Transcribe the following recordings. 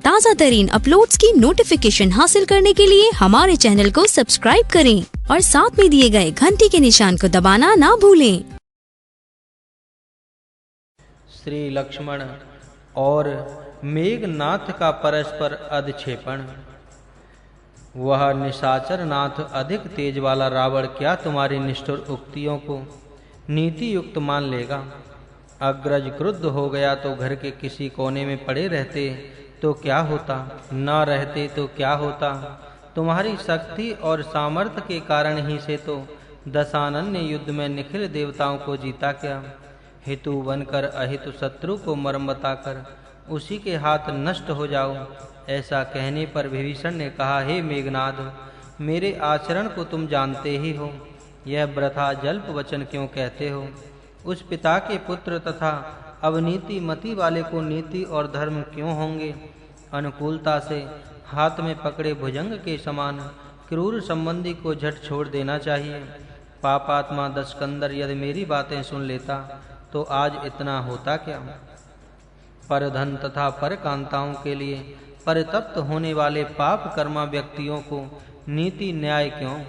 ताज़ा तरीन अपलोड्स की नोटिफिकेशन हासिल करने के लिए हमारे चैनल को सब्सक्राइब करें और साथ में दिए गए घंटी के निशान को दबाना ना भूलें। श्री लक्ष्मण और मेघनाथ का परस्पर अधिक्षेपण। वह निशाचर नाथ अधिक तेज वाला रावण क्या तुम्हारी निष्ठुर उक्तियों को नीति युक्त मान लेगा? अग्रज क्रुद्ध हो गया तो घर के किसी कोने में पड़े रहते तो क्या होता, ना रहते तो क्या होता? तुम्हारी शक्ति और सामर्थ्य के कारण ही से तो दशानन ने युद्ध में निखिल देवताओं को जीता क्या? हितु बनकर अहितु शत्रु को मर्म बताकर उसी के हाथ नष्ट हो जाओ। ऐसा कहने पर विभीषण ने कहा, हे मेघनाथ, मेरे आचरण को तुम जानते ही हो, यह वृथा जल्प वचन क्यों कहते हो? उस पिता के पुत्र तथा अवनीति मति वाले को नीति और धर्म क्यों होंगे? अनुकूलता से हाथ में पकड़े भुजंग के समान क्रूर संबंधी को झट छोड़ देना चाहिए। पापात्मा दशकंदर यदि मेरी बातें सुन लेता तो आज इतना होता क्या? पर धन तथा पर कांताओं के लिए परितप्त होने वाले पाप कर्मा व्यक्तियों को नीति न्याय क्यों,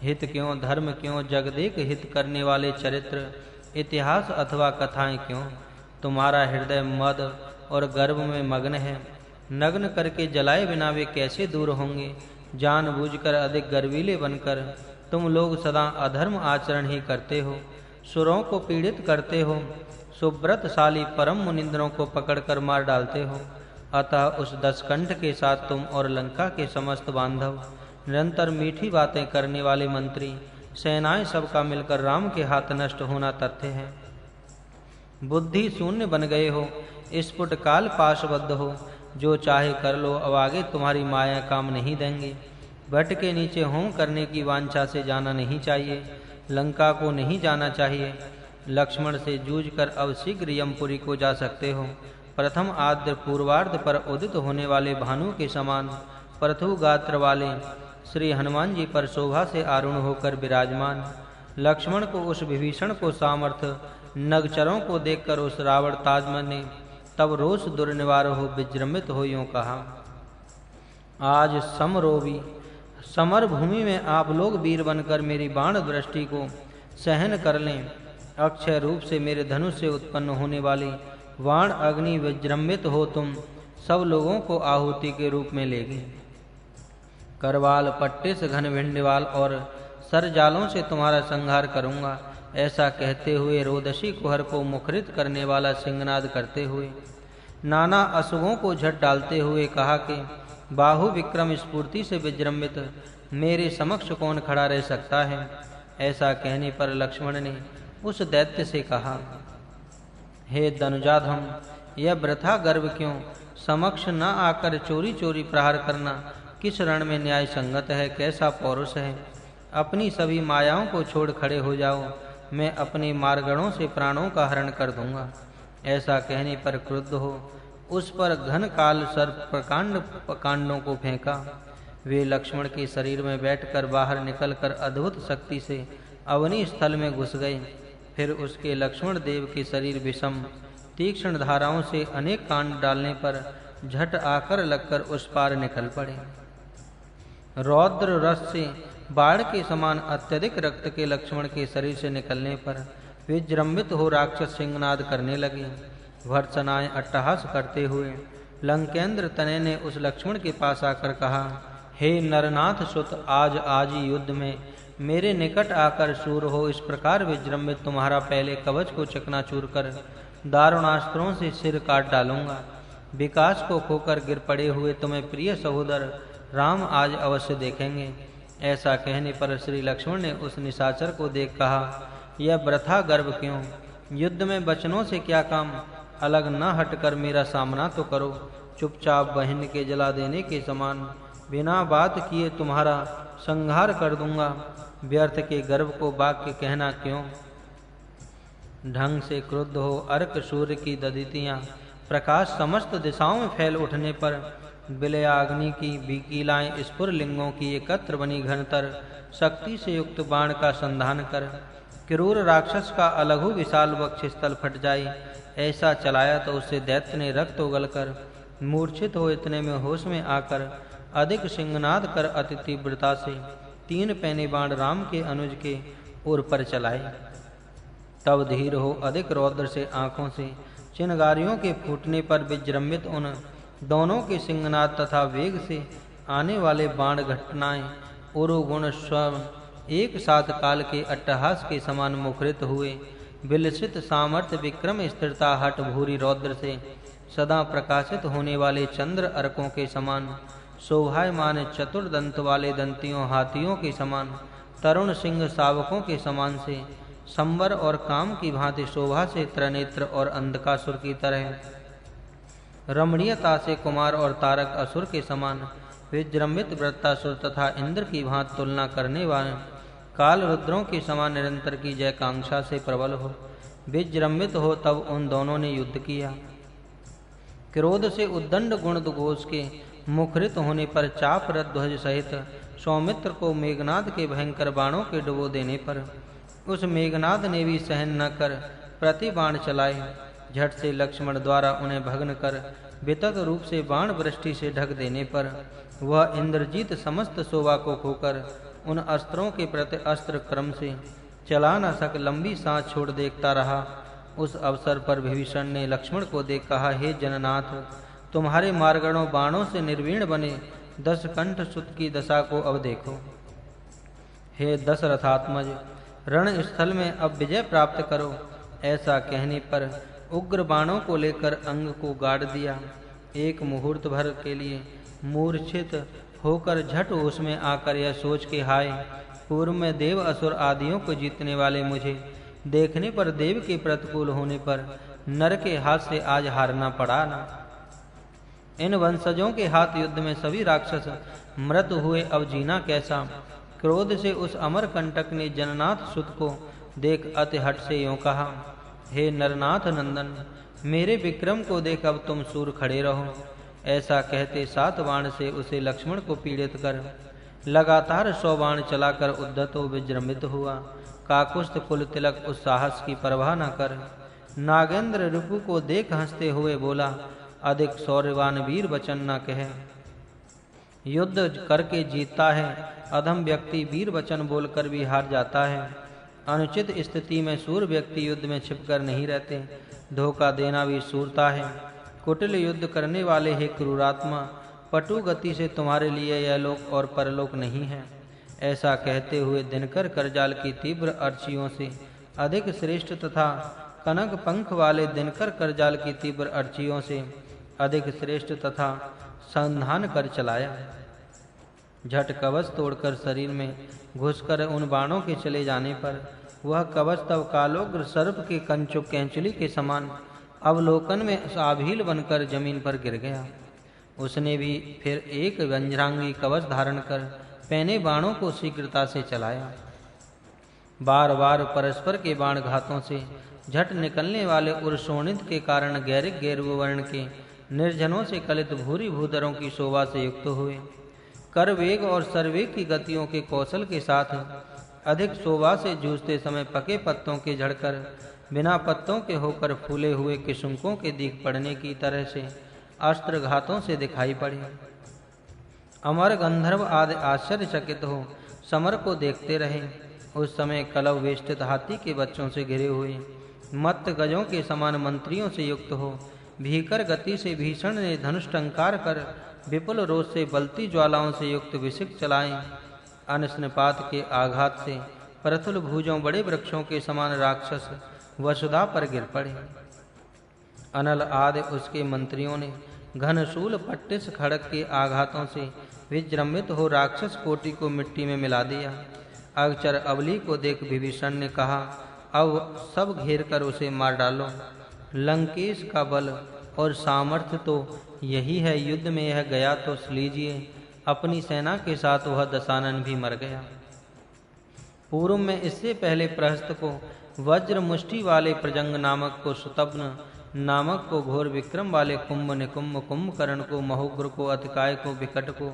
हित क्यों, धर्म क्यों, जगदेक हित करने वाले चरित्र, इतिहास अथवा कथाएं क्यों? तुम्हारा हृदय मद और गर्व में मग्न है। नग्न करके जलाए बिना वे कैसे दूर होंगे? जानबूझकर अधिक गर्वीले बनकर तुम लोग सदा अधर्म आचरण ही करते हो, सुरों को पीड़ित करते हो, सुव्रतशाली परम मुनिंद्रों को पकड़कर मार डालते हो। अतः उस दशकंठ के साथ तुम और लंका के समस्त बांधव, निरंतर मीठी बातें करने वाले मंत्री, सेनाएं सबका मिलकर राम के हाथ नष्ट होना तथ्य है। बुद्धि शून्य बन गए हो, स्फुट काल पाशबद्ध हो, जो चाहे कर लो, अब आगे तुम्हारी माया काम नहीं देंगे। भट्ट के नीचे होम करने की वांछा से जाना नहीं चाहिए, लंका को नहीं जाना चाहिए। लक्ष्मण से जूझकर अब शीघ्र यमपुरी को जा सकते हो। प्रथम आद्र पूर्वार्ध पर उदित होने वाले भानु के समान प्रथु गात्र वाले श्री हनुमान जी पर शोभा से आरूढ़ होकर विराजमान लक्ष्मण को उस विभीषण को सामर्थ्य नगचरों को देखकर उस रावण ताजमल ने तब रोष दुर्निवार हो विजृंभित हो यूं कहा, आज समरोवी समर भूमि में आप लोग वीर बनकर मेरी बाण दृष्टि को सहन कर लें। अक्षय रूप से मेरे धनुष से उत्पन्न होने वाली वाण अग्नि विजृंभित हो तुम सब लोगों को आहुति के रूप में लेगी। करवाल पट्टे से घन भिंडवाल और सरजालों से तुम्हारा संहार करूंगा। ऐसा कहते हुए रोदसी कुहर को मुखरित करने वाला सिंहनाद करते हुए नाना अशुभों को झट डालते हुए कहा कि बाहु विक्रम स्फूर्ति से विजृंभित मेरे समक्ष कौन खड़ा रह सकता है? ऐसा कहने पर लक्ष्मण ने उस दैत्य से कहा, हे धनुजाधम, यह वृथा गर्व क्यों? समक्ष न आकर चोरी चोरी प्रहार करना किस रण में न्याय संगत है? कैसा पौरुष है? अपनी सभी मायाओं को छोड़ खड़े हो जाओ, मैं अपने मार्गणों से प्राणों का हरण कर दूंगा। ऐसा कहने पर क्रुद्ध हो उस पर घन काल सर्प कांडों को फेंका। वे लक्ष्मण के शरीर में बैठकर बाहर निकलकर अद्भुत शक्ति से अवनी स्थल में घुस गए। फिर उसके लक्ष्मण देव के शरीर विषम तीक्ष्ण धाराओं से अनेक कांड डालने पर झट आकर लगकर उस पार निकल पड़े। रौद्र रस से बाढ़ के समान अत्यधिक रक्त के लक्ष्मण के शरीर से निकलने पर विजृंभित हो राक्षस सिंहनाद करने लगे। भर्त्सनाएं अट्टहास करते हुए लंकेंद्र तनय ने उस लक्ष्मण के पास आकर कहा, हे नरनाथ सुत, आज युद्ध में मेरे निकट आकर शूर हो। इस प्रकार विजृंभित तुम्हारा पहले कवच को चकनाचूर कर दारुणास्त्रों से सिर काट डालूंगा। विकास को खोकर गिर पड़े हुए तुम्हें प्रिय सहोदर राम आज अवश्य देखेंगे। ऐसा कहने पर श्री लक्ष्मण ने उस निशाचर को देख कहा, यह वृथा गर्व क्यों? युद्ध में बचनों से क्या काम? अलग न हटकर मेरा सामना तो करो। चुपचाप बहन के जला देने के समान बिना बात किए तुम्हारा संहार कर दूंगा। व्यर्थ के गर्व को वाक्य कहना क्यों? ढंग से क्रुद्ध हो अर्क सूर्य की दधीतियां प्रकाश समस्त दिशाओं में फैल उठने पर विलयाग्नि की बीकीलाएं स्फुरलिंगों की एकत्र बनी घनतर शक्ति से युक्त बाण का संधान कर क्रूर राक्षस का अलघु विशाल वक्षस्थल फट जाए, ऐसा चलाया तो उससे दैत्य ने रक्त उगलकर मूर्छित हो इतने में होश में आकर अधिक सिंहनाद कर अति तीव्रता से 3 पैने बाण राम के अनुज के ओर पर चलाए। तब धीर हो अधिक रौद्र से आंखों से चिनगारियों के फूटने पर विजृंभित उन दोनों के सिंहनाद तथा वेग से आने वाले बाण घटनाएं उरु गुण स्व एक साथ काल के अट्टहास के समान मुखरित हुए। विलसित सामर्थ्य विक्रम स्थिरता हठ भूरी रौद्र से सदा प्रकाशित होने वाले चंद्र अर्कों के समान शोभायमान चतुर्दंत वाले दंतियों हाथियों के समान तरुण सिंह शावकों के समान से संवर और काम की भांति शोभा से त्रिनेत्र और अंधकासुर की तरह रमणीयता से कुमार और तारक असुर के समान विजृंभित वृत्तासुर तथा इंद्र की भांति तुलना करने वाले काल रुद्रों के समान निरंतर की जय कांक्षा से प्रबल हो विजृंभित हो। तब उन दोनों ने युद्ध किया। क्रोध से उद्दंड गुणदघोष के मुखरित होने पर चाप ध्वज सहित सौमित्र को मेघनाद के भयंकर बाणों के डुबो देने पर उस मेघनाद ने भी सहन न कर प्रति बाण चलाए। झट से लक्ष्मण द्वारा उन्हें भग्न कर वितत रूप से बाण वृष्टि से ढक देने पर वह इंद्रजीत समस्त शोभा को खोकर उन अस्त्रों के प्रति अस्त्र क्रम से चला न सक लंबी सांस छोड़ देखता रहा। उस अवसर पर विभीषण ने लक्ष्मण को देख कहा, हे जननाथ, तुम्हारे मार्गणों बाणों से निर्वीण बने दशकंठ सुत की दशा को अब देखो। हे दशरथात्मज, रण स्थल में अब विजय प्राप्त करो। ऐसा कहने पर उग्र बाणों को लेकर अंग को गाड़ दिया। एक मुहूर्त भर के लिए मूर्छित होकर झट उसमें आकर यह सोच के हाय, पूर्व में देव असुर आदियों को जीतने वाले मुझे देखने पर देव के प्रतिकूल होने पर नर के हाथ से आज हारना पड़ा ना। इन वंशजों के हाथ युद्ध में सभी राक्षस मृत हुए, अब जीना कैसा। क्रोध से उस अमर कंटक ने जननाथ सुत को देख अति हठ से यूं कहा, हे नरनाथ नंदन, मेरे विक्रम को देख अब तुम सूर खड़े रहो। ऐसा कहते 7 बाण से उसे लक्ष्मण को पीड़ित कर लगातार 100 बाण चलाकर उद्धत हो विजृंभित हुआ। काकुस्थ कुल तिलक उस साहस की परवाह न कर नागेंद्र रिपु को देख हंसते हुए बोला, अधिक शौर्यवान वीर वचन न कहे। युद्ध करके जीतता है, अधम व्यक्ति वीर वचन बोलकर भी हार जाता है। अनुचित स्थिति में सूर व्यक्ति युद्ध में छिपकर नहीं रहते, धोखा देना भी सूरता है। कुटिल युद्ध करने वाले हे क्रूरात्मा, पटु गति से तुम्हारे लिए यह लोक और परलोक नहीं है। ऐसा कहते हुए दिनकर करजाल की तीव्र अर्चियों से अधिक श्रेष्ठ तथा कनक पंख वाले दिनकर करजाल की तीव्र अर्चियों से अधिक श्रेष्ठ तथा संधान कर चलाया। झट कवच तोड़कर शरीर में घुसकर उन बाणों के चले जाने पर वह कवच तब कालोग्र सर्प के कंचुक कैंचुली के समान अवलोकन में आभील बनकर जमीन पर गिर गया। उसने भी फिर एक वज्रांगी कवच धारण कर पैने बाणों को शीघ्रता से चलाया। बार बार परस्पर के बाण घातों से झट निकलने वाले उर्शोणित के कारण गैरिक गेरुआ वर्ण के निर्जनों से कलित भूरी भूधरों की शोभा से युक्त हुए। कर वेग और सर्वेग की गतियों के कौशल के साथ अधिक शोभा से जूझते समय पके पत्तों के झड़कर बिना पत्तों के होकर फूले हुए किशुंकों के दीख पड़ने की तरह से अस्त्र घातों से दिखाई पड़े। अमर गंधर्व आदि आश्चर्यचकित हो समर को देखते रहे। उस समय कलव वेष्टित हाथी के बच्चों से घिरे हुए मत्त गजों के समान मंत्रियों से युक्त हो भीकर गति से भीषण ने धनुष टंकार कर विपुल रोष से बलती ज्वालाओं से युक्त विशिक चलाएं। अनस्नपात के आघात से प्रथुल भुजों बड़े वृक्षों के समान राक्षस वसुधा पर गिर पड़े। अनल आदि उसके मंत्रियों ने घनशूल पट्टिस खड़ग के आघातों से विजृंभित हो राक्षस कोटि को मिट्टी में मिला दिया। अगचर अवली को देख विभीषण ने कहा, अब सब घेर कर उसे मार डालो। लंकेश का बल और सामर्थ्य तो यही है, युद्ध में यह गया तो लीजिए। अपनी सेना के साथ वह दशानन भी मर गया। पूर्व में इससे पहले प्रहस्त को वज्र मुष्टि वाले प्रजंग नामक को सुतब्न नामक को घोर विक्रम वाले कुंभ निकुंभ कुंभकर्ण को महोग्र को अतिकाय को विकट को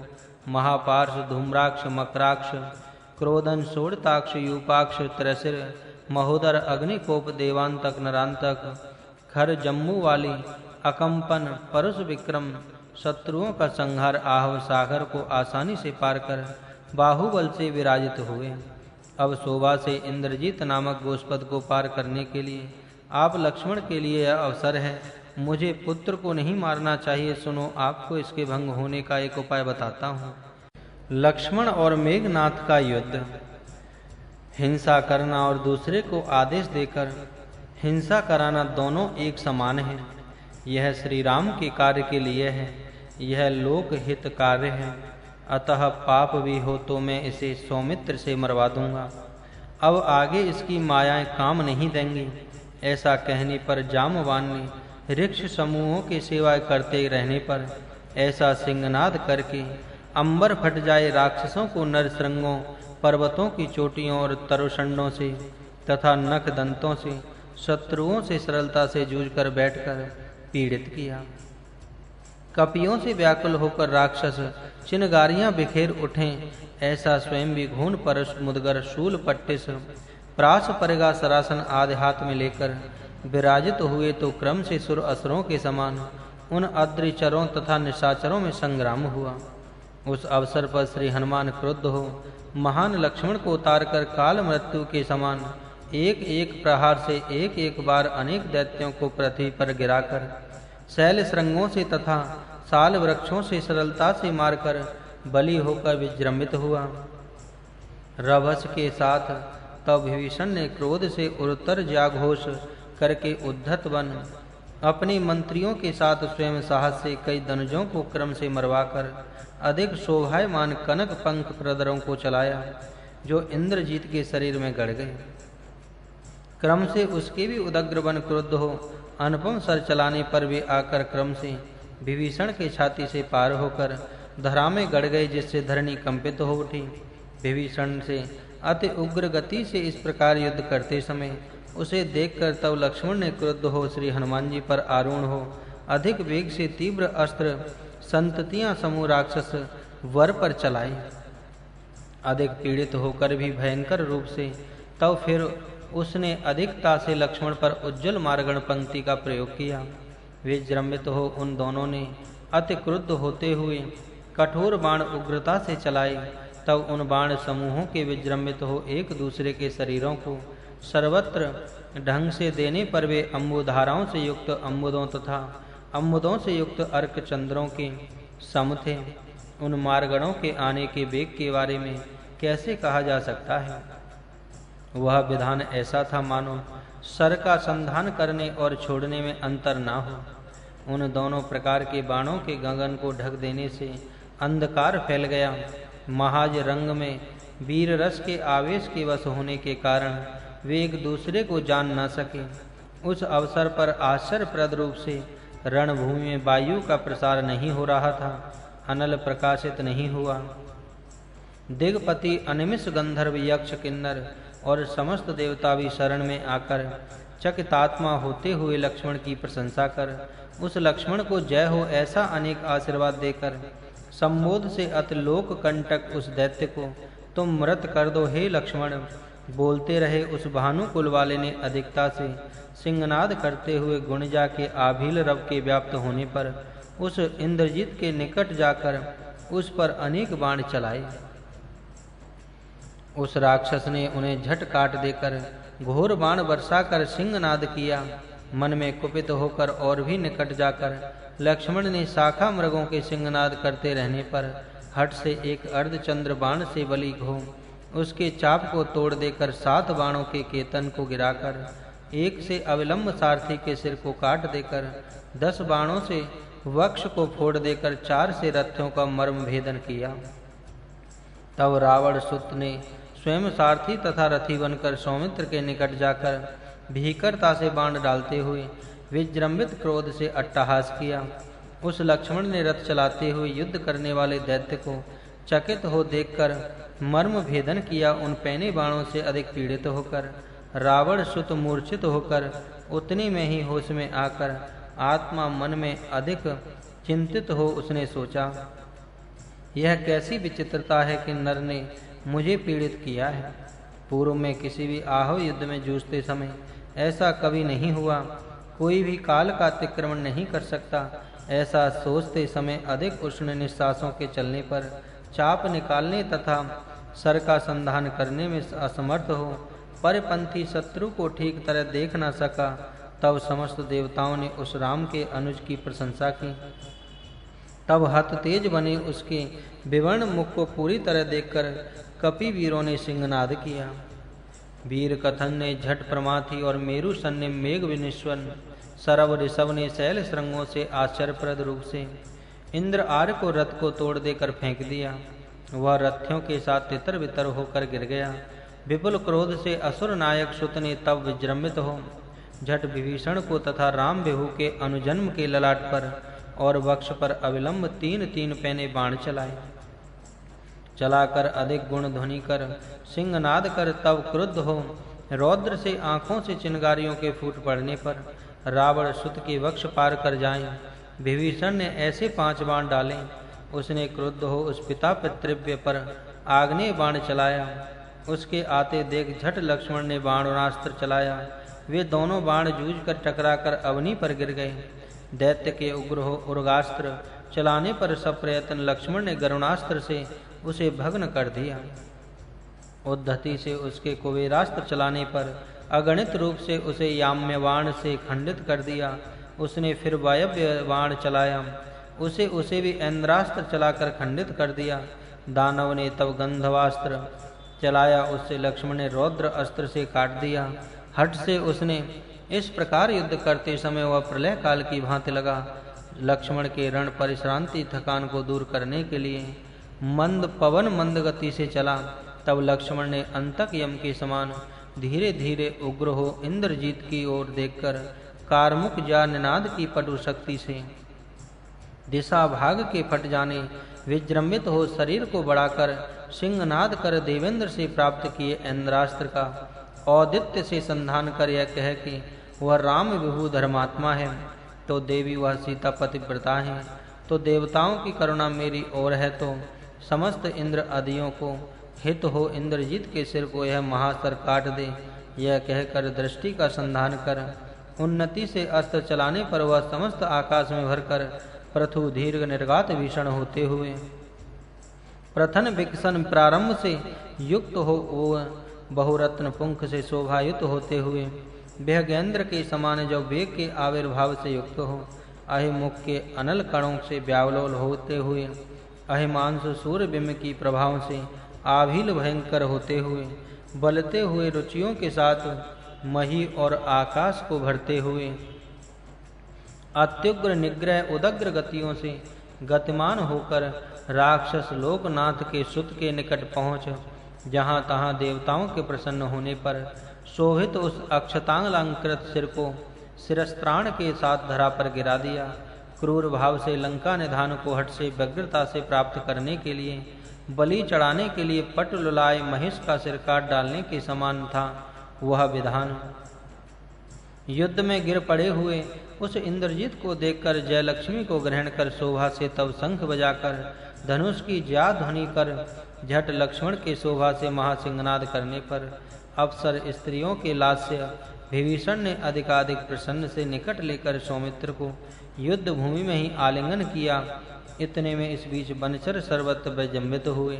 महापार्श धूम्राक्ष मकराक्ष क्रोधन शोड़ताक्ष यूपाक्ष त्रसिर महोदर अग्निकोप देवांतक नरांतक खर जम्मू वाली अकंपन परुष विक्रम शत्रुओं का संहार आहव सागर को आसानी से पार कर बाहुबल से विराजित हुए। अब शोभा से इंद्रजीत नामक गोष्पद को पार करने के लिए आप लक्ष्मण के लिए यह अवसर है। मुझे पुत्र को नहीं मारना चाहिए। सुनो, आपको इसके भंग होने का एक उपाय बताता हूँ। लक्ष्मण और मेघनाथ का युद्ध। हिंसा करना और दूसरे को आदेश देकर हिंसा कराना दोनों एक समान है। यह श्री राम के कार्य के लिए है, यह लोक हित कार्य है। अतः पाप भी हो तो मैं इसे सौमित्र से मरवा दूंगा। अब आगे इसकी मायाएं काम नहीं देंगी। ऐसा कहने पर जामवान ने ऋक्ष समूहों की सेवा करते रहने पर ऐसा सिंहनाद करके अंबर फट जाए, राक्षसों को नरसृंगों, पर्वतों की चोटियों और तरुषंडों से तथा नख दंतों से शत्रुओं से सरलता से जूझकर बैठकर पीड़ित किया। कपियों से व्याकुल होकर राक्षस चिनगारियां बिखेर उठें, ऐसा स्वयं भी घून परश मुदगर शूल पट्टिस प्रास परिगा सरासन आदि हाथ में लेकर विराजित हुए तो क्रम से सुर असुरों के समान उन अद्रिचरों तथा निशाचरों में संग्राम हुआ। उस अवसर पर श्री हनुमान क्रुद्ध हो महान लक्ष्मण को उतारकर काल मृत्यु के समान एक एक प्रहार से एक एक बार अनेक दैत्यों को पृथ्वी पर गिराकर शैल श्रृंगों से तथा साल वृक्षों से सरलता से मारकर बलि होकर विजृंभित हुआ। रभस के साथ तब विभीषण ने क्रोध से उरतर जाघोष करके उद्धत बन अपने मंत्रियों के साथ स्वयं साहस से कई दनुजों को क्रम से मरवाकर अधिक शोभायमान कनक पंख प्रदरों को चलाया, जो इंद्रजीत के शरीर में गड़ गए। क्रम से उसके भी उदग्र बन क्रुद्ध हो अनुपम सर चलाने पर वे आकर क्रम से विभीषण के छाती से पार होकर धरा में गड़ गए, जिससे धरणी कंपित हो उठी। विभीषण से अति उग्र गति से इस प्रकार युद्ध करते समय उसे देखकर तब लक्ष्मण ने क्रुद्ध हो श्री हनुमान जी पर आरूढ़ हो अधिक वेग से तीव्र अस्त्र संततियां समूह राक्षस वर पर चलाई। अधिक पीड़ित होकर भी भयंकर रूप से तब फिर उसने अधिकता से लक्ष्मण पर उज्ज्वल मार्गण पंक्ति का प्रयोग किया। विजृंभित हो उन दोनों ने अति क्रुद्ध होते हुए कठोर बाण उग्रता से चलाए। तब उन बाण समूहों के विजृंभित हो एक दूसरे के शरीरों को सर्वत्र ढंग से देने पर वे अम्बुधाराओं से युक्त अम्बुदों तथा अम्बुदों से युक्त अर्क चंद्रों के सम थे। उन मार्गणों के आने के वेग के बारे में कैसे कहा जा सकता है। वह विधान ऐसा था मानो सर का संधान करने और छोड़ने में अंतर ना हो। उन दोनों प्रकार के बाणों के गगन को ढक देने से अंधकार फैल गया। महाज रंग में वीर रस के आवेश के वश होने के कारण वे एक दूसरे को जान न सके। उस अवसर पर आश्चर्यप्रद रूप से रणभूमि में वायु का प्रसार नहीं हो रहा था, अनल प्रकाशित नहीं हुआ। दिगपति अनिमिष गंधर्व यक्ष किन्नर और समस्त देवता भी शरण में आकर चकितात्मा होते हुए लक्ष्मण की प्रशंसा कर उस लक्ष्मण को जय हो ऐसा अनेक आशीर्वाद देकर संबोध से अतिलोक कंटक उस दैत्य को तुम मृत कर दो हे लक्ष्मण बोलते रहे। उस भानुकुल वाले ने अधिकता से सिंहनाद करते हुए गुणजा के आभील रव के व्याप्त होने पर उस इंद्रजीत के निकट जाकर उस पर अनेक बाण चलाए। उस राक्षस ने उन्हें झट काट देकर घोर बाण वर्षा कर सिंहनाद किया। मन में कुपित होकर और भी निकट जाकर लक्ष्मण ने शाखा मृगों के सिंहनाद करते रहने पर हट से एक अर्धचंद्र बाण से बलि घो उसके चाप को तोड़ देकर 7 बाणों के केतन को गिराकर एक से अविलंब सारथी के सिर को काट देकर 10 बाणों से वक्ष को फोड़ देकर 4 से रथों का मर्म भेदन किया। तब रावण सुत ने स्वयं सारथी तथा रथी बनकर सौमित्र के निकट जाकर भीकरता से बाण डालते हुए विजृंभित क्रोध से अट्टहास किया। उस लक्ष्मण ने रथ चलाते हुए युद्ध करने वाले दैत्य को चकित हो देखकर मर्म भेदन किया। उन पैने बाणों से अधिक पीड़ित होकर रावण सुत मूर्छित होकर उतने में ही होश में आकर आत्मा मन में अधिक चिंतित हो उसने सोचा, यह कैसी विचित्रता है कि नर ने मुझे पीड़ित किया है। पूर्व में किसी भी आहव युद्ध में जूझते समय ऐसा कभी नहीं हुआ। कोई भी काल का अतिक्रमण नहीं कर सकता। ऐसा सोचते समय अधिक उष्ण निश्वासों के चलने पर चाप निकालने तथा सर का संधान करने में असमर्थ हो परपंथी शत्रु को ठीक तरह देख न सका, तब समस्त देवताओं ने उस राम के अनुज की प्रशंसा की। तब हत तेज बने उसके विवर्ण मुख को पूरी तरह देखकर कपि वीरों ने सिंहनाद किया। वीर कथन ने झट प्रमाथी और मेरु सन ने मेघ विनिश्वन, सरव ऋषभ ने शैल श्रृंगों से आश्चर्यप्रद रूप से इंद्र आर्य को रथ को तोड़ देकर फेंक दिया। वह रथियों के साथ तितर बितर होकर गिर गया। विपुल क्रोध से असुर नायक सुत ने तब विजृंभित हो झट विभीषण को तथा राम विभु के अनुजन्म के ललाट पर और वक्ष पर अविलंब 3-3 पैने बाण चलाए। चलाकर अधिक गुण ध्वनि कर सिंहनाद कर तब क्रुद्ध हो रौद्र से आंखों से चिनगारियों के फूट पड़ने पर रावण सुत के वक्ष पार कर जाए। विभीषण ने ऐसे 5 बाण डाले, उसने क्रुद्ध हो उस पिता पितृव्य पर आग्नेय बाण चलाया। उसके आते देख झट लक्ष्मण ने बाणास्त्र चलाया। वे दोनों बाण जूझकर टकराकर अवनी पर गिर गए। दैत्य के उग्र हो उर्गास्त्र चलाने पर सब प्रयत्न लक्ष्मण ने गरुणास्त्र से उसे भग्न कर दिया। उद्धति से उसके कुबेरास्त्र चलाने पर अगणित रूप से उसे याम्य बाण से खंडित कर दिया। उसने फिर वायव्य बाण चलाया, उसे भी इंद्रास्त्र चलाकर खंडित कर दिया। दानव ने तब गंधवास्त्र चलाया, उससे लक्ष्मण ने रौद्र अस्त्र से काट दिया। हठ से उसने इस प्रकार युद्ध करते समय वह प्रलय काल की भांति लगा। लक्ष्मण के रण परिश्रांति थकान को दूर करने के लिए मंद पवन मंद गति से चला। तब लक्ष्मण ने अंतक यम के समान धीरे धीरे उग्र हो इंद्रजीत की ओर देखकर कारमुक जा निनाद की पटु शक्ति से दिशा भाग के फट जाने विजृंभित हो शरीर को बढ़ाकर सिंहनाद कर देवेंद्र से प्राप्त किए इंद्रास्त्र का औदित्य से संधान कर यह कह कि वह राम विभु धर्मात्मा है, तो देवी वह सीता पतिव्रता है, तो देवताओं की करुणा मेरी ओर है, तो समस्त इंद्र आदियों को हित हो इंद्रजीत के सिर को यह महासर काट दे। यह कहकर दृष्टि का संधान कर उन्नति से अस्त्र चलाने पर वह समस्त आकाश में भरकर प्रथु दीर्घ निर्गात भीषण होते हुए प्रथन विकसन प्रारंभ से युक्त हो वो बहुरत्न पुंख से शोभायुक्त होते हुए बेहगेंद्र के समान जो वेग के आविर्भाव से युक्त हो अहिमुख के अनल कणों से व्यावलोल होते हुए अहिमांशु सूर्य बिंब की प्रभाव से आभील भयंकर होते हुए बलते हुए रुचियों के साथ मही और आकाश को भरते हुए अत्युग्र निग्रह उदग्र गतियों से गतिमान होकर राक्षस लोकनाथ के सुत के निकट पहुँच जहाँ तहाँ देवताओं के प्रसन्न होने पर शोभित उस अक्षतांगलंकृत सिर को शिरस्त्राण के साथ धरा पर गिरा दिया। क्रूर भाव से लंका निधान को हट से व्यग्रता से प्राप्त करने के लिए बलि चढ़ाने के लिए पट लुलाए महिष का सिर काट डालने के समान था वह विधान। युद्ध में गिर पड़े हुए उस इंद्रजीत को देखकर जयलक्ष्मी को ग्रहण कर शोभा से तब शंख बजाकर धनुष की ज्या ध्वनि कर झट लक्ष्मण के शोभा से महासिंहनाद करने पर अप्सर स्त्रियों के लास्य विभीषण ने अधिकाधिक प्रसन्न से निकट लेकर सौमित्र को युद्ध भूमि में ही आलिंगन किया। इतने में इस बीच बनचर सर्वत्र विजृंभित हुए।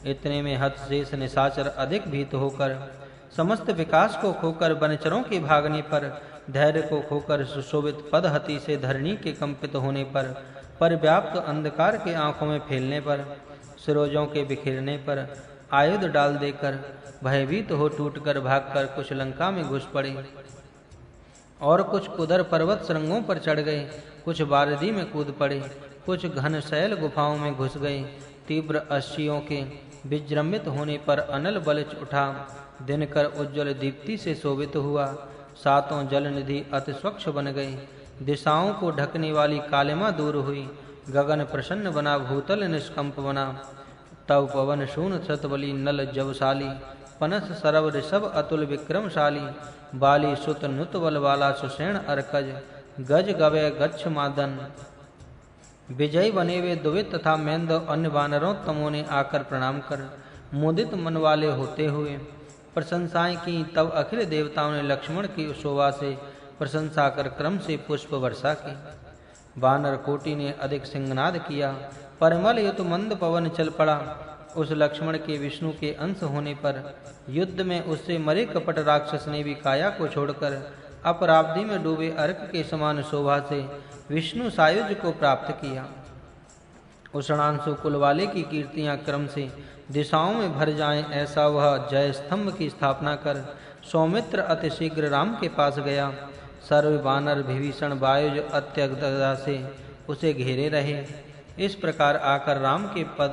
इतने में हत शेष निशाचर अधिक भीत होकर समस्त विकास को खोकर बनचरों के भागने पर धैर्य को खोकर सुशोभित पदहति से धरणी के कंपित होने पर परिव्याप्त अंधकार के आंखों में फैलने पर सिरोजों के बिखरने पर आयुध डाल देकर भयभीत हो टूटकर भागकर कुछ लंका में घुस पड़े और कुछ कुदर पर्वत श्रृंगों पर चढ़ गए, कुछ बारदी में कूद पड़े, कुछ घन शैल गुफाओं में घुस गए। तीव्र अश्चियों के विजृंभित होने पर अनल बलिच उठा, दिनकर उज्ज्वल दीप्ति से शोभित हुआ। सातों जल निधि अति स्वच्छ बन गए, दिशाओं को ढकने वाली कालिमा दूर हुई, गगन प्रसन्न बना, भूतल निष्कंप बना। तब पवन शून छतबली नल जवशाली, पनस सरव ऋषभ अतुल विक्रमशाली, बाली सुत नुत बल वाला सुषेण अर्कज, गज गवय गच्छ मादन। विजय बने वे दुवित तथा मेंद अन्य वानरोत्तमों ने आकर प्रणाम कर मुदित मन वाले होते हुए प्रशंसाएं की। तब अखिल देवताओं ने लक्ष्मण की शोभा से प्रशंसा कर क्रम से पुष्प वर्षा की। वानर कोटि ने अधिक सिंहनाद किया। परमल युत मंद पवन चल पड़ा। उस लक्ष्मण के विष्णु के अंश होने पर युद्ध में उससे मरे कपट राक्षस ने भी काया को छोड़कर अपराब्धि में डूबे अर्क के समान शोभा से विष्णु सायुज को प्राप्त किया। उषणांशु कुल वाले की कीर्तियां क्रम से दिशाओं में भर जाएं, ऐसा वह जय स्तंभ की स्थापना कर सौमित्र अति शीघ्र राम के पास गया। सर्व वानर विभीषण वायुज अत्यग्रता से उसे घेरे रहे। इस प्रकार आकर राम के पद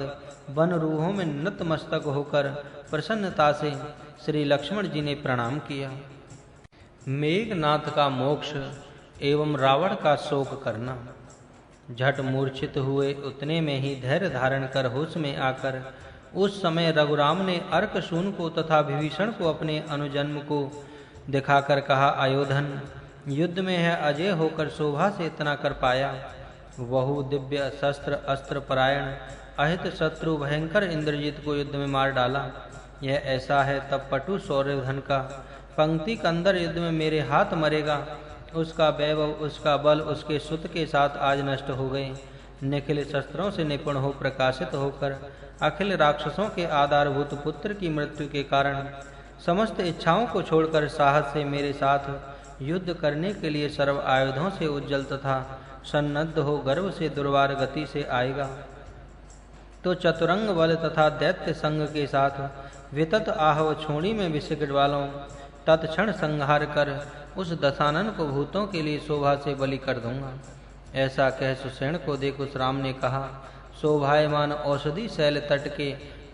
वन रूहों में नतमस्तक होकर प्रसन्नता से श्री लक्ष्मण जी ने प्रणाम किया। मेघनाथ का मोक्ष एवं रावण का शोक करना। झट मूर्छित हुए उतने में ही धैर्य धारण कर होश में आकर उस समय रघुराम ने अर्कशून को तथा विभीषण को अपने अनुजन्म को दिखाकर कहा, आयोधन युद्ध में है अजय होकर शोभा से इतना कर पाया। बहु दिव्य शस्त्र अस्त्र परायण अहित शत्रु भयंकर इंद्रजीत को युद्ध में मार डाला। यह ऐसा है तब पटु सौर्यधन का पंक्ति कंदर युद्ध में मेरे हाथ मरेगा। उसका वैभव उसका बल उसके सुत के साथ आज नष्ट हो गए। निखिल शस्त्रों से निपुण हो प्रकाशित होकर अखिल राक्षसों के आधारभूत पुत्र की मृत्यु के कारण समस्त इच्छाओं को छोड़कर साहस से मेरे साथ युद्ध करने के लिए सर्व आयुधों से उज्जवल तथा सन्नद्ध हो गर्व से दुर्वार गति से आएगा तो चतुरंग बल तथा दैत्य संग के साथ वितत आहव छोड़ी में विसिकट वालों तत्क्षण संहार कर उस दशानन को भूतों के लिए शोभा से बलि कर दूंगा। ऐसा कह सुषेण को देख उस राम ने कहा, शोभायमान औषधि शैल तट के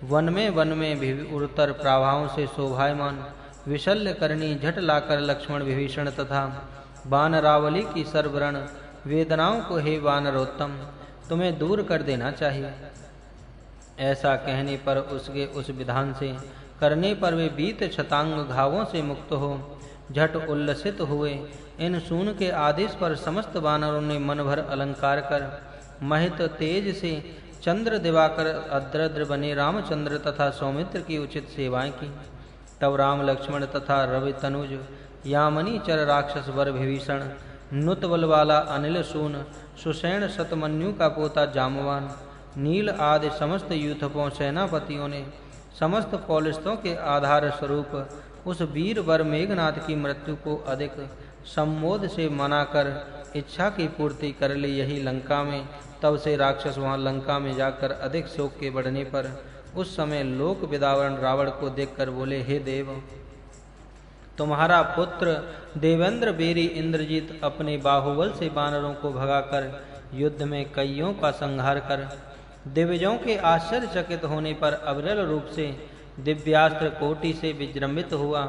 वन में भी उड़तर प्रभावों से शोभायमान विशल्य करनी झट लाकर लक्ष्मण विभीषण तथा वानरावली की सर्वरण वेदनाओं को हे वानरोत्तम तुम्हें दूर कर देना चाहिए। ऐसा कहने पर उसके उस विधान से करने पर वे बीत क्षतांग घावों से मुक्त हो झट उल्लसित हुए। इन सून के आदेश पर समस्त वानरों ने मन भर अलंकार कर महित तेज से चंद्र दिवाकर अद्रद्र बने रामचंद्र तथा सौमित्र की उचित सेवाएं की। तब राम लक्ष्मण तथा रवि तनुज यामनी चर राक्षस वर विभीषण नुत बल वाला अनिल सून सुषेण शतमन्यु का पोता जामवान नील आदि समस्त यूथपों सेनापतियों ने समस्त पौलिस्तों के आधार स्वरूप उस वीर वर मेघनाथ की मृत्यु को अधिक सम्मोद से मनाकर इच्छा की पूर्ति कर ली। यही लंका में तब से राक्षस वहां लंका में जाकर अधिक शोक के बढ़ने पर उस समय लोक विदावरण रावण को देखकर बोले, हे देव, तुम्हारा पुत्र देवेंद्र बेरी इंद्रजीत अपने बाहुबल से वानरों को भगाकर युद्ध में कईयों का संहार कर दिव्यों के आश्चर्यचकित होने पर अविरल रूप से दिव्यास्त्र कोटि से विजृंभित हुआ।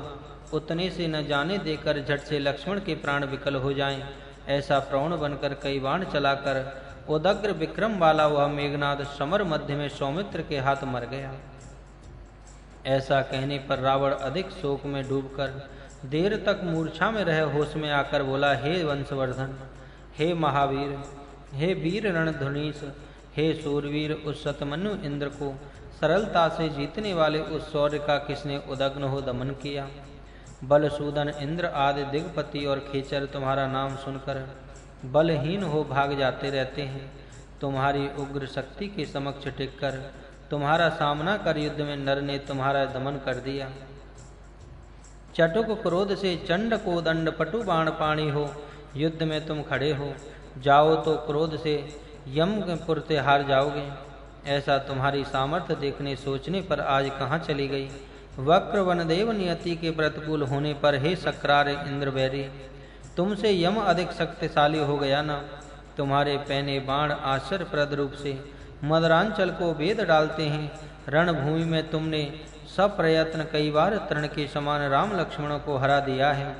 उतने से न जाने देकर झट से लक्ष्मण के प्राण विकल हो जाएं, ऐसा प्रवण बनकर कई बाण चलाकर उदग्र विक्रम वाला वह मेघनाद समर मध्य में सौमित्र के हाथ मर गया। ऐसा कहने पर रावण अधिक शोक में डूबकर देर तक मूर्छा में रह होश में आकर बोला, हे वंशवर्धन, हे महावीर, हे वीर रणधुनीश, हे सूरवीर, उस शतमनु इंद्र को सरलता से जीतने वाले उस शौर्य का किसने उदग्न हो दमन किया। बलसूदन इंद्र आदि दिग्पति और खेचर तुम्हारा नाम सुनकर बलहीन हो भाग जाते रहते हैं। तुम्हारी उग्र शक्ति के समक्ष टिककर तुम्हारा सामना कर युद्ध में नर ने तुम्हारा दमन कर दिया। चटुक क्रोध से चंड को दंड पटु बाण पाणी हो युद्ध में तुम खड़े हो जाओ तो क्रोध से यमपुर से हार जाओगे। ऐसा तुम्हारी सामर्थ्य देखने सोचने पर आज कहाँ चली गई। वक्र वनदेव नियति के प्रतिकूल होने पर हे सक्रार इंद्रवैरी, तुमसे यम अधिक शक्तिशाली हो गया ना। तुम्हारे पहने बाण आश्चर्यप्रद रूप से मदरांचल को वेद डालते हैं। रणभूमि में तुमने सब प्रयत्न कई बार तृण के समान राम लक्ष्मणों को हरा दिया है।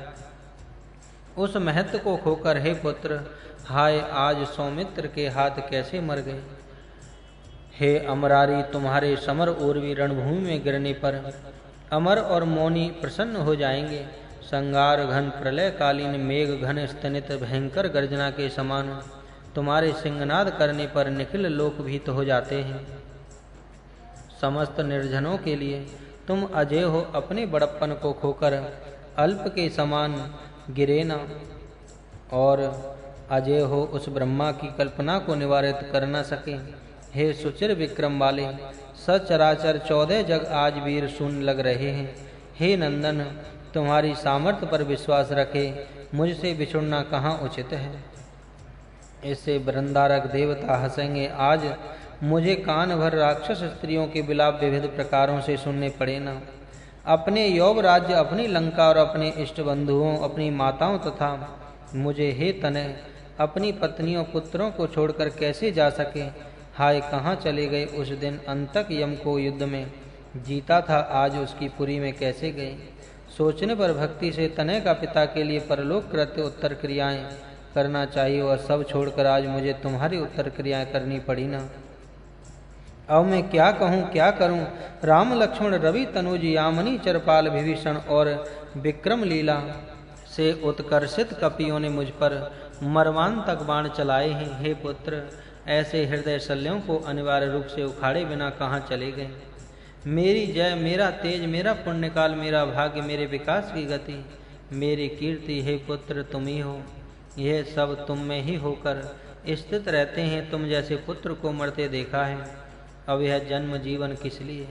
उस महत्व को खोकर हे पुत्र, हाय आज सौमित्र के हाथ कैसे मर गए। हे अमरारी, तुम्हारे समर उर्वी रणभूमि में गिरने पर अमर और मौनी प्रसन्न हो जाएंगे। संगार घन प्रलय कालीन मेघ घन स्तनित भयंकर गर्जना के समान तुम्हारे सिंहनाद करने पर निखिल लोक भीत हो जाते हैं। समस्त निर्जनों के लिए तुम अजय हो, अपने बड़प्पन को खोकर अल्प के समान गिरे न और अजय हो उस ब्रह्मा की कल्पना को निवारित कर न सके। हे सुचिर विक्रम वाले, सचराचर 14 जग आज वीर शून्य लग रहे हैं। हे नंदन, तुम्हारी सामर्थ्य पर विश्वास रखे मुझसे बिछुड़ना कहाँ उचित है। इससे वृंदारक देवता हंसेंगे। आज मुझे कान भर राक्षस स्त्रियों के विलाप विविध प्रकारों से सुनने पड़े न। अपने यौव राज्य, अपनी लंका और अपने इष्ट बंधुओं, अपनी माताओं तथा मुझे हे तनय अपनी पत्नियों पुत्रों को छोड़कर कैसे जा सके। हाय, कहाँ चले गए उस दिन अंतक यम को युद्ध में जीता था, आज उसकी पुरी में कैसे गए। सोचने पर भक्ति से तनय का पिता के लिए परलोक कृत्य उत्तर क्रियाएं करना चाहिए और सब छोड़कर आज मुझे तुम्हारी उत्तर क्रियाएं करनी पड़ी ना। अब मैं क्या कहूँ क्या करूँ। राम लक्ष्मण रवि तनुज यामिनी चरपाल विभीषण और विक्रम लीला से उत्कर्षित कपियों ने मुझ पर मर्मांतक बाण चलाए हैं। हे पुत्र, ऐसे हृदय शल्यों को अनिवार्य रूप से उखाड़े बिना कहाँ चले गए। मेरी जय, मेरा तेज, मेरा पुण्यकाल, मेरा भाग्य, मेरे विकास की गति, मेरी कीर्ति हे पुत्र तुम ही हो। यह सब तुम में ही होकर स्थित रहते हैं। तुम जैसे पुत्र को मरते देखा है। अब यह जन्म जीवन किस लिए।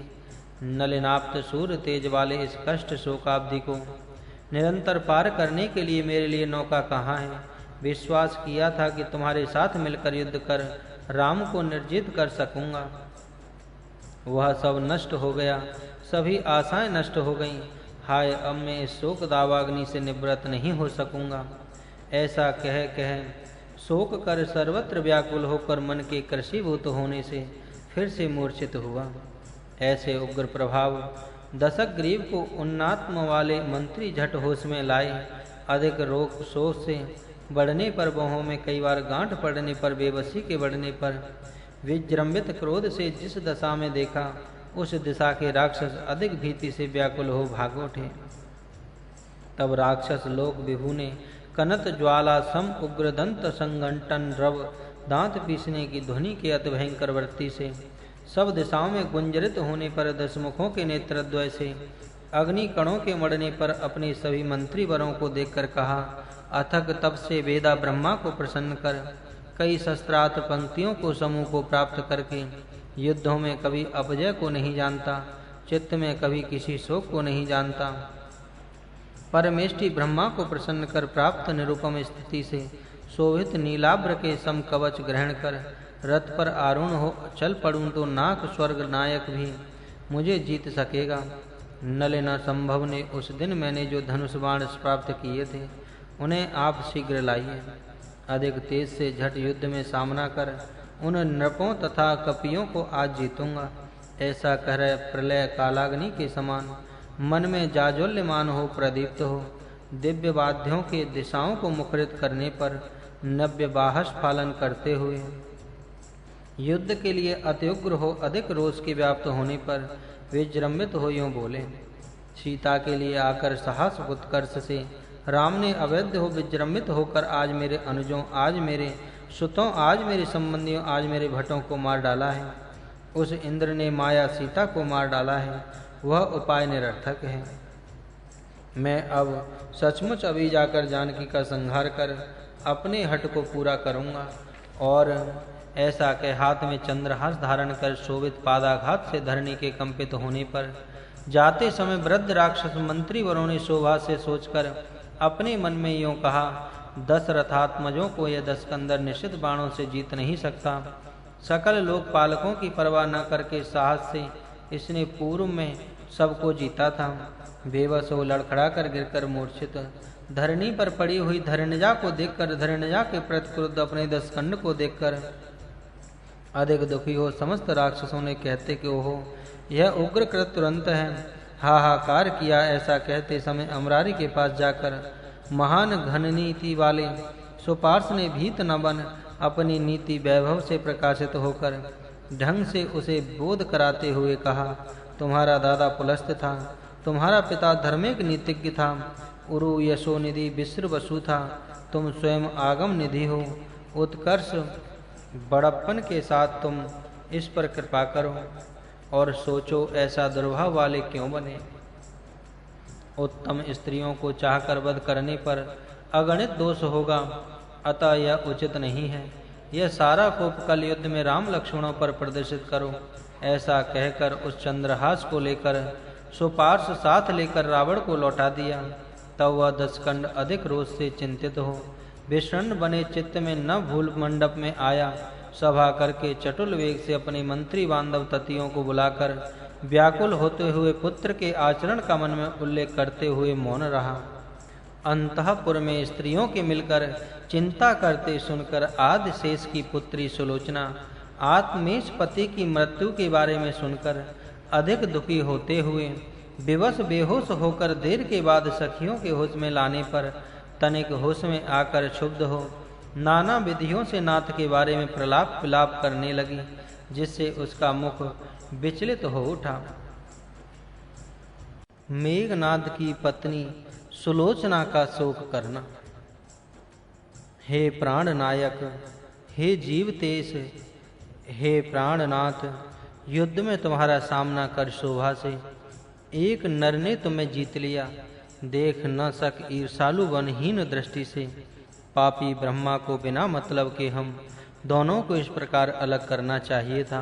नलिनाप्त सूर्य तेज वाले इस कष्ट शोकाब्धि को निरंतर पार करने के लिए मेरे लिए नौका कहाँ है। विश्वास किया था कि तुम्हारे साथ मिलकर युद्ध कर राम को निर्जित कर सकूंगा। वह सब नष्ट हो गया, सभी आशाएं नष्ट हो गईं। हाय, अब मैं इस शोक दावाग्नि से निवृत्त नहीं हो सकूंगा। ऐसा कह कह शोक कर सर्वत्र व्याकुल होकर मन के कृषिभूत होने से फिर से मूर्छित हुआ। ऐसे उग्र प्रभाव दशक ग्रीव को उन्नात्म वाले मंत्री झट होश में लाए। अधिक रोग शोक से बढ़ने पर बाहों में कई बार गांठ पड़ने पर, बेबसी के बढ़ने पर, विजृंभित क्रोध से जिस दशा में देखा उस दिशा के राक्षस अधिक भीति से व्याकुल हो भाग उठे। तब राक्षस लोक विभु ने कनत ज्वाला सम उग्र दंत संगठन रव दांत पीसने की ध्वनि के अति भयंकर वृत्ति से सब दिशाओं में गुंजरित होने पर, दशमुखों के नेत्रद्वय से अग्नि कणों के मरने पर अपने सभी मंत्री वरों को देखकर कहा। अथक तप से वेदा ब्रह्मा को प्रसन्न कर कई शस्त्रास्त्र पंक्तियों को समूह को प्राप्त करके युद्धों में कभी अपजय को नहीं जानता, चित्त में कभी किसी शोक को नहीं जानता, परमेष्टि ब्रह्मा को प्रसन्न कर प्राप्त निरुपम स्थिति से शोभित नीलाब्र के सम कवच ग्रहण कर रथ पर आरूढ़ हो चल पड़ूं तो नाक स्वर्ग नायक भी मुझे जीत सकेगा। नलिना संभव ने उस दिन मैंने जो धनुष बाण प्राप्त किए थे उन्हें आप शीघ्र लाइए। अधिक तेज से झट युद्ध में सामना कर उन नृपों तथा कपियों को आज जीतूंगा। ऐसा कह रहे प्रलय कालाग्नि के समान मन में जाज्वल्यमान हो प्रदीप्त हो, दिव्य वाद्यों के दिशाओं को मुखरित करने पर नव्य बाहस पालन करते हुए युद्ध के लिए अत्युग्र हो, अधिक रोष के व्याप्त होने पर विजृंभित हो यूं बोले। सीता के लिए आकर साहस उत्कर्ष से राम ने अवैध हो विजृंभित होकर आज मेरे अनुजों, आज मेरे सुतों, आज मेरे संबंधियों, आज मेरे भटों को मार डाला है। उस इंद्र ने माया सीता को मार डाला है, वह उपाय निरर्थक है। मैं अब सचमुच अभी जाकर जानकी का संहार कर अपने हट को पूरा करूंगा। और ऐसा के हाथ में चंद्रहास धारण कर शोभित पादाघात से धरणी के कंपित होने पर जाते समय वृद्ध राक्षस मंत्री वरों ने शोभा से सोचकर अपने मन में यूं कहा, 10 रथात्मजों को यह 10 कंदर निश्चित बाणों से जीत नहीं सकता। सकल लोकपालकों की परवाह न करके साहस से इसने पूर्व में सबको जीता था। बेबस हो लड़खड़ा कर गिरकर मूर्छित धरणी पर पड़ी हुई धरणजा को देखकर, धरणजा के प्रति क्रुद्ध अपने 10 कंड को देखकर अधिक दुखी हो समस्त राक्षसों ने कहते कि ओहो, यह उग्र कृत तुरंत है, हाहाकार किया। ऐसा कहते समय अमरारी के पास जाकर महान घन नीति वाले सुपार्श ने भीत न बन अपनी नीति वैभव से प्रकाशित होकर ढंग से उसे बोध कराते हुए कहा, तुम्हारा दादा पुलस्त था, तुम्हारा पिता धर्मेक नीतिज्ञ था, उरु यशोनिधि विश्र वसु था, तुम स्वयं आगम निधि हो। उत्कर्ष बड़प्पन के साथ तुम इस पर कृपा करो और सोचो ऐसा दुर्भाव वाले क्यों बने। उत्तम स्त्रियों को चाहकर वध करने पर अगणित दोष होगा, अतः यह उचित नहीं है। यह सारा कोप कल युद्ध में राम लक्ष्मणों पर प्रदर्शित करो। ऐसा कहकर उस चंद्रहास को लेकर सुपार्श साथ लेकर रावण को लौटा दिया। तब वह 10 खंड अधिक रोष से चिंतित हो विषण्ण बने चित्त में न भूल मंडप में आया। सभा करके चटुल वेग से अपने मंत्री बांधव ततियों को बुलाकर व्याकुल होते हुए पुत्र के आचरण का मन में उल्लेख करते हुए मौन रहा। अंतःपुर में स्त्रियों के मिलकर चिंता करते सुनकर आदिशेष की पुत्री सुलोचना आत्मेश पति की मृत्यु के बारे में सुनकर अधिक दुखी होते हुए विवश बेहोश होकर देर के बाद सखियों के होश में लाने पर तनिक होश में आकर क्षुब्ध हो नाना विधियों से नाथ के बारे में प्रलाप विलाप करने लगी, जिससे उसका मुख विचलित हो उठा। मेघनाद की पत्नी सुलोचना का शोक करना। हे प्राण नायक, हे जीव तेज, हे प्राणनाथ, युद्ध में तुम्हारा सामना कर शोभा से एक नर ने तुम्हें जीत लिया। देख न सक ईर्षालु वनहीन दृष्टि से पापी ब्रह्मा को बिना मतलब के हम दोनों को इस प्रकार अलग करना चाहिए था।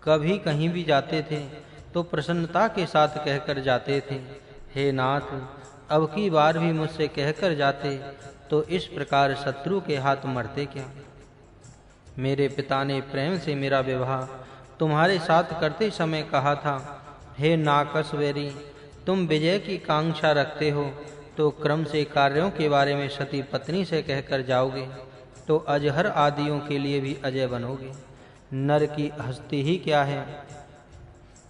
कभी कहीं भी जाते थे तो प्रसन्नता के साथ कहकर जाते थे, हे नाथ, अब की बार भी मुझसे कहकर जाते तो इस प्रकार शत्रु के हाथ मरते क्या। मेरे पिता ने प्रेम से मेरा विवाह तुम्हारे साथ करते समय कहा था, हे नाकसवेरी, तुम विजय की कांक्षा रखते हो तो क्रम से कार्यों के बारे में सती पत्नी से कहकर जाओगे तो अजहर आदियों के लिए भी अजय बनोगे। नर की हस्ती ही क्या है।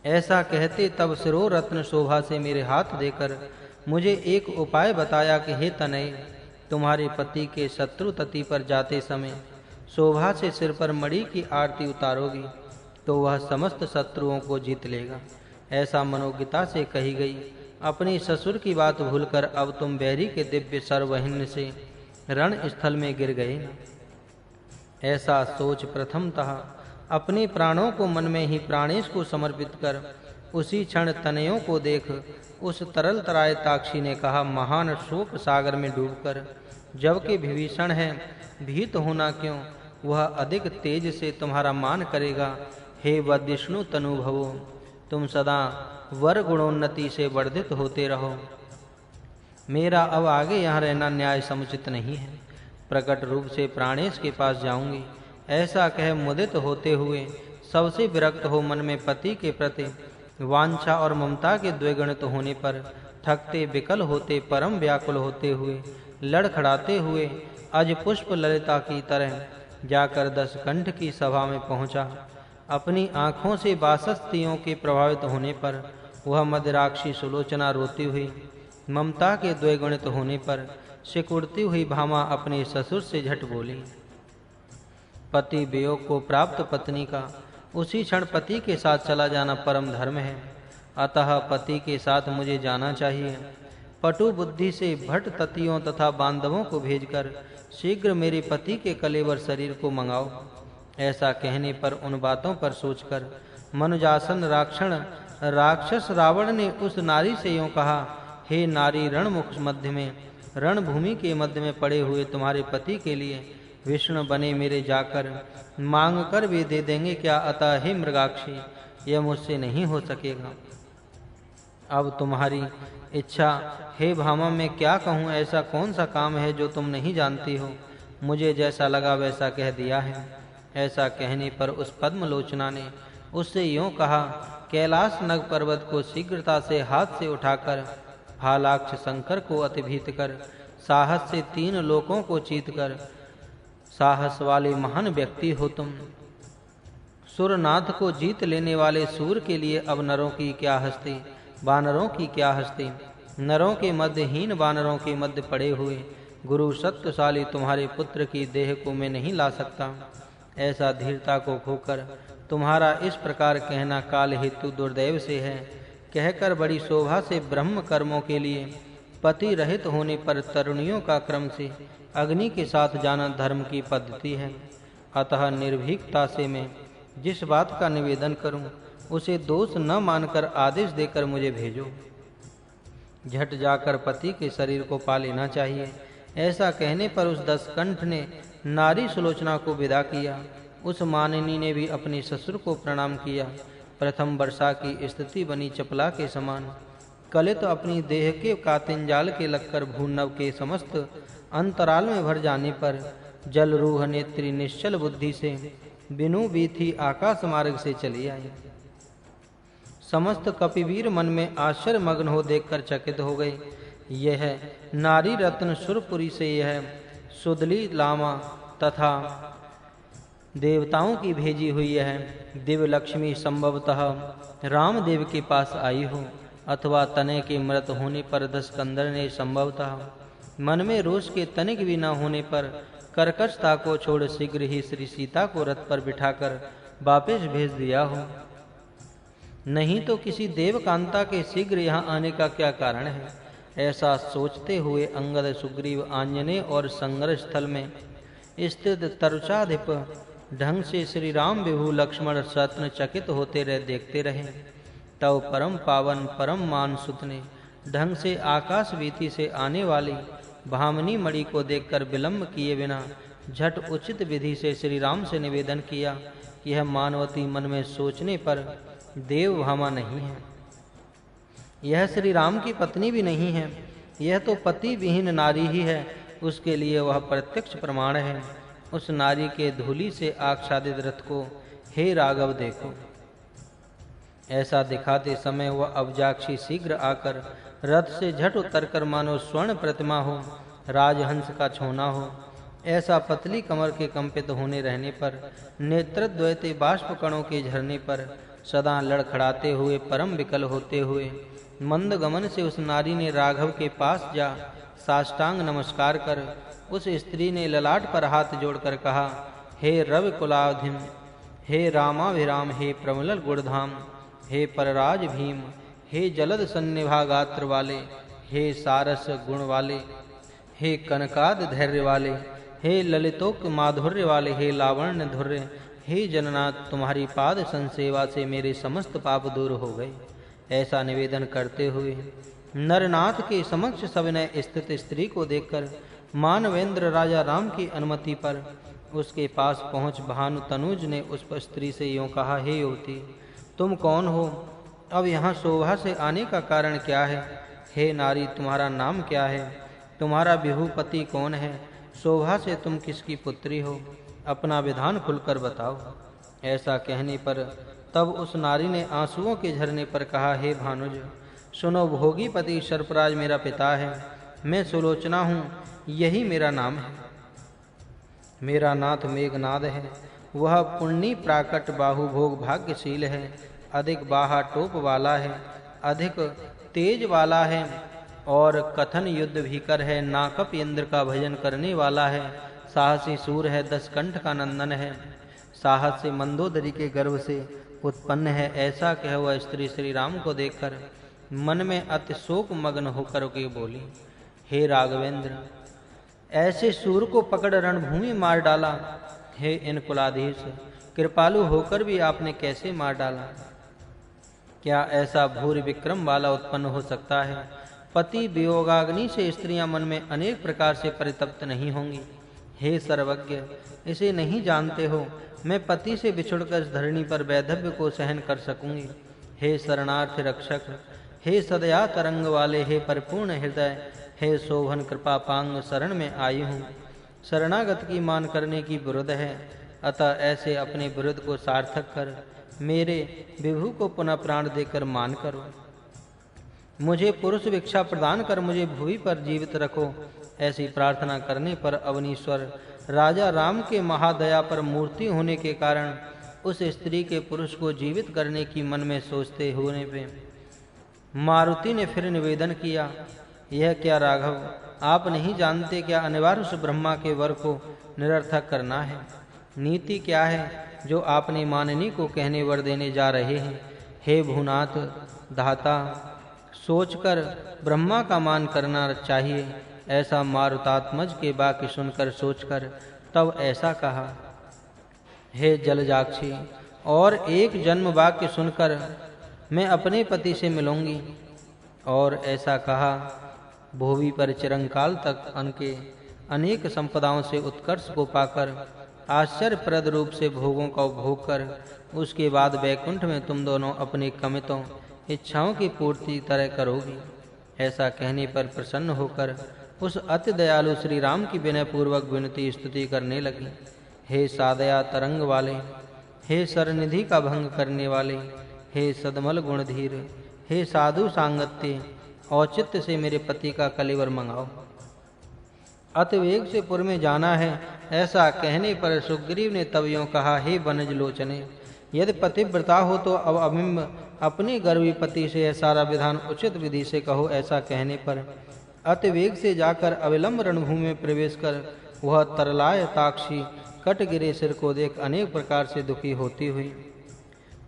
ऐसा कहते तब सिरो रत्न शोभा से मेरे हाथ देकर मुझे एक उपाय बताया कि हे तनय, तुम्हारे पति के शत्रु तति पर जाते समय शोभा से सिर पर मणि की आरती उतारोगी तो वह समस्त शत्रुओं को जीत लेगा। ऐसा मनोगीता से कही गई। अपने ससुर की बात भूलकर अब तुम बैरी के दिव्य सर्वहिन्य से रण स्थल में गिर गए। ऐसा सोच प्रथमतः अपने प्राणों को मन में ही प्राणेश को समर्पित कर उसी क्षण तनयों को देख उस तरल तराय ताक्षी ने कहा, महान शोक सागर में डूबकर जबकि विभीषण है, भीत होना क्यों, वह अधिक तेज से तुम्हारा मान करेगा। हे वदिष्णु तनुभवो, तुम सदा वर गुणोन्नति से वर्धित होते रहो। मेरा अब आगे यहाँ रहना न्याय समुचित नहीं है। प्रकट रूप से प्राणेश के पास जाऊंगी। ऐसा कह मुदित होते हुए सबसे विरक्त हो मन में पति के प्रति वांछा और ममता के द्विगुणित होने पर थकते विकल होते परम व्याकुल होते हुए लड़खड़ाते हुए अज पुष्प ललिता की तरह जाकर 10 कंठ की सभा में पहुंचा। अपनी आंखों से बासस्तियों के प्रभावित होने पर वह मदिराक्षी सुलोचना रोती हुई ममता के द्विगुणित होने पर सिकुड़ती हुई भामा अपने ससुर से झट बोली, पति वियोग को प्राप्त पत्नी का उसी क्षण पति के साथ चला जाना परम धर्म है। अतः पति के साथ मुझे जाना चाहिए। पटु बुद्धि से भट ततियों तथा बांधवों को भेजकर शीघ्र मेरे पति के कलेवर शरीर को मंगाओ। ऐसा कहने पर उन बातों पर सोचकर मनुजासन राक्षस रावण ने उस नारी से यूं कहा, हे नारी, रणमुख मध्य में रणभूमि के मध्य में पड़े हुए तुम्हारे पति के लिए विष्णु बने मेरे जाकर मांग कर वे दे देंगे क्या। अतः हे मृगाक्षी, यह मुझसे नहीं हो सकेगा। अब तुम्हारी इच्छा। हे भामा, मैं क्या कहूँ, ऐसा कौन सा काम है जो तुम नहीं जानती हो। मुझे जैसा लगा वैसा कह दिया है। ऐसा कहने पर उस पद्मलोचना ने उससे यूं कहा, कैलाश नग पर्वत को शीघ्रता से हाथ से उठाकर फालाक्ष शंकर को अतिभीत कर साहस से 3 लोकों को जीत कर साहस वाले महान व्यक्ति हो तुम। सुरनाथ को जीत लेने वाले सूर के लिए अब नरों की क्या हस्ती, वानरों की क्या हस्ती। नरों के मध्य हीन वानरों के मध्य पड़े हुए गुरु सत्यशाली तुम्हारे पुत्र की देह को मैं नहीं ला सकता। ऐसा धीरता को खोकर तुम्हारा इस प्रकार कहना काल हेतु दुर्दैव से है। कहकर बड़ी शोभा से ब्रह्म कर्मों के लिए पति रहित होने पर तरुणियों का क्रम से अग्नि के साथ जाना धर्म की पद्धति है। अतः निर्भीकता से मैं जिस बात का निवेदन करूं उसे दोष न मानकर आदेश देकर मुझे भेजो। झट जाकर पति के शरीर को पा लेना चाहिए। ऐसा कहने पर उस दशकंठ ने नारी सुलोचना को विदा किया। उस मानिनी ने भी अपने ससुर को प्रणाम किया। प्रथम वर्षा की स्थिति बनी चपला के समान। कलित अपनी देह के कातिंजाल के लगकर भूनव के समस्त अंतराल में भर जाने पर जल रूह नेत्री निश्चल बुद्धि से बिनु बीथी आकाश मार्ग से चली आई। समस्त कपिवीर मन में आश्चर्य मग्न हो देखकर चकित हो गए। यह नारी रत्न सुरपुरी से यह सुदली लामा तथा देवताओं की भेजी हुई यह दिव्य लक्ष्मी संभवतः रामदेव के पास आई हो, अथवा तने के मृत होने पर दशकंदर ने संभवतः मन में रोष के तनिक भी न होने पर कर्कशता को छोड़ शीघ्र ही श्री सीता को रथ पर बिठाकर वापस भेज दिया हो। नहीं तो किसी देवकांता के शीघ्र यहाँ आने का क्या कारण है। ऐसा सोचते हुए अंगद, सुग्रीव, आंजनेय और संग्रह स्थल में स्थित तरुचाधिप ढंग से श्री राम, विभु, लक्ष्मण, शत्रुघ्न चकित होते रहे देखते रहे। तब परम पावन परम मान सुत ने ढंग से आकाश वीथी से आने वाली भामिनी मणि को देखकर विलंब किए बिना झट उचित विधि से श्री राम से निवेदन किया। यह मानवती मन में सोचने पर देव भामा नहीं है, यह श्री राम की पत्नी भी नहीं है, यह तो पति विहीन नारी ही है। उसके लिए वह प्रत्यक्ष प्रमाण है। उस नारी के धूलि से आच्छादित रथ को हे राघव देखो। ऐसा दिखाते समय वह अब्जाक्षी शीघ्र आकर रथ से झट उतरकर मानो स्वर्ण प्रतिमा हो, राजहंस का छोना हो, ऐसा पतली कमर के कंपित होने रहने पर, नेत्रद्वयते बाष्प कणों के झरने पर सदा लड़खड़ाते हुए परम विकल होते हुए मंद गमन से उस नारी ने राघव के पास जा साष्टांग नमस्कार कर उस स्त्री ने ललाट पर हाथ जोड़कर कहा, हे रवि कुलाधिम, हे रामाभिराम, हे प्रमलल गुणधाम, हे परराज भीम, हे जलद सन्निभा गात्र वाले, हे सारस गुण वाले, हे कनकाद धैर्य वाले, हे ललितोक माधुर्य वाले, हे लावण्य धुर्य, हे जननाथ, तुम्हारी पाद संसेवा से मेरे समस्त पाप दूर हो गए। ऐसा निवेदन करते हुए नरनाथ के समक्ष सविनय स्थित स्त्री को देखकर मानवेंद्र राजा राम की अनुमति पर उसके पास पहुंच भानु तनुज ने उस स्त्री से यूं कहा, हे युवती, तुम कौन हो? अब यहाँ शोभा से आने का कारण क्या है? हे नारी, तुम्हारा नाम क्या है? तुम्हारा विभूपति कौन है? शोभा से तुम किसकी पुत्री हो? अपना विधान खुलकर बताओ। ऐसा कहने पर तब उस नारी ने आंसुओं के झरने पर कहा, हे भानुज, सुनो, भोगीपति सर्पराज मेरा पिता है, मैं सुलोचना हूँ, यही मेरा नाम है। मेरा नाथ मेघनाद है, वह पुण्य प्राकट बाहु भोग भाग्यशील है, अधिक बाहा टोप वाला है, अधिक तेज वाला है और कथन युद्ध भीकर है, नाकप इंद्र का भजन करने वाला है, साहसी सूर है, दशकंठ का नंदन है, साहस से मंदोदरी के गर्भ से उत्पन्न है। ऐसा कह वह स्त्री श्री राम को देखकर मन में अति शोक मग्न होकर के बोली, हे राघवेंद्र, ऐसे सूर को पकड़ रणभूमि मार डाला। हे इन कुलाधीश, कृपालु होकर भी आपने कैसे मार डाला? क्या ऐसा भूरि विक्रम वाला उत्पन्न हो सकता है? पति वियोगाग्नि से स्त्रियां मन में अनेक प्रकार से परितप्त नहीं होंगी। हे सर्वज्ञ, इसे नहीं जानते हो, मैं पति से बिछुड़कर इस धरणी पर वैधव्य को सहन कर सकूंगी। हे शरणार्थ रक्षक, हे सदया तरंग वाले, हे परिपूर्ण हृदय, हे शोभन कृपा पांग, शरण में आई हूँ। शरणागत की मान करने की विरुद्ध है, अतः ऐसे अपने विरुद्ध को सार्थक कर मेरे विभु को पुनः प्राण देकर मान करो। मुझे पुरुष भिक्षा प्रदान कर मुझे भूमि पर जीवित रखो। ऐसी प्रार्थना करने पर अवनीश्वर राजा राम के महादया पर मूर्ति होने के कारण उस स्त्री के पुरुष को जीवित करने की मन में सोचते होने पे मारुति ने फिर निवेदन किया, यह क्या राघव, आप नहीं जानते क्या अनिवार्य उस ब्रह्मा के वर को निरर्थक करना है? नीति क्या है जो आपने माननी को कहने वर देने जा रहे हैं? हे भूनाथ धाता, सोचकर ब्रह्मा का मान करना चाहिए। ऐसा मारुतात्मज के वाक्य सुनकर सोचकर तब ऐसा कहा, हे जलजाक्षी, और एक जन्म वाक्य सुनकर मैं अपने पति से मिलूंगी। और ऐसा कहा, भूमि पर चिरंकाल तक उनके अनेक संपदाओं से उत्कर्ष को पाकर आश्चर्यप्रद रूप से भोगों का उपभोग कर उसके बाद वैकुंठ में तुम दोनों अपनी कमितों इच्छाओं की पूर्ति तरह करोगी। ऐसा कहने पर प्रसन्न होकर उस अति दयालु श्री राम की विनय पूर्वक विनती स्तुति करने लगी। हे सादया तरंग वाले, हे सरनिधि का भंग करने वाले, हे सदमल गुणधीर, हे साधु सांगत्य, औचित्य से मेरे पति का कलेवर मंगाओ। अतिवेग से पुर में जाना है। ऐसा कहने पर सुग्रीव ने तब यों कहा, हे वनज लोचने, यदि पतिव्रता हो तो अब अबिंब अपने गर्वी पति से यह सारा विधान उचित विधि से कहो। ऐसा कहने पर अतिवेग से जाकर अविलंब रणभूमि में प्रवेश कर वह तरलाय ताक्षी कट गिरे सिर को देख अनेक प्रकार से दुखी होती हुई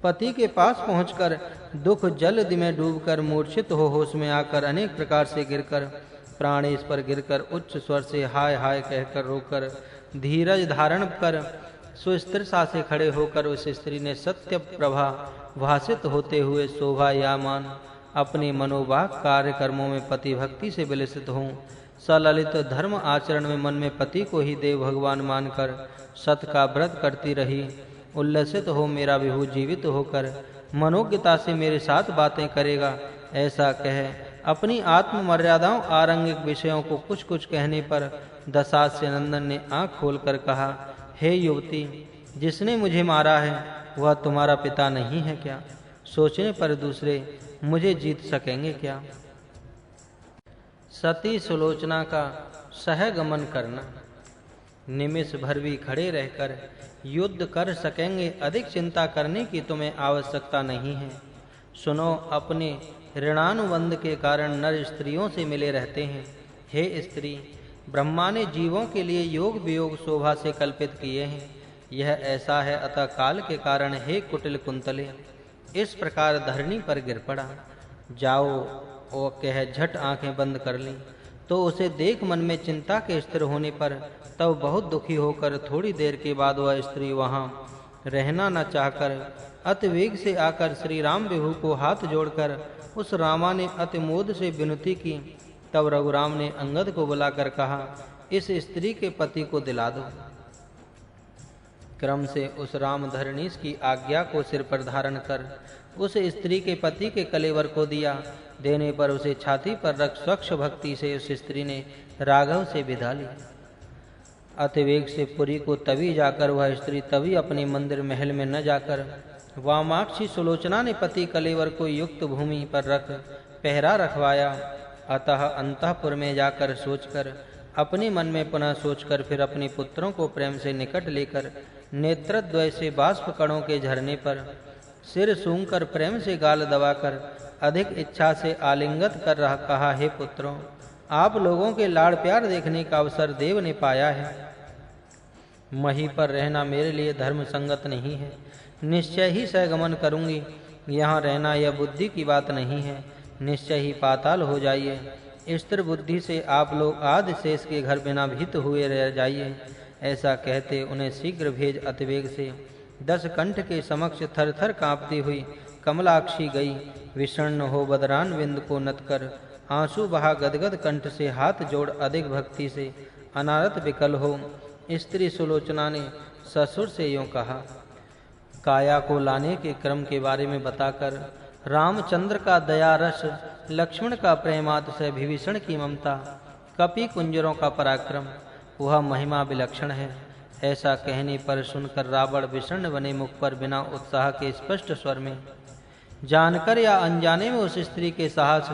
पति के पास पहुंचकर दुख जल में डूबकर मूर्छित हो होश में आकर अनेक प्रकार से गिरकर प्राणेश पर गिरकर उच्च स्वर से हाय हाय कहकर रोकर धीरज धारण कर सुस्थिरता से खड़े होकर उस स्त्री ने सत्य प्रभा भाषित होते हुए शोभा यामान अपने मनोवाक कार्य कर्मों में पति भक्ति से विलसित हों, सललित धर्म आचरण में मन में पति को ही देव भगवान मानकर सत का व्रत करती रही, उल्लसित हो मेरा विभु जीवित होकर मनोज्ञता से मेरे साथ बातें करेगा। ऐसा कहे अपनी आत्म मर्यादाओं आरंगिक विषयों को कुछ कुछ कहने पर दशास्य नंदन ने आंख खोलकर कहा, हे युवती, जिसने मुझे मारा है वह तुम्हारा पिता नहीं है क्या? सोचने पर दूसरे मुझे जीत सकेंगे क्या? सती सुलोचना का सहगमन करना। निमिष भर भी खड़े रहकर युद्ध कर सकेंगे, अधिक चिंता करने की तुम्हें आवश्यकता नहीं है। सुनो, अपने ऋणानुबंध के कारण नर स्त्रियों से मिले रहते हैं। हे स्त्री, ब्रह्मा ने जीवों के लिए योग वियोग शोभा से कल्पित किए हैं। यह ऐसा है, अतः काल के कारण हे कुटिल कुंतले इस प्रकार धरणी पर गिर पड़ा। जाओ, वो कह झट आंखें बंद कर लीं, तो उसे देख मन में चिंता के स्थिर होने पर तब बहुत दुखी होकर थोड़ी देर के बाद वह स्त्री वहां रहना न चाहकर अतिवेग से आकर श्री राम विभु को हाथ जोड़कर उस रामा ने अति मोद से विनती की। तब रघुराम ने अंगद को बुलाकर कहा, इस स्त्री के पति को दिला दो। क्रम से उस राम धरणीश की आज्ञा को सिर पर धारण कर उस स्त्री के पति के कलेवर को दिया। देने पर उसे छाती पर रख स्वच्छ भक्ति से उस स्त्री ने राघव से विदा ली। अतिवेग से पुरी को तभी जाकर वह स्त्री तभी अपने मंदिर महल में न जाकर वामाक्षी सुलोचना ने पति कलेवर को युक्त भूमि पर रख पहरा रखवाया। अतः अंतःपुर में जाकर सोचकर अपने मन में पुनः सोचकर फिर अपने पुत्रों को प्रेम से निकट लेकर नेत्रद्वय से बाष्प कणों के झरने पर सिर सूंघकर प्रेम से गाल दबाकर अधिक इच्छा से आलिंगन कर रहा कहा, हे पुत्रों, आप लोगों के लाड़ प्यार देखने का अवसर देव ने पाया है। मही पर रहना मेरे लिए धर्म संगत नहीं है। निश्चय ही सहगमन करूंगी। यहाँ रहना यह बुद्धि की बात नहीं है। निश्चय ही पाताल हो जाइए। स्थिर बुद्धि से आप लोग आदि शेष के घर बिना भीत हुए रह जाइए। ऐसा कहते उन्हें शीघ्र भेज अतिवेग से 10 कंठ के समक्ष थर थर कांपती हुई कमलाक्षी गई। विषण्ण हो बदरान विंद को नत कर आंसू बहा गदगद कंठ से हाथ जोड़ अधिक भक्ति से अनारत विकल हो स्त्री सुलोचना ने ससुर से यूं कहा। काया को लाने के क्रम के बारे में बताकर रामचंद्र का दया रस, लक्ष्मण का प्रेमातिशय, विभीषण की ममता, कपि कुंजरों का पराक्रम, वह महिमा विलक्षण है। ऐसा कहने पर सुनकर रावण विषण्ण बने मुख पर बिना उत्साह के स्पष्ट स्वर में जानकर या अनजाने में उस स्त्री के साहस,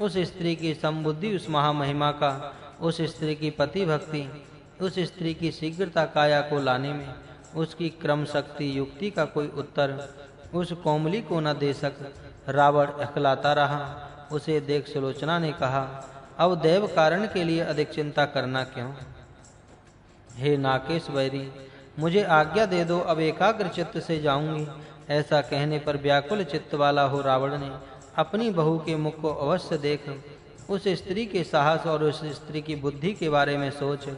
उस स्त्री की संबुद्धि, उस महामहिमा का, उस स्त्री की पति भक्ति, उस स्त्री की शीघ्रता काया को लाने में, उसकी क्रम शक्ति युक्ति का कोई उत्तर उस कोमली को न दे सक रावण अखलाता रहा। उसे देख सुलोचना ने कहा, अब देव कारण के लिए अधिक चिंता करना क्यों? हे नाकेश वैरी, मुझे आज्ञा दे दो, अब एकाग्र चित्त से जाऊंगी। ऐसा कहने पर व्याकुल चित्त वाला हो रावण ने अपनी बहू के मुख को अवश्य देख उस स्त्री के साहस और उस स्त्री की बुद्धि के बारे में सोच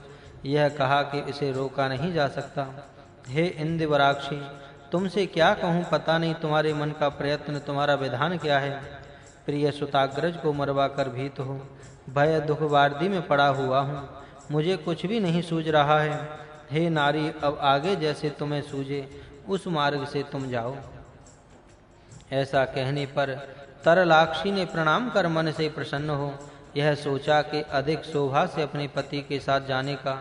यह कहा कि इसे रोका नहीं जा सकता। हे इंद्रवराक्षी, तुमसे क्या कहूँ, पता नहीं तुम्हारे मन का प्रयत्न, तुम्हारा विधान क्या है। प्रिय सुताग्रज को मरवा कर भीत हो, भय दुख वार्दी में पड़ा हुआ हूँ। मुझे कुछ भी नहीं सूझ रहा है। हे नारी, अब आगे जैसे तुम्हें सूझे उस मार्ग से तुम जाओ। ऐसा कहने पर तरलाक्षी ने प्रणाम कर मन से प्रसन्न हो यह सोचा कि अधिक शोभा से अपने पति के साथ जाने का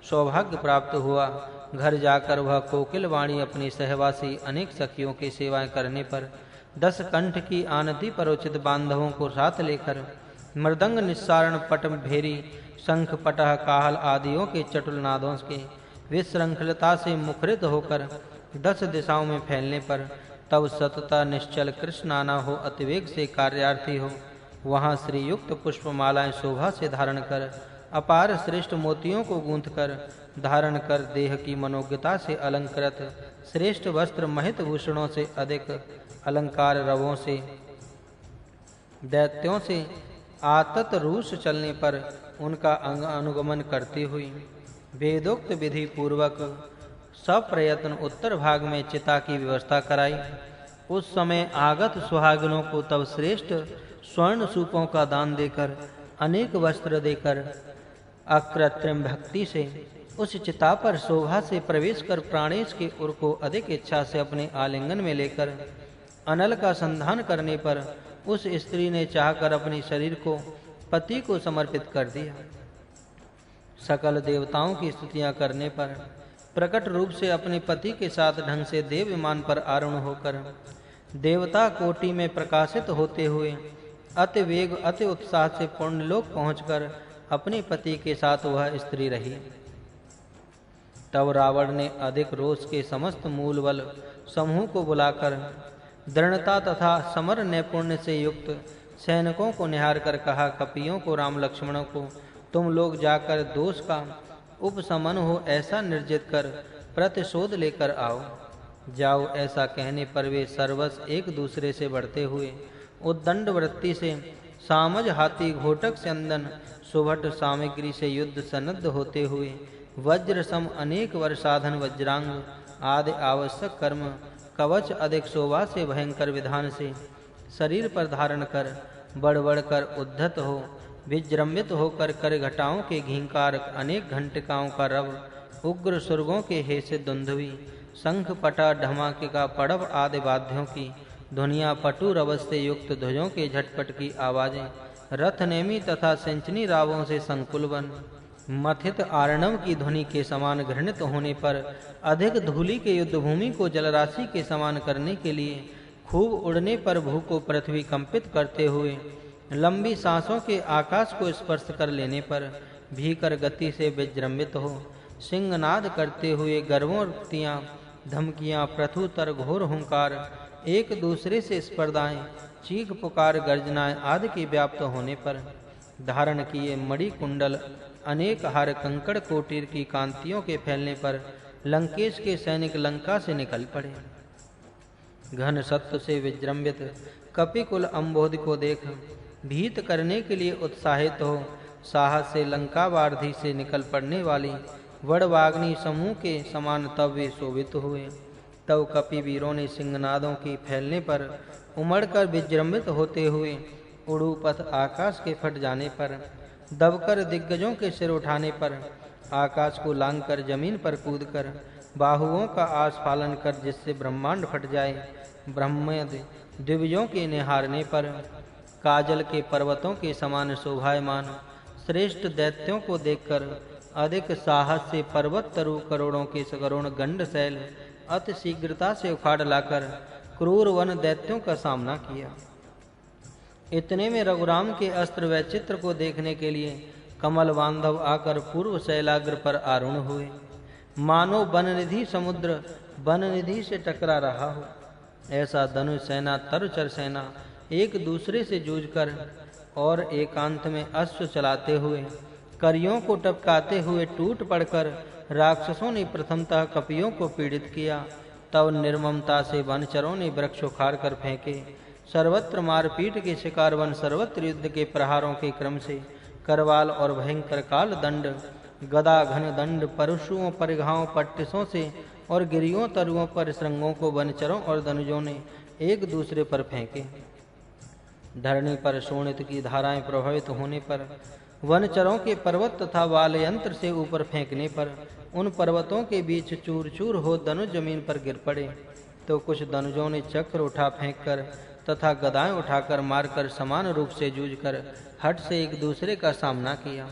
सौभाग्य प्राप्त हुआ। घर जाकर वह कोकिल वाणी अपनी सहवासी अनेक सखियों की सेवाएं करने पर 10 कंठ की आनति पर उचित बांधवों को साथ लेकर मृदंग निस्सारण पटम भेरी शंख पटह काहल आदियों के चटुल नादों के विश्रृंखलता से मुखरित होकर 10 दिशाओं में फैलने पर तब सतता निश्चल कृष्णाना हो अतिवेग से कार्यार्थी हो वहां श्रीयुक्त पुष्पमालाएं शोभा से धारण कर अपार श्रेष्ठ मोतियों को गूंथ कर धारण कर देह की मनोज्ञता से अलंकृत श्रेष्ठ वस्त्र महित भूषणों से अधिक अलंकार रवों से दैत्यों से आतत रूस चलने पर उनका अनुगमन करती हुई वेदोक्त विधि पूर्वक सब प्रयत्न उत्तर भाग में चिता की व्यवस्था कराई। उस समय आगत सुहागिनों को तब श्रेष्ठ स्वर्ण सूपों का दान देकर अनेक वस्त्र देकर अकृत्रिम भक्ति से उस चिता पर शोभा से प्रवेश कर प्राणेश के उर को अधिक इच्छा से अपने आलिंगन में लेकर अनल का संधान करने पर उस स्त्री ने चाहकर अपने शरीर को पति को समर्पित कर दिया। सकल देवताओं की स्तुतियां करने पर प्रकट रूप से अपने पति के साथ ढंग से देव विमान पर आरूढ़ होकर देवता कोटि में प्रकाशित होते हुए अति वेग अति उत्साह से पुण्यलोक पहुंचकर अपने पति के साथ वह स्त्री रही। तब रावण ने अधिक रोष के समस्त मूल बल समूह को बुलाकर दृढ़ता तथा समर नैपुण्य से युक्त सैनिकों को निहार कर कहा, कपियों को राम लक्ष्मणों को तुम लोग जाकर दोष का उपशमन हो ऐसा निर्जित कर प्रतिशोध लेकर आओ। जाओ। ऐसा कहने पर वे सर्वस एक दूसरे से बढ़ते हुए उद्दंड वृत्ति से सामज हाथी घोटक चंदन सुभट सामग्री से युद्ध सन्नद्ध होते हुए वज्र सम अनेक वर्षाधन वज्रांग आदि आवश्यक कर्म कवच अधिक शोभा से भयंकर विधान से शरीर पर धारण कर बढ़ कर उद्धत हो विजृंभित होकर कर घटाओं के घींकार अनेक घंटिकाओं का रव उग्र सुरगों के हेसे दुंदुभी शंख पटा ढमाके का पड़व आदि वाद्यों की ध्वनियां पटु रवस से युक्त ध्वजों के झटपट की आवाजें रथ नेमी तथा सिंचनी रावों से संकुलवन मथित आर्णव की ध्वनि के समान घृणित होने पर अधिक धूलि के युद्ध भूमि को जलराशि के समान करने के लिए खूब उड़ने पर भू को पृथ्वी कंपित करते हुए लंबी सांसों के आकाश को स्पर्श कर लेने पर भीकर गति से विजृंभित हो सिंहनाद करते हुए गर्वोक्तियां धमकियां प्रथुतर घोर हुंकार एक दूसरे से स्पर्धाएं चीख पुकार गर्जनाएं आदि की व्याप्त होने पर धारण किए मणि कुंडल अनेक हार कंकड़ कोटीर की कांतियों के फैलने पर लंकेश के सैनिक लंका से निकल पड़े। घन सत्व से विजृंभित कपिकुल अंबोधि को देख भीत करने के लिए उत्साहित हो साहस से लंका वारधि से निकल पड़ने वाली वड़वाग्नि समूह के समान तब वे शोभित हुए। तब कपि वीरों ने सिंहनादों की फैलने पर उमड़कर विजृंभित होते हुए उड़ूपथ आकाश के फट जाने पर दबकर दिग्गजों के सिर उठाने पर आकाश को लांघकर जमीन पर कूदकर बाहुओं का आस्फालन कर जिससे ब्रह्मांड फट जाए ब्रह्मद दिव्यों के निहारने पर काजल के पर्वतों के समान शोभायमान श्रेष्ठ दैत्यों को देखकर अधिक साहस से पर्वत तरु करोड़ों के सकरोड़ गंड शैल अति शीघ्रता से उखाड़ लाकर क्रूर वन दैत्यों का सामना किया। इतने में रघुराम के अस्त्र व चित्र को देखने के लिए कमल बांधव आकर पूर्व शैलाग्र पर आरूढ़ हुए मानो बननिधि समुद्र बननिधि से टकरा रहा हो ऐसा धनुष सेना तरचर सेना एक दूसरे से जूझकर और एकांत में अश्व चलाते हुए करियों को टपकाते हुए टूट पड़कर राक्षसों ने प्रथमतः कपियों को पीड़ित किया। तब निर्ममता से वनचरों ने वृक्ष उखाड़ कर फेंके सर्वत्र मारपीट के शिकार वन सर्वत्र युद्ध के प्रहारों के क्रम से करवाल और भयंकर काल दंड गदा घन दंड परशुओं परिघाओं पट्टिसों से और गिरियों तरुओं पर श्रृंगों को वनचरों और धनुजों ने एक दूसरे पर फेंके। धरणी पर शोणित की धाराएं प्रभावित होने पर वनचरों के पर्वत तथा वाल यंत्र से ऊपर फेंकने पर उन पर्वतों के बीच चूर चूर हो धनुष जमीन पर गिर पड़े। तो कुछ धनुजों ने चक्र उठा फेंककर तथा गदाएं उठाकर मारकर समान रूप से जूझकर हठ से एक दूसरे का सामना किया।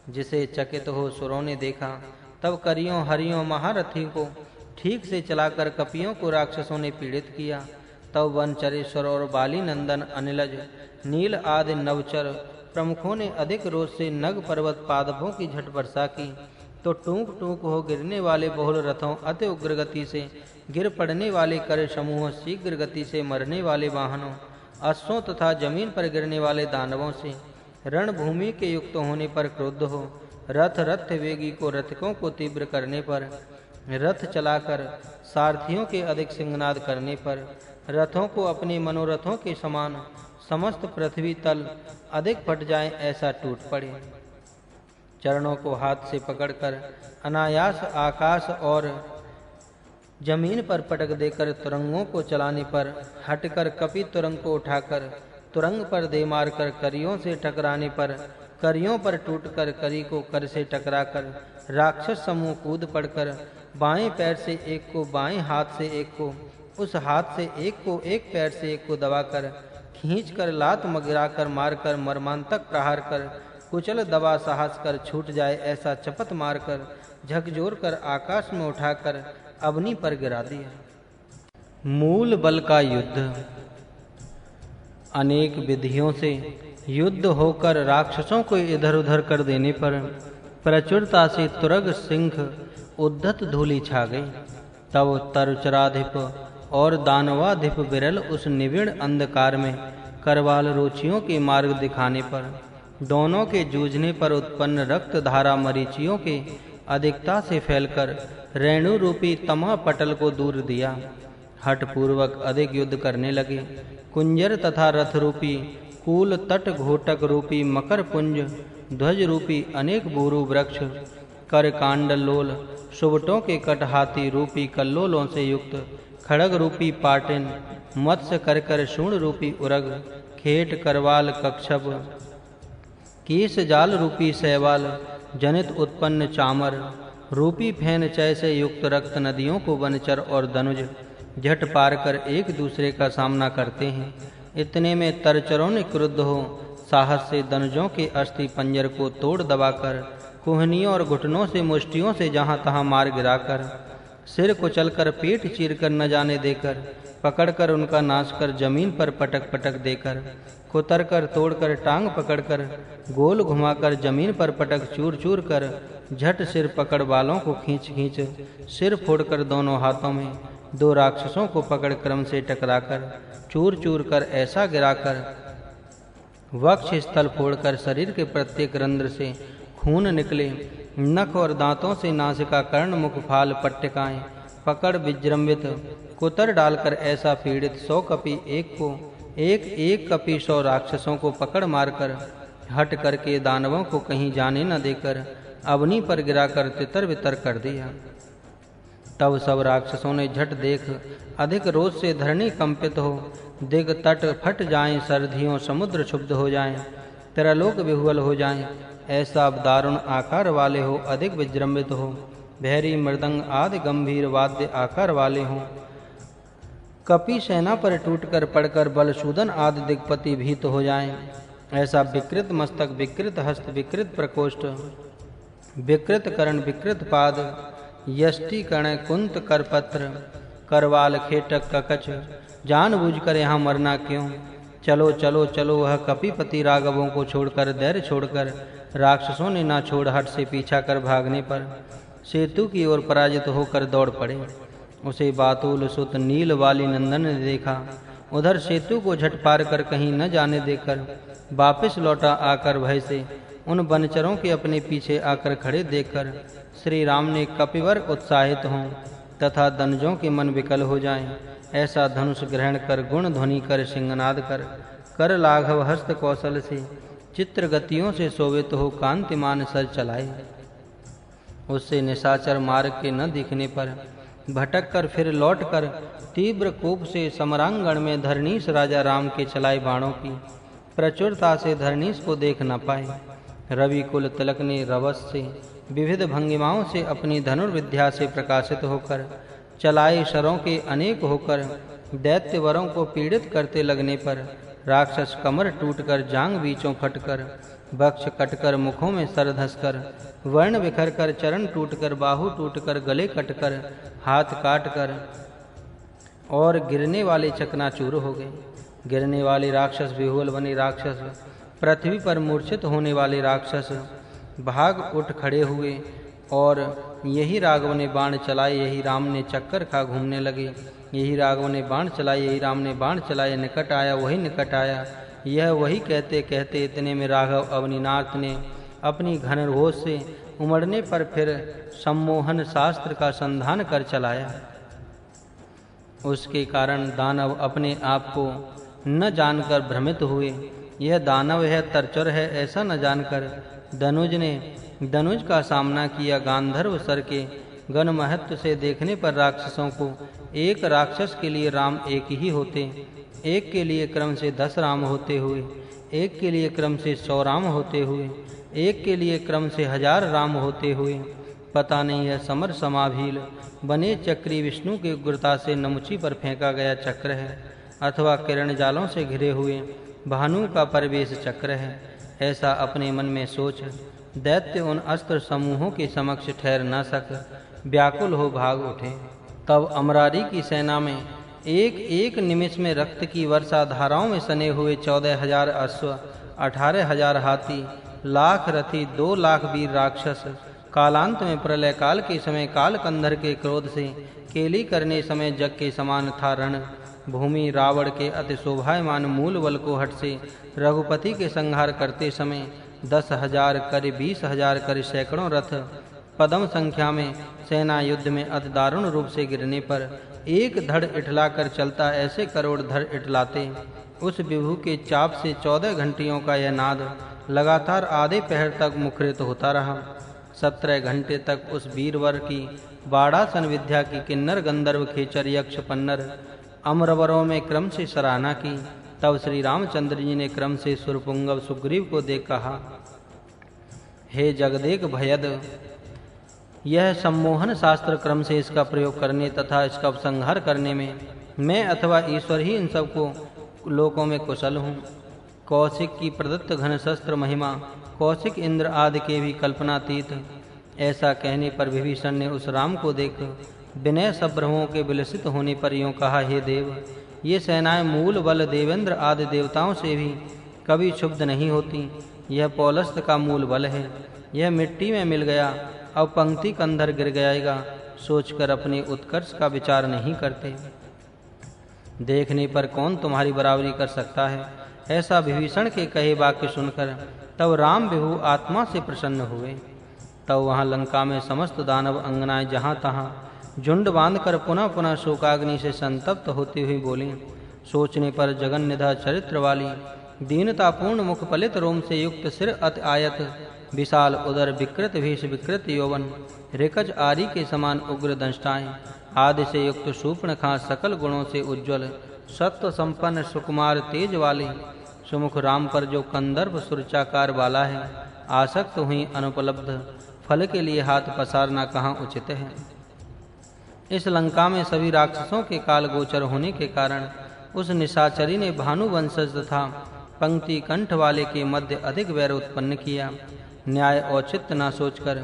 जिसे चकित हो सुरों ने देखा, तब करियों हरियों महारथी को ठीक से चलाकर कपियों को राक्षसों ने पीड़ित किया। तब वनचरेश्वर और बाली नंदन अनिलज नील आदि नवचर प्रमुखों ने अधिक रोष से नग पर्वत पादपों की झट वर्षा की। तो टूक टूक हो गिरने वाले बहुल रथों, अति उग्र गति से गिर पड़ने वाले कर समूहों, शीघ्र गति से मरने वाले वाहनों, अश्वों तथा जमीन पर गिरने वाले दानवों से रणभूमि के युक्त होने पर क्रुद्ध हो, रथ रथ वेगी को रथकों को तीव्र करने पर, रथ चलाकर सारथियों के अधिक सिंहनाद करने पर, रथों को अपने मनोरथों के समान समस्त पृथ्वी तल अधिक फट जाए ऐसा टूट पड़े। चरणों को हाथ से पकड़कर अनायास आकाश और जमीन पर पटक देकर तुरंगों को चलाने पर, हटकर कपि तुरंग को उठाकर तुरंग पर दे मारकर करियों से टकराने पर, करियों पर टूटकर करी को कर से टकराकर राक्षस समूह कूद पड़कर बाएं पैर से एक को, बाएं हाथ से एक को, उस हाथ से एक को, एक पैर से एक को दबाकर खींचकर लात मगिराकर मारकर मर्मांतक प्रहार कर कुचल दबा साहस कर छूट जाए ऐसा चपत मारकर झकझोर कर आकाश में उठाकर अग्नि पर गिरा दिया। मूल बल का युद्ध। अनेक विधियों से युद्ध होकर राक्षसों को इधर-उधर कर देने पर प्रचुरता से तुरग सिंह उद्धत धूलि छा गई। तब तरुचराधिप और दानवाधिप विरल उस निविड़ अंधकार में करवाल रुचियों के मार्ग दिखाने पर, दोनों के जूझने पर उत्पन्न रक्त धारा मरीचियों के अधिकता से फैलकर रेणु रूपी तमा पटल को दूर दिया। हठ पूर्वक अधिक युद्ध करने लगे। कुंजर तथा रथ रूपी कूल तट घोटक रूपी मकर पुंज ध्वज रूपी अनेक बुरु वृक्ष कर कांडलोल सुबटों के कटहाती रूपी कल्लोलों से युक्त खड़ग रूपी पाटिन मत्स्य करकर शूण रूपी उरग खेट करवाल कक्षप कीस जाल रूपी सैवाल जनित उत्पन्न चामर रूपी फैन चय से युक्त रक्त नदियों को वनचर और धनुज झट पार कर एक दूसरे का सामना करते हैं। इतने में तरचरों ने क्रुद्ध हो साहस से धनुजों के अस्थि पंजर को तोड़ दबाकर कुहनियों और घुटनों से मुष्टियों से जहां तहां मार गिराकर सिर कुचलकर पेट चीरकर न जाने देकर पकड़कर उनका नाश कर जमीन पर पटक पटक देकर कुतर कर तोड़कर टांग पकड़कर गोल घुमाकर जमीन पर पटक चूर चूर कर झट सिर पकड़ बालों को खींच खींच सिर फोड़कर दोनों हाथों में दो राक्षसों को पकड़ क्रम से टकराकर चूर चूर कर ऐसा गिराकर वक्ष स्थल फोड़कर शरीर के प्रत्येक रंध्र से खून निकले, नख और दांतों से नासिका कर्ण मुख फाल पट्टिकाएं पकड़ विजृंभित कुतर डालकर ऐसा पीड़ित 100 कपि एक को एक कपि 100 राक्षसों को पकड़ मारकर हट करके दानवों को कहीं जाने न देकर अग्नि पर गिराकर तितर बितर कर दिया। तब सब राक्षसों ने झट देख अधिक रोष से धरणी कंपित हो, दिग तट फट जाएं, सर्दियों समुद्र क्षुब्ध हो जाएं, तरलोक विह्वल हो जाएं, ऐसा दारुण आकार वाले हो, अधिक विजृंभित हो, भैरी मृदंग आदि गंभीर वाद्य आकार वाले हों, कपि सेना पर टूटकर पड़कर बलसूदन आदि दिग्पति भीत हो जाएं, ऐसा विकृत मस्तक, विकृत हस्त, विकृत प्रकोष्ठ, विकृत कर्ण, विकृत पाद, यष्टि कर्ण, कुंत करपत्र, करवाल, खेटक, ककच, जानबूझकर यहाँ मरना क्यों? चलो चलो चलो। वह कपिपति राघवों को छोड़कर धैर्य छोड़कर राक्षसों ने ना छोड़ हट से पीछा कर भागने पर सेतु की ओर पराजित होकर दौड़ पड़े। उसे बातुल सुत नील वाली नंदन ने देखा। उधर सेतु को झट पार कर कहीं न जाने देकर वापस लौटा आकर भय से उन वनचरों के अपने पीछे आकर खड़े देखकर श्री राम ने कपिवर उत्साहित हों तथा दनुजों के मन विकल हो जाएं, ऐसा धनुष ग्रहण कर गुण ध्वनि कर सिंहनाद कर लाघव हस्त कौशल से चित्र गतियों से शोभित हो कांतिमान सर चलाए। उससे निशाचर मार्ग के न दिखने पर भटक कर फिर लौट कर तीव्र कोप से समरांगण में धरणीश राजा राम के चलाए बाणों की प्रचुरता से धरणीश को देख न पाए। रवि कुल तिलक ने रवस से विविध भंगिमाओं से अपनी धनुर्विद्या से प्रकाशित होकर चलाए शरों के अनेक होकर दैत्य वरों को पीड़ित करते लगने पर राक्षस कमर टूटकर जांग बीचों फटकर वक्ष कटकर मुखों में सर धंसकर वर्ण बिखर कर चरण टूटकर बाहु टूटकर गले कटकर हाथ काटकर और गिरने वाले चकनाचूर हो गए। गिरने वाले राक्षस विह्वल बने राक्षस, पृथ्वी पर मूर्छित होने वाले राक्षस भाग उठ खड़े हुए और यही राघव ने बाण चलाए, यही राम ने चक्कर खा घूमने लगे। यही राघव ने बाण चलाए, यही राम ने बाण चलाए, निकट आया वही निकट आया। यह वही कहते कहते इतने में राघव अवनीनाथ ने अपनी घन घोष से उमड़ने पर फिर सम्मोहन शास्त्र का संधान कर चलाया। उसके कारण दानव अपने आप को न जानकर भ्रमित हुए। यह दानव है, तरचर है, ऐसा न जानकर धनुज ने धनुज का सामना किया। गांधर्व सर के गण महत्व से देखने पर राक्षसों को एक राक्षस के लिए राम एक ही होते, एक के लिए क्रम से 10 राम होते हुए, एक के लिए क्रम से 100 राम होते हुए, एक के लिए क्रम से 1000 राम होते हुए पता नहीं है समर समाभील बने चक्री विष्णु के उग्रता से नमुची पर फेंका गया चक्र है, अथवा किरण जालों से घिरे हुए भानु का परिवेश चक्र है। ऐसा अपने मन में सोच दैत्य उन अस्त्र समूहों के समक्ष ठहर न सक व्याकुल हो भाग उठे। तब अमरारी की सेना में एक एक निमिष में रक्त की वर्षा धाराओं में सने हुए 14,000 अश्व, 18,000 हाथी, लाख रथी, 2 लाख वीर राक्षस कालांत में प्रलय काल के समय काल कंधर के क्रोध से केली करने समय जग के समान था रण भूमि। रावण के अति शोभायमान मूल बल को हट से रघुपति के संहार करते समय 10,000 कर 20,000 कर सैकड़ों रथ पदम संख्या में सेना युद्ध में अति दारुण रूप से गिरने पर एक धड़ इठला कर चलता ऐसे करोड़ धड़ इठलाते। उस विभु के चाप से 14 घंटियों का यह नाद लगातार आधे पहर तक मुखरित होता रहा। 17 घंटे तक उस वीरवर की बाड़ासन विद्या की किन्नर गंधर्व खेचर यक्ष पन्नर अमरवरों में क्रम से सराहना की। तब श्री रामचंद्र जी ने क्रम से सुरपुंगव सुग्रीव को देख कहा, हे जगदेक भयद, यह सम्मोहन शास्त्र क्रम से इसका प्रयोग करने तथा इसका संहार करने में मैं अथवा ईश्वर ही इन सबको लोकों में कुशल हूँ। कौशिक की प्रदत्त घन शस्त्र महिमा कौशिक इंद्र आदि के भी कल्पनातीत। ऐसा कहने पर विभीषण ने उस राम को देख विनय संभ्रमों के विलसित होने पर यूँ कहा, हे देव, ये सेनाएं मूल बल देवेंद्र आदि देवताओं से भी कभी क्षुब्ध नहीं होती। यह पौलस्त्य का मूल बल है, यह मिट्टी में मिल गया, अब पंक्ति कंधर गिर जाएगा सोचकर अपने उत्कर्ष का विचार नहीं करते। देखने पर कौन तुम्हारी बराबरी कर सकता है। ऐसा विभीषण के कहे वाक्य सुनकर तब राम विभु आत्मा से प्रसन्न हुए। तब वहाँ लंका में समस्त दानव अंगनाएं जहाँ तहाँ झुंड बांधकर पुनः पुनः शोकाग्नि से संतप्त होती हुई बोली। सोचने पर जगन्निधा चरित्र वाली दीनतापूर्ण मुख पलित रोम से युक्त सिर अति आयत विशाल उदर विकृत भेष विकृत यौवन रेकज आरी के समान उग्र दंष्टाएं आदि से युक्त शूर्पणखा सकल गुणों से उज्ज्वल सत्व संपन्न सुकुमार तेज वाले सुमुख राम पर जो कंदर्प सुरचाकार वाला है, आसक्त हुई अनुपलब्ध फल के लिए हाथ पसारना कहाँ उचित है। इस लंका में सभी राक्षसों के काल गोचर होने के कारण उस निशाचरी ने भानु वंशज तथा पंक्ति कंठ वाले के मध्य अधिक वैर उत्पन्न किया। न्याय औचित्य न सोचकर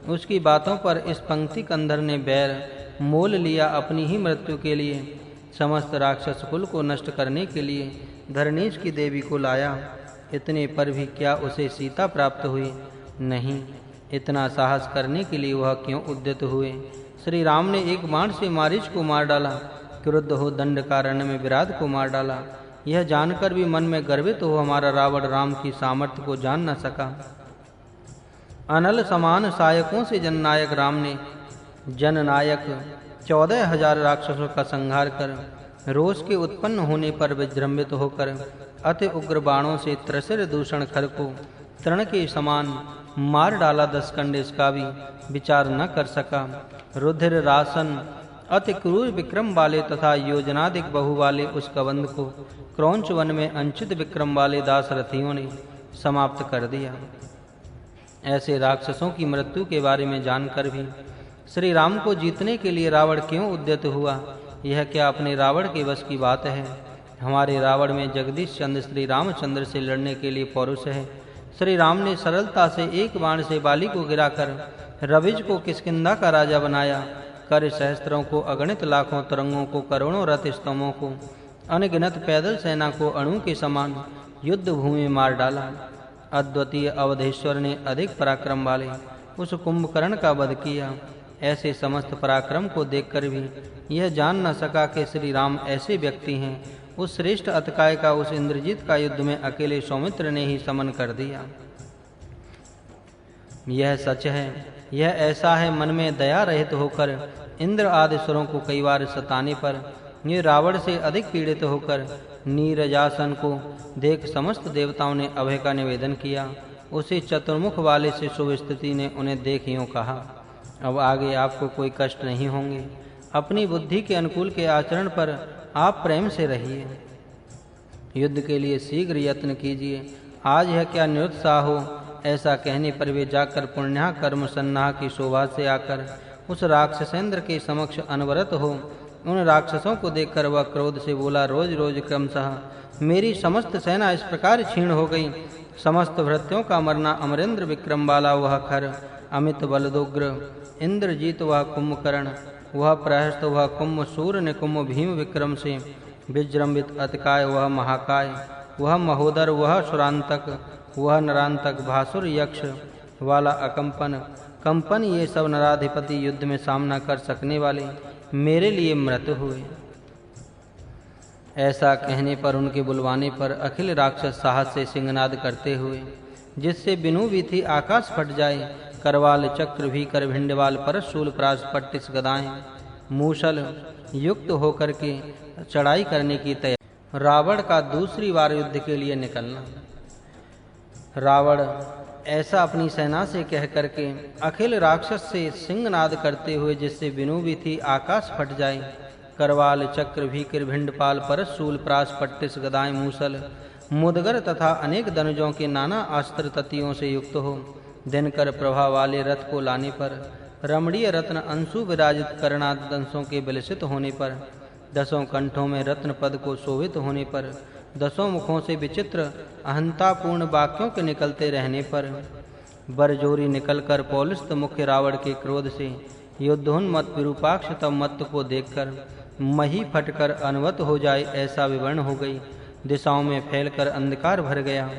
उसकी बातों पर इस पंक्ति कंधर ने बैर मोल लिया। अपनी ही मृत्यु के लिए समस्त राक्षस कुल को नष्ट करने के लिए धरणीज की देवी को लाया। इतने पर भी क्या उसे सीता प्राप्त हुई? नहीं। इतना साहस करने के लिए वह क्यों उद्यत हुए? श्री राम ने एक बाण से मारीच को मार डाला, क्रुद्ध हो दंडकारण्य में विराट को मार डाला। यह जानकर भी मन में गर्वित हो हमारा रावण राम की सामर्थ्य को जान न सका। अनल समान सायकों से जननायक राम ने जननायक 14,000 राक्षसों का संहार कर रोष के उत्पन्न होने पर विजृंभित होकर अति उग्र बाणों से त्रसिर दूषण खर को तृण के समान मार डाला। 10 खंड इसका भी विचार न कर सका। रुधिर रासन अति क्रूर विक्रम वाले तथा योजनाधिक बहु वाले उस कबंध को क्रौंच वन में अंचित विक्रम वाले दासरथियों ने समाप्त कर दिया। ऐसे राक्षसों की मृत्यु के बारे में जानकर भी श्री राम को जीतने के लिए रावण क्यों उद्यत हुआ, यह क्या अपने रावण के बस की बात है? हमारे रावण में जगदीश चंद्र श्री रामचंद्र से लड़ने के लिए पौरुष है। श्री राम ने सरलता से एक बाण से बाली को गिराकर रविज को किष्किंधा का राजा बनाया। कर सहस्त्रों को, अगणित लाखों तरंगों को, करोड़ों रथ स्तंभों को, अनगिनत पैदल सेना को अणु के समान युद्ध भूमि में मार डाला। अद्वितीय अवधेश्वर ने अधिक पराक्रम वाले उस कुंभकर्ण का वध किया। ऐसे समस्त पराक्रम को देखकर भी यह जान न सका कि श्री राम ऐसे व्यक्ति हैं। उस श्रेष्ठ अतकाय का, उस इंद्रजीत का युद्ध में अकेले सौमित्र ने ही समन कर दिया। यह सच है, यह ऐसा है। मन में दया रहित होकर इंद्र आदि सुरों को कई बार सताने पर ये रावण से अधिक पीड़ित होकर नीरजासन को देख समस्त देवताओं ने अभय का निवेदन किया। उसे चतुर्मुख वाले से शुभस्थिति ने उन्हें देख यूं कहा, अब आगे आपको कोई कष्ट नहीं होंगे। अपनी बुद्धि के अनुकूल के आचरण पर आप प्रेम से रहिए। युद्ध के लिए शीघ्र यत्न कीजिए। आज यह क्या निरुत्साह हो। ऐसा कहने पर वे जाकर पुण्या कर्म सन्नाह की शोभा से आकर उस राक्षसेंद्र के समक्ष अनवरत हो। उन राक्षसों को देखकर वह क्रोध से बोला, रोज रोज क्रमशः मेरी समस्त सेना इस प्रकार क्षीण हो गई। समस्त भृत्यों का मरना, अमरेंद्र विक्रम वाला वह खर, अमित बलदुग्र इंद्रजीत वह कुंभकर्ण, वह प्रहस्त वह कुंभ सूर ने कुंभ भीम विक्रम से विजृंभित अतिकाय वह महाकाय, वह महोदर वह सुरांतक, वह नरांतक भासुर यक्ष वाला अकंपन कंपन, ये सब नराधिपति युद्ध में सामना कर सकने वाले मेरे लिए मृत हुए। ऐसा कहने पर, उनके बुलवाने पर अखिल राक्षस साहस से सिंहनाद करते हुए, जिससे बिनु बीथी आकाश फट जाए, करवाल चक्र भीकर भिंडवाल परशूल प्रास पट्टिस गदाएं मूसल युक्त होकर के चढ़ाई करने की तैयारी। रावण का दूसरी बार युद्ध के लिए निकलना। रावण ऐसा अपनी सेना से कह करके अखिल राक्षस से सिंहनाद करते हुए, जिससे बिनु बीथी आकाश फट जाए, करवाल चक्र भीकर भिंडपाल परशूल प्रास पट्टिस गदाएं मूसल मुदगर तथा अनेक दनुजों के नाना अस्त्र ततियों से युक्त हो, दिनकर प्रभा वाले रथ को लाने पर, रमणीय रत्न अंशु विराजित करणाद दंशों के विलसित होने पर, दसों कंठों में रत्न पद को शोभित होने पर, दसों मुखों से विचित्र अहंतापूर्ण वाक्यों के निकलते रहने पर, बरजोरी निकलकर पौलिस्त मुख्य रावण के क्रोध से युद्धोन्मत्त विरूपाक्ष तब मत्त को देखकर मही फटकर अनवत हो जाए, ऐसा विवर्ण हो गई। दिशाओं में फैलकर अंधकार भर गया,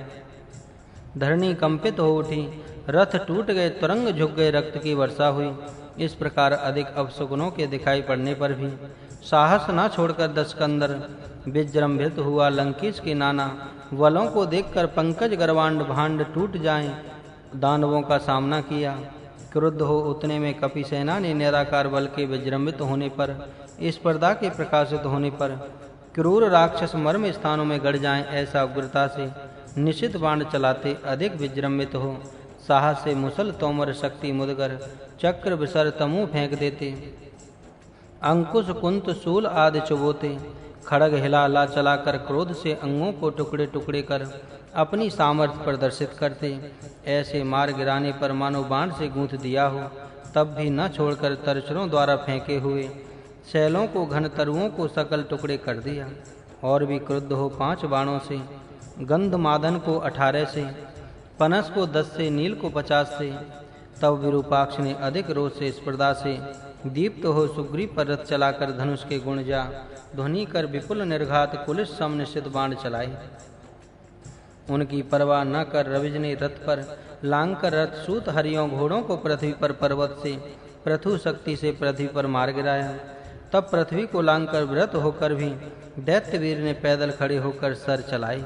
धरणी कंपित हो उठी, रथ टूट गए, तुरंग झुक गए, रक्त की वर्षा हुई। इस प्रकार अधिक अपशकुनों के दिखाई पड़ने पर भी साहस न छोड़कर दशकंदर विजृंभित हुआ। लंकेश के नाना वलों को देखकर पंकज गर्वांड भांड टूट जाएं, दानवों का सामना किया। क्रुद्ध हो उतने में कपि सेना ने निराकार बल के विजृंभित होने पर, स्पर्धा के प्रकाशित होने पर, क्रूर राक्षस मर्म स्थानों में गड़ जाएं, ऐसा उग्रता से निशित बाण चलाते अधिक विजृंभित हो, साहस से मुसल तोमर शक्ति मुदगर चक्र विसर तमु फेंक देते, अंकुश कुंत शूल आदि चुबोते, खड़ग हिला चलाकर क्रोध से अंगों को टुकड़े टुकड़े कर अपनी सामर्थ्य प्रदर्शित करते। ऐसे मार गिराने पर मानो बाण से गूंथ दिया हो, तब भी न छोड़कर तरचरों द्वारा फेंके हुए शैलों को, घन तरुओं को सकल टुकड़े कर दिया। और भी क्रुद्ध हो 5 बाणों से, गंधमादन को 18 से, पनस को 10 से, नील को 50 से। तब विरूपाक्ष ने अधिक रोष से स्पर्धा से दीप्त हो सुग्रीव पर रथ चलाकर धनुष के गुण जा ध्वनि कर विपुल निर्घात कुलिश सम निश्चित बाण चलाए। उनकी परवाह न कर रविज ने रथ पर लांग कर रथ सूत हरियों घोड़ों को पृथ्वी पर पर्वत से प्रथु शक्ति से पृथ्वी पर मार गिराया। तब पृथ्वी को लांग कर व्रत होकर भी दैत्यवीर ने पैदल खड़े होकर सर चलाई।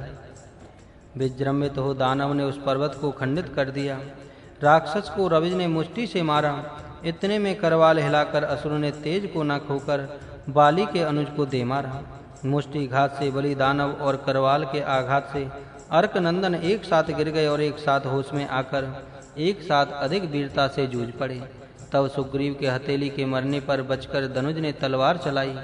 विजृंभित हो दानव ने उस पर्वत को खंडित कर दिया। राक्षस को रविज ने मुष्टि से मारा। इतने में करवाल हिलाकर असुर ने तेज को न खोकर बाली के अनुज को दे मारा। मुष्टि घात से बलि दानव और करवाल के आघात से अर्क नंदन एक साथ गिर गए और एक साथ होश में आकर एक साथ अधिक वीरता से जूझ पड़े। तब सुग्रीव के हथेली के मरने पर बचकर धनुज ने तलवार चलाई।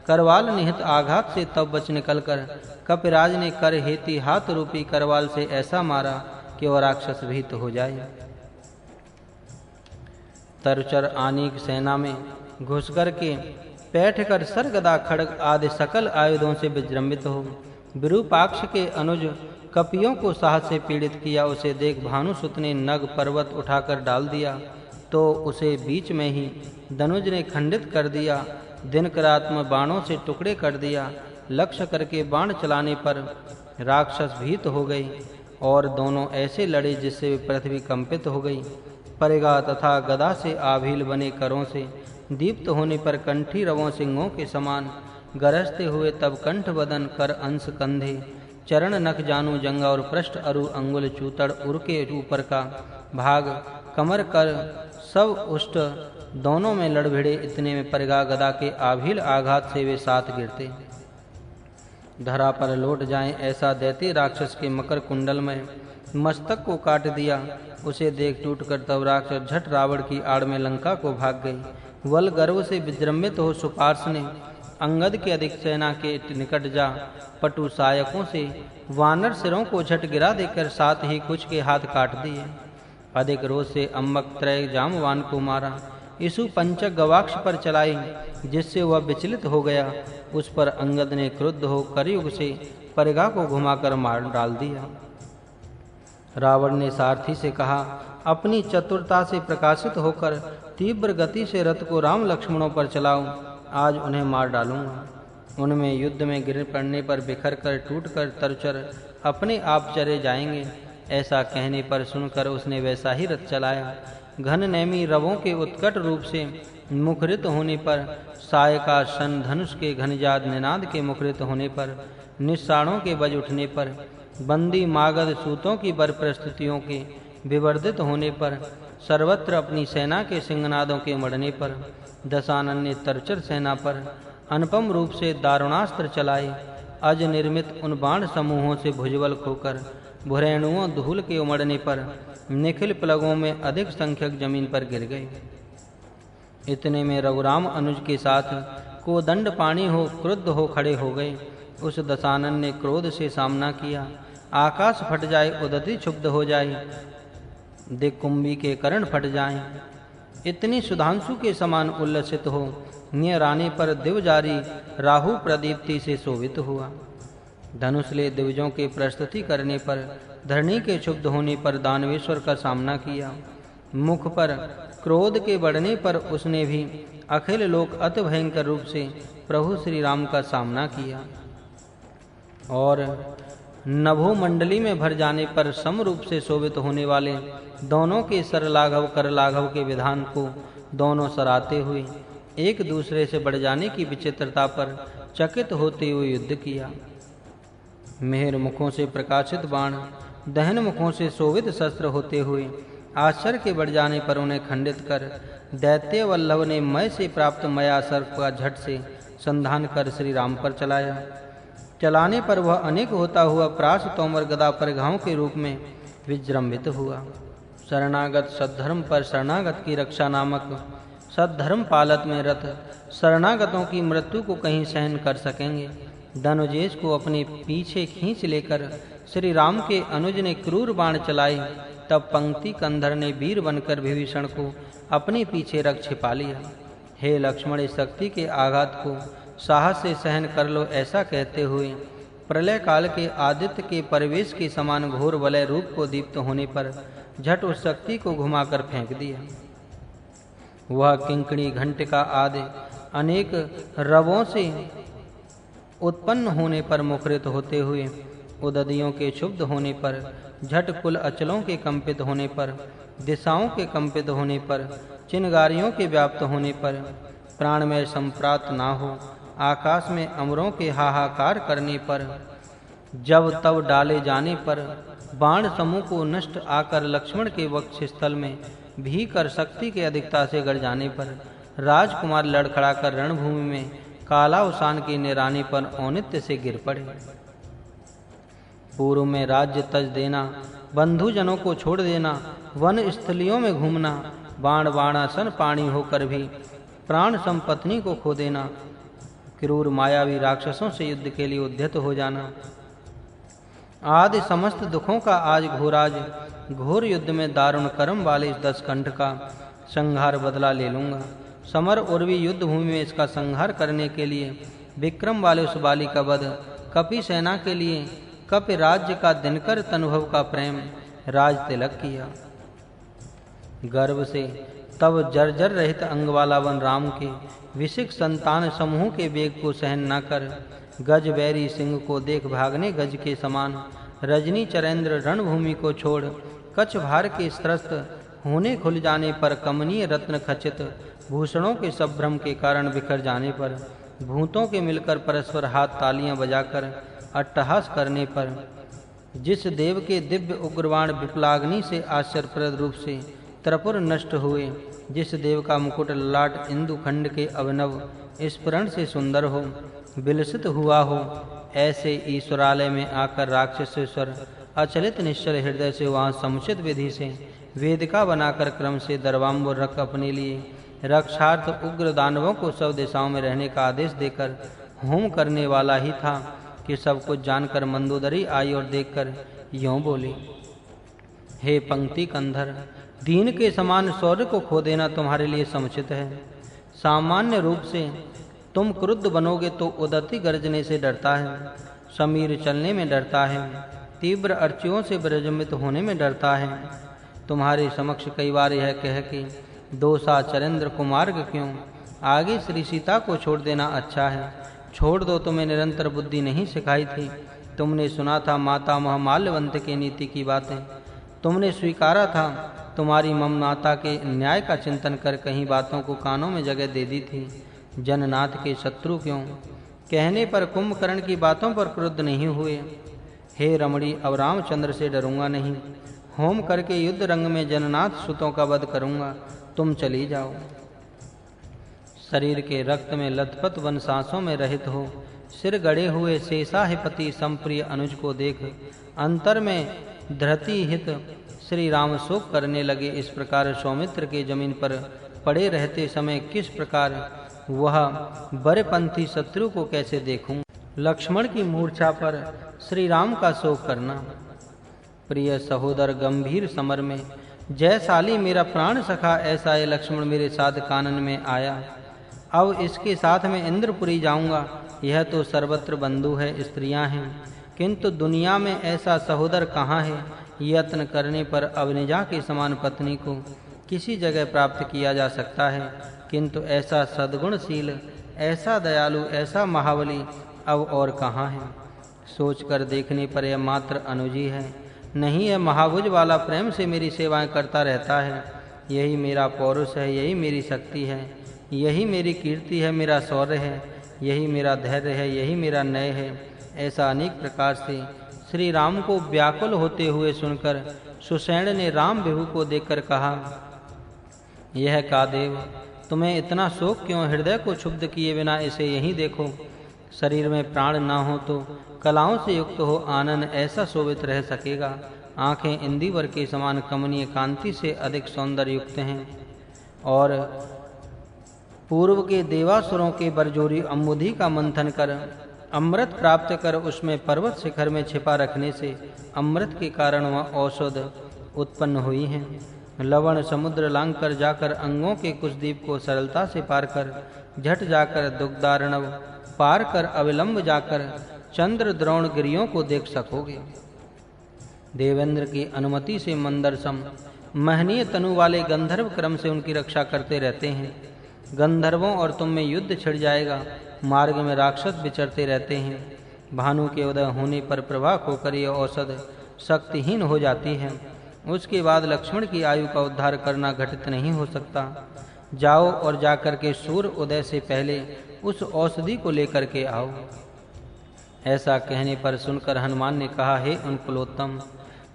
करवाल निहित आघात से तब बच निकलकर कपिराज ने कर हेती हाथ रूपी करवाल से ऐसा मारा कि वह राक्षस भीत हो जाए। तरचर आनीक सेना में घुस कर के बैठ कर सरगदा खड्ग आदि सकल आयुधों से विजृंभित हो विरूपाक्ष के अनुज कपियों को साहस से पीड़ित किया। उसे देख भानुसुत ने नग पर्वत उठाकर डाल दिया तो उसे बीच में ही धनुज ने खंडित कर दिया। दिनकरात्म बाणों से टुकड़े कर दिया। लक्ष्य करके बाण चलाने पर राक्षस भीत हो गए और दोनों ऐसे लड़े जिससे पृथ्वी कंपित हो गई। परिगा तथा गदा से आभील बने करों से दीप्त होने पर कंठी रवों सिंहों के समान गरजते हुए तब कंठ बदन कर अंश कंधे चरण नख जानू जंगा और पृष्ठ अरु अंगुल चूतड़ उर के ऊपर का भाग कमर कर सब उष्ट दोनों में लड़ भिड़े। इतने में परिगा गदा के आभील आघात से वे साथ गिरते धरा पर लौट जाएं ऐसा दैत्य राक्षस के मकर कुंडल में मस्तक को काट दिया। उसे देख टूटकर तब राक्षस झट रावण की आड़ में लंका को भाग गई। वल गर्व से विजृंभित हो सुपार्श ने अंगद के अधिक सेना के निकट जा पटु सायकों से वानर सिरों को झट गिरा देकर साथ ही कुछ के हाथ काट दिए। अधिक रोष से अम्बक त्रय जामवान को मारा। इसु पंचक गवाक्ष पर चलाई जिससे वह विचलित हो गया। उस पर अंगद ने क्रुद्ध हो करयुग से परिगा को घुमाकर मार डाल दिया। रावण ने सारथी से कहा, अपनी चतुरता से प्रकाशित होकर तीव्र गति से रथ को राम लक्ष्मणों पर चलाओ, आज उन्हें मार डालूंगा। उनमें युद्ध में गिर पड़ने पर बिखर कर टूट कर तरचर अपने आप चले जाएंगे। ऐसा कहने पर सुनकर उसने वैसा ही रथ चलाया। घन नैमी रवों के उत्कट रूप से मुखरित होने पर, सायका शन धनुष के घनजाद निनाद के मुखरित होने पर, निस्साणों के बज उठने पर, बंदी मागध सूतों की बर प्रस्तुतियों के विवर्धित होने पर, सर्वत्र अपनी सेना के सिंहनादों के मढ़ने पर, दशानन ने तरचर सेना पर अनुपम रूप से दारुणास्त्र चलाए। अज निर्मित उन बाण समूहों से भुजबल खोकर भुरेणुओं धूल के उमड़ने पर निखिल प्लगों में अधिक संख्यक जमीन पर गिर गए। इतने में रघुराम अनुज के साथ कोदंड पाणी हो क्रुद्ध हो खड़े हो गए। उस दशानन ने क्रोध से सामना किया। आकाश फट जाए, उदति क्षुब्ध हो जाए, दिक्कुंभी के कर्ण फट जाएं। इतनी सुधांशु के समान उल्लसित हो नियर आने पर दिवजारी राहु प्रदीप्ति से शोभित हुआ। धनुष ले दिवजों के प्रस्तुति करने पर, धरणी के क्षुब्ध होने पर दानवेश्वर का सामना किया। मुख पर क्रोध के बढ़ने पर उसने भी अखिल लोक अति भयंकर रूप से प्रभु श्री राम का सामना किया। और नभो मंडली में भर जाने पर सम रूप से शोभित होने वाले दोनों के सर लाघव कर लाघव के विधान को दोनों सराहते हुए एक दूसरे से बढ़ जाने की विचित्रता पर चकित होते हुए युद्ध किया। मेहर मुखों से प्रकाशित बाण, दहन मुखों से शोभित शस्त्र होते हुए आश्चर्य के बढ़ जाने पर उन्हें खंडित कर दैत्य वल्लभ ने मय से प्राप्त मया सर्प का झट से संधान कर श्री राम पर चलाया। चलाने पर वह अनेक होता हुआ प्रास तोमर गदा पर घाव के रूप में विजृंभित हुआ। शरणागत सद्धर्म पर शरणागत की रक्षा नामक सद्धर्म पालत में रथ शरणागतों की मृत्यु को कहीं सहन कर सकेंगे। धनुजेश को अपने पीछे खींच लेकर श्री राम के अनुज ने क्रूर बाण चलाए। तब पंक्ति कंधर ने वीर बनकर विभीषण को अपने पीछे रख छिपा लिया। हे लक्ष्मण, इस शक्ति के आघात को साहस से सहन कर लो, ऐसा कहते हुए प्रलय काल के आदित्य के परिवेश के समान घोर वलय रूप को दीप्त होने पर झट उस शक्ति को घुमाकर फेंक दिया। वह किंकणी घंटिका आदि अनेक रवों से उत्पन्न होने पर मुखरित होते हुए, उददियों के क्षुब्ध होने पर, झट कुल अचलों के कंपित होने पर, दिशाओं के कंपित होने पर, चिनगारियों के व्याप्त होने पर, प्राण में संप्राप्त ना हो, आकाश में अमरों के हाहाकार करने पर, जब तब डाले जाने पर, बाण समूह को नष्ट आकर लक्ष्मण के वक्षस्थल में भीकर शक्ति के अधिकता से गड़ जाने पर, राजकुमार लड़खड़ाकर रणभूमि में कालावसान के निराने पर औनित्य से गिर पड़े। पूर्व में राज्य तज देना, बंधुजनों को छोड़ देना, वन स्थलियों में घूमना, बाण बाणासन पाणी होकर भी प्राण संपत्नी को खो देना, क्रूर मायावी राक्षसों से युद्ध के लिए उद्यत हो जाना, आदि समस्त दुखों का आज घोर युद्ध में दारुण कर्म वाले इस दशकंठ का संहार बदला ले लूँगा। समर उर्वी युद्ध भूमि में इसका संहार करने के लिए विक्रम वाले उस बाली का वध, कपि सेना के लिए कपि राज्य का दिनकर तनुभव का प्रेम राज तिलक किया। गर्व से तब जर्जर रहित अंग वाला वन राम के विशिक संतान समूह के वेग को सहन न कर गज बैरी सिंह को देख भागने गज के समान रजनी चरेंद्र रणभूमि को छोड़ कच्छ भार के स्त्रस्त होने खुल जाने पर कमनीय रत्न खचित भूषणों के संभ्रम के कारण बिखर जाने पर भूतों के मिलकर परस्पर हाथ तालियां बजाकर अट्टहास करने पर जिस देव के दिव्य उग्रवाण विप्लाग्नि से आश्चर्यप्रद रूप से त्रिपुर नष्ट हुए, जिस देव का मुकुट ललाट इंदु खंड के अभिनव स्फुरण से सुंदर हो विलसित हुआ हो, ऐसे ईश्वरालय में आकर राक्षसेश्वर अचलित निश्चल हृदय से वहां समुचित विधि से वेदिका बनाकर क्रम से दरवाम्बुर रख अपने लिए रक्षार्थ उग्र दानवों को सब दिशाओं में रहने का आदेश देकर होम करने वाला ही था कि सब कुछ जानकर मंदोदरी आई और देखकर यूं बोली, हे पंक्ति कंधर, दीन के समान शौर्य को खो देना तुम्हारे लिए समुचित है। सामान्य रूप से तुम क्रुद्ध बनोगे तो उदती गर्जने से डरता है, समीर चलने में डरता है, तीव्र अर्चियों से विरजमित होने में डरता है। तुम्हारे समक्ष कई बार यह कह कि दोसा चरेंद्र कुमार्ग क्यों, आगे श्री सीता को छोड़ देना अच्छा है। छोड़ दो, तुम्हें निरंतर बुद्धि नहीं सिखाई थी। तुमने सुना था माता माल्यवंत के नीति की बातें, तुमने स्वीकारा था। तुम्हारी ममनाता के न्याय का चिंतन कर कहीं बातों को कानों में जगह दे दी थी। जननाथ के शत्रु क्यों कहने पर कुंभकर्ण की बातों पर क्रुद्ध नहीं हुए। हे रमणी, अब रामचंद्र से डरूंगा नहीं, होम करके युद्ध रंग में जननाथ सुतों का वध करूंगा, तुम चली जाओ। शरीर के रक्त में लथपथ वन सांसों में रहित हो, सिर गड़े हुए शेषाहिपति संप्रिय अनुज को देख अंतर में धृति हित श्री राम शोक करने लगे। इस प्रकार सौमित्र के जमीन पर पड़े रहते समय किस प्रकार वह बरपंथी शत्रु को कैसे देखूं। लक्ष्मण की मूर्छा पर श्री राम का शोक करना। प्रिय सहोदर, गंभीर समर में जयशाली मेरा प्राण सखा ऐसा ये लक्ष्मण मेरे साथ कानन में आया। अब इसके साथ मैं इंद्रपुरी जाऊंगा। यह तो सर्वत्र बंधु है, स्त्रियां हैं, किंतु दुनिया में ऐसा सहोदर कहाँ है। यत्न करने पर अवनिजा के समान पत्नी को किसी जगह प्राप्त किया जा सकता है, किंतु ऐसा सद्गुणशील, ऐसा दयालु, ऐसा महाबली अब और कहाँ है। सोचकर देखने पर यह मात्र अनुजी है, नहीं है महाभुज वाला प्रेम से मेरी सेवाएं करता रहता है। यही मेरा पौरुष है, यही मेरी शक्ति है, यही मेरी कीर्ति है, मेरा शौर्य है, यही मेरा धैर्य है, यही मेरा न्याय है। ऐसा अनेक प्रकार से श्री राम को व्याकुल होते हुए सुनकर सुषेण ने राम विभु को देखकर कहा, यह कादेव, तुम्हें इतना शोक क्यों। हृदय को क्षुब्ध किए बिना इसे यहीं देखो। शरीर में प्राण न हो तो कलाओं से युक्त हो आनन ऐसा शोभित रह सकेगा। आंखें इंदिवर के समान कमनीय कांति से अधिक सौंदर्य युक्त हैं और पूर्व के देवासुरों के बरजोरी अम्बुधि का मंथन कर अमृत प्राप्त कर उसमें पर्वत शिखर में छिपा रखने से अमृत के कारण वह औषध उत्पन्न हुई हैं। लवण समुद्र लांग कर जाकर अंगों के कुछ द्वीप को सरलता से पार कर झट जाकर दुग्धार्णव पार कर अविलंब जाकर चंद्र द्रोण गिरियों को देख सकोगे। देवेंद्र की अनुमति से मंदरसम महनीय तनु वाले गंधर्व क्रम से उनकी रक्षा करते रहते हैं। गंधर्वों और तुम में युद्ध छिड़ जाएगा। मार्ग में राक्षस विचरते रहते हैं। भानु के उदय होने पर प्रवाह होकर यह औषध शक्तिहीन हो जाती है। उसके बाद लक्ष्मण की आयु का उद्धार करना घटित नहीं हो सकता। जाओ और जाकर के सूर्य उदय से पहले उस औषधि को लेकर के आओ। ऐसा कहने पर सुनकर हनुमान ने कहा, हे अनुकुलोत्तम,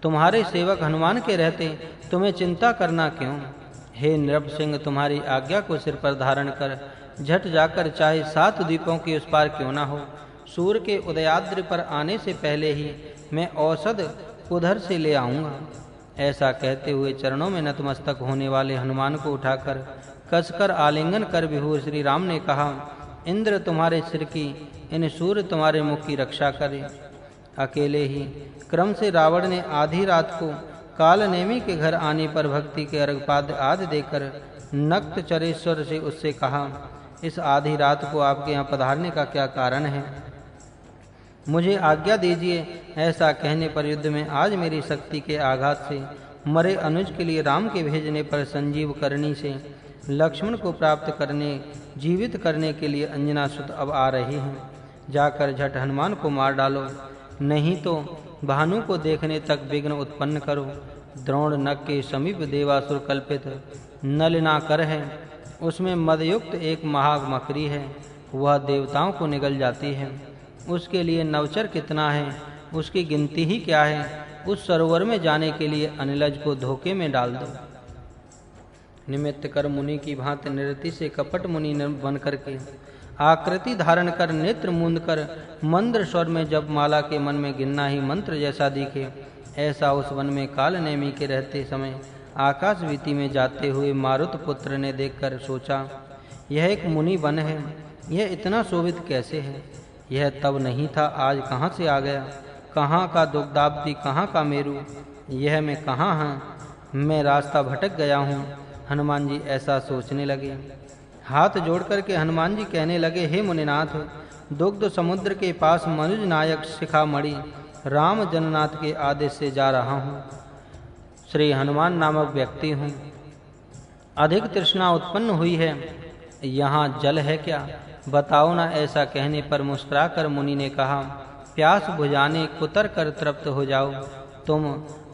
तुम्हारे सेवक हनुमान के रहते तुम्हें चिंता करना क्यों। हे नृप सिंह, तुम्हारी आज्ञा को सिर पर धारण कर झट जाकर चाहे 7 द्वीपों के उस पार क्यों ना हो, सूर्य के उदयाद्र पर आने से पहले ही मैं औषध उधर से ले आऊंगा। ऐसा कहते हुए चरणों में नतमस्तक होने वाले हनुमान को उठाकर कसकर आलिंगन कर विभु श्री राम ने कहा, इंद्र तुम्हारे सिर की, इन सूर्य तुम्हारे मुख की रक्षा करे। अकेले ही क्रम से रावण ने आधी रात को कालनेमी के घर आने पर भक्ति के अर्घपाद आदि देकर नक्तचरेश्वर से उससे कहा, इस आधी रात को आपके यहाँ पधारने का क्या कारण है? मुझे आज्ञा दीजिए। ऐसा कहने पर युद्ध में आज मेरी शक्ति के आघात से मरे अनुज के लिए राम के भेजने पर संजीव करनी से लक्ष्मण को प्राप्त करने जीवित करने के लिए अंजनासुत अब आ रही हैं। जाकर झट हनुमान को मार डालो, नहीं तो भानु को देखने तक विघ्न उत्पन्न करो। द्रोण नग के समीप देवासुर कल्पित नलिनाकर है, उसमें मदयुक्त एक महामकरी है, वह देवताओं को निगल जाती है। उसके लिए नवचर कितना है, उसकी गिनती ही क्या है। उस सरोवर में जाने के लिए अनिलज को धोखे में डाल दो। निमित्त कर मुनि की भांति निरति से कपट मुनि बन करके आकृति धारण कर नेत्र मूंद कर मंद्र स्वर में जप माला के मन में गिनना ही मंत्र जैसा दिखे, ऐसा उस वन में काल नेमी के रहते समय आकाश वीति में जाते हुए मारुत पुत्र ने देखकर सोचा, यह एक मुनि वन है, यह इतना शोभित कैसे है? यह तब नहीं था, आज कहाँ से आ गया? कहाँ का दुग्धाब्दी, कहाँ का मेरू? यह मैं कहाँ हूँ? मैं रास्ता भटक गया हूँ। हनुमान जी ऐसा सोचने लगे। हाथ जोड़ करके हनुमान जी कहने लगे, हे मुनिनाथ, दुग्ध समुद्र के पास मनुज नायक शिखामणि राम जननाथ के आदेश से जा रहा हूँ। श्री हनुमान नामक व्यक्ति हूँ। अधिक तृष्णा उत्पन्न हुई है, यहाँ जल है क्या? बताओ ना। ऐसा कहने पर मुस्कुराकर मुनि ने कहा, प्यास बुझाने कुतर कर तृप्त हो जाओ, तुम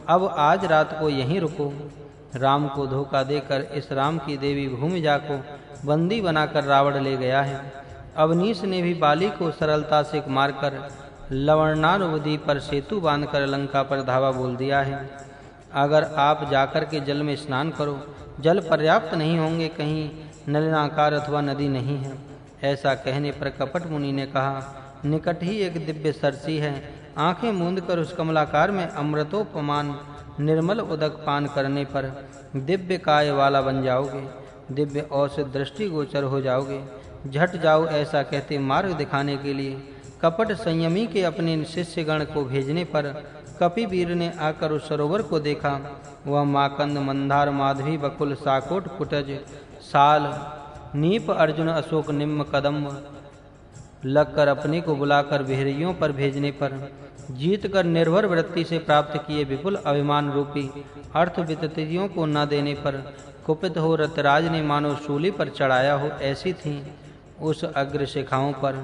अब आज रात को यहीं रुको। राम को धोखा देकर इस राम की देवी भूमिजा को बंदी बनाकर रावण ले गया है। अवनीश ने भी बाली को सरलता से मारकर लवणानुवदी पर सेतु बांधकर लंका पर धावा बोल दिया है। अगर आप जाकर के जल में स्नान करो, जल पर्याप्त नहीं होंगे, कहीं नलिनाकार अथवा नदी नहीं है। ऐसा कहने पर कपट मुनि ने कहा, निकट ही एक दिव्य सरसी है, आंखें मूंद कर उस कमलाकार में अमृतोपमान निर्मल उदक पान करने पर दिव्य काय वाला बन जाओगे, दिव्य औषध दृष्टि गोचर हो जाओगे। झट जाओ। ऐसा कहते मार्ग दिखाने के लिए कपट संयमी के अपने शिष्यगण को भेजने पर कपिवीर ने आकर उस सरोवर को देखा। वह माकंद, मंदार, माधवी, बकुल, साकोट, कुटज, साल, नीप, अर्जुन, अशोक, निम्न, कदम्ब लगकर अपने को बुलाकर बिहरियों पर भेजने पर जीत कर निर्भर वृत्ति से प्राप्त किए विपुल अभिमान रूपी अर्थ विततियों को न देने पर कुपित हो रतराज ने मानो शूली पर चढ़ाया हो, ऐसी थी उस अग्र शिखाओं पर।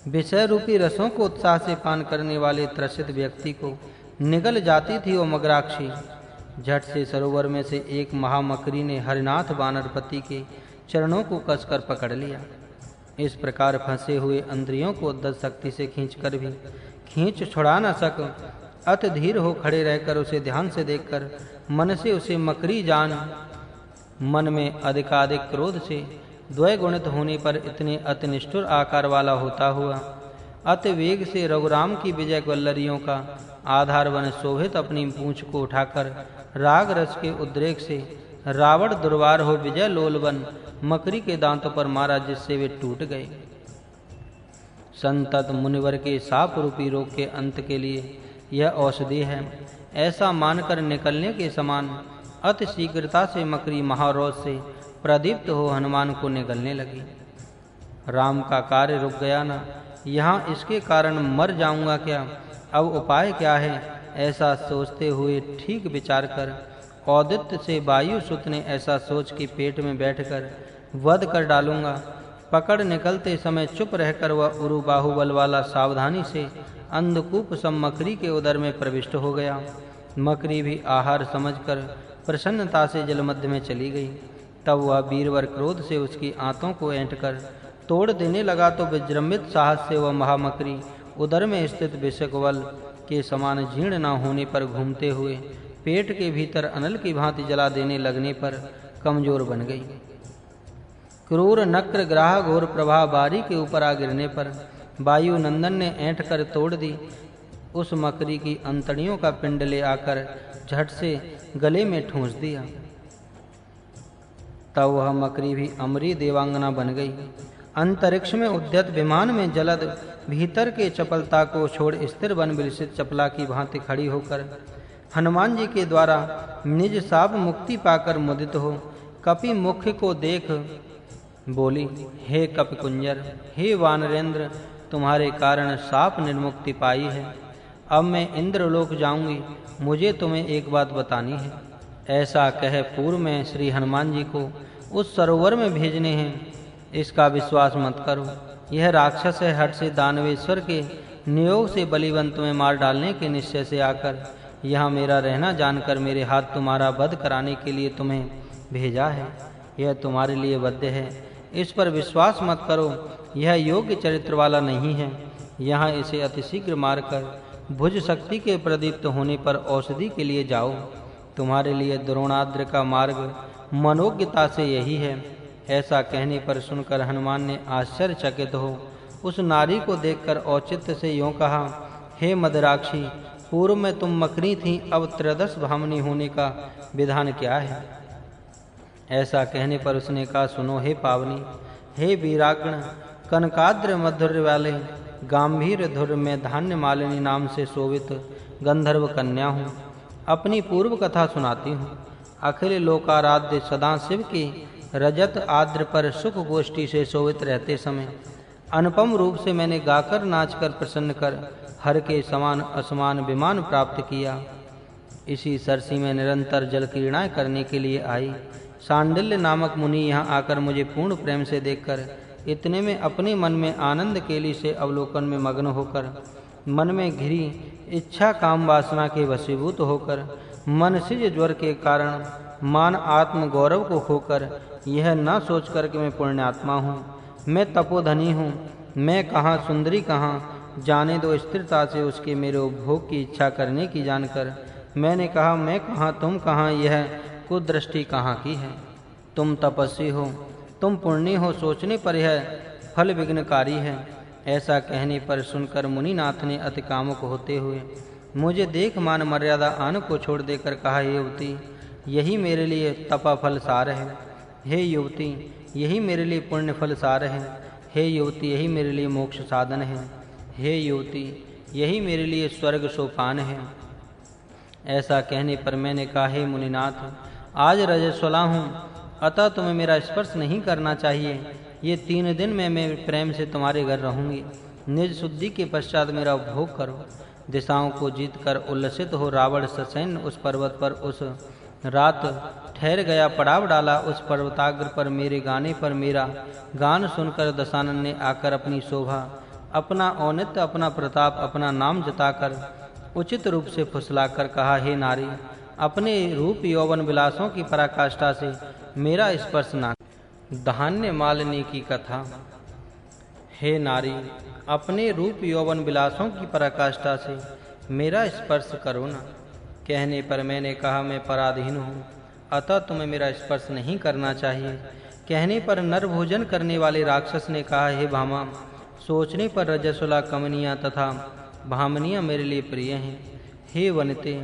विषय रूपी रसों को उत्साह से पान करने वाले त्रसित व्यक्ति को निगल जाती थी वो मगराक्षी। झट से सरोवर में से एक महामकरी ने हरिनाथ वानरपति के चरणों को कसकर पकड़ लिया। इस प्रकार फंसे हुए इंद्रियों को उद्धत शक्ति से खींचकर भी खींच छुड़ा न सक, अत धीर हो खड़े रहकर उसे ध्यान से देखकर मन से उसे मकरी जान, मन में अधिकाधिक क्रोध से द्वैगुणित होने पर इतने अति निष्ठुर आकार वाला होता हुआ अति वेग से रघुराम की विजय वल्लरियों का आधार बन शोभित अपनी पूंछ को उठाकर राग रस के उद्रेक से रावण दुर्वार हो विजय लोल बन मकरी के दांतों पर मारा, जिससे वे टूट गए। संतत मुनिवर के साप रूपी रोग के अंत के लिए यह औषधि है, ऐसा मानकर निकलने के समान अति शीघ्रता से मकरी महारोष से प्रदीप्त हो हनुमान को निगलने लगी। राम का कार्य रुक गया ना, यहाँ इसके कारण मर जाऊंगा क्या? अब उपाय क्या है? ऐसा सोचते हुए ठीक विचार कर औदित्य से वायुसुत ने ऐसा सोच कि पेट में बैठकर वध कर डालूंगा। पकड़ निकलते समय चुप रहकर वह उरु बाहुबल वाला सावधानी से अंधकूप सब मकरी के उदर में प्रविष्ट हो गया। मकरी भी आहार समझकर प्रसन्नता से जल मध्य में चली गई। तब वह वीरवर क्रोध से उसकी आंतों को ऐंठकर तोड़ देने लगा तो विजृंभित साहस से वह महामकरी उदर में स्थित विषकवल के समान जीर्ण न होने पर घूमते हुए पेट के भीतर अनल की भांति जला देने लगने पर कमजोर बन गई। क्रूर नक्र ग्राह घोर प्रभा बारी के ऊपर आ गिरने पर वायु नंदन ने ऐंठ कर तोड़ दी। उस मकरी की अंतड़ियों का पिंड ले आकर झट से गले में ठूंस दिया। तब वह मकरी भी अमरी देवांगना बन गई। अंतरिक्ष में उद्यत विमान में जलद भीतर के चपलता को छोड़ स्थिर बन विलसित चपला की भांति खड़ी होकर हनुमान जी के द्वारा निज साप मुक्ति पाकर मुदित हो कपि मुख को देख बोली, हे कपिकुंजर, हे वानरेंद्र, तुम्हारे कारण साप निर्मुक्ति पाई है। अब मैं इंद्रलोक जाऊंगी, मुझे तुम्हें एक बात बतानी है। ऐसा कह पूर्व में श्री हनुमान जी को उस सरोवर में भेजने हैं, इसका विश्वास मत करो। यह राक्षस है हठ से दानवेश्वर के नियोग से बलिवंत में मार डालने के निश्चय से आकर यहाँ मेरा रहना जानकर मेरे हाथ तुम्हारा वध कराने के लिए तुम्हें भेजा है। यह तुम्हारे लिए वध्य है, इस पर विश्वास मत करो। यह योग्य चरित्र वाला नहीं है। यहाँ इसे अतिशीघ्र मारकर भुज शक्ति के प्रदीप्त होने पर औषधि के लिए जाओ। तुम्हारे लिए द्रोणाद्र का मार्ग मनोज्ञता से यही है। ऐसा कहने पर सुनकर हनुमान ने आश्चर्यचकित हो उस नारी को देखकर औचित्य से यूं कहा, हे मदराक्षी, पूर्व में तुम मकरी थी, अब त्रयोदश भामिनी होने का विधान क्या है? ऐसा कहने पर उसने कहा, सुनो हे पावनी, हे वीराग्ण, कनकाद्र मधुर्य वाले गंभीर धुर में धान्य मालिनी नाम से शोभित गंधर्व कन्या हूँ। अपनी पूर्व कथा सुनाती हूँ। अखिल लोकाराध्य सदाशिव की रजत आद्र पर सुख गोष्ठी से शोभित रहते समय अनुपम रूप से मैंने गाकर नाचकर प्रसन्न कर हर के समान असमान विमान प्राप्त किया। इसी सरसी में निरंतर जल क्रीड़ाएं करने के लिए आई। सांडिल्य नामक मुनि यहाँ आकर मुझे पूर्ण प्रेम से देखकर इतने में अपने मन में आनंद केली से अवलोकन में मग्न होकर मन में घिरी इच्छा काम वासना के वशीभूत होकर मनसिज ज्वर के कारण मान आत्म गौरव को खोकर यह न सोचकर कि मैं पुण्यात्मा हूँ, मैं तपोधनी हूँ, मैं कहाँ सुंदरी कहाँ, जाने दो स्थिरता से उसके मेरे उपभोग की इच्छा करने की जानकर मैंने कहा, मैं कहाँ तुम कहाँ, यह कुदृष्टि कहाँ की है? तुम तपस्वी हो, तुम पुण्य हो, सोचने पर यह फल विघ्नकारी है। ऐसा कहने पर सुनकर मुनिनाथ ने अति कामुक होते हुए मुझे देख मान मर्यादा आन को छोड़ देकर कहा, हे युवती, यही मेरे लिए तपा फल सार है। हे युवती, यही मेरे लिए पुण्य फल सार है। हे युवती, यही मेरे लिए मोक्ष साधन है। हे युवती, यही मेरे लिए स्वर्ग सोपान है। ऐसा कहने पर मैंने कहा, हे मुनिनाथ, आज रजस्वला हूँ, अतः तुम्हें मेरा स्पर्श नहीं करना चाहिए। ये 3 दिन में मैं प्रेम से तुम्हारे घर रहूंगी। निज शुद्धि के पश्चात मेरा उपभोग करो। दिशाओं को जीतकर उल्लसित हो रावण ससैन्य उस पर्वत पर उस रात ठहर गया। पड़ाव डाला उस पर्वताग्र पर मेरे गाने पर मेरा गान सुनकर दशानन ने आकर अपनी शोभा, अपना औन्नत्य, अपना प्रताप, अपना नाम जताकर उचित रूप से फुसलाकर कहा, हे नारी, अपने रूप यौवन विलासों की पराकाष्ठा से मेरा स्पर्श ना। धान्य मालिनी की कथा। हे नारी, अपने रूप यौवन विलासों की पराकाष्ठा से मेरा स्पर्श करो ना। कहने पर मैंने कहा, मैं पराधीन हूँ, अतः तुम्हें मेरा स्पर्श नहीं करना चाहिए। कहने पर नर भोजन करने वाले राक्षस ने कहा, हे भामा, सोचने पर रजस्वला कमनियाँ तथा भामनियाँ मेरे लिए प्रिय हैं। हे वनिते,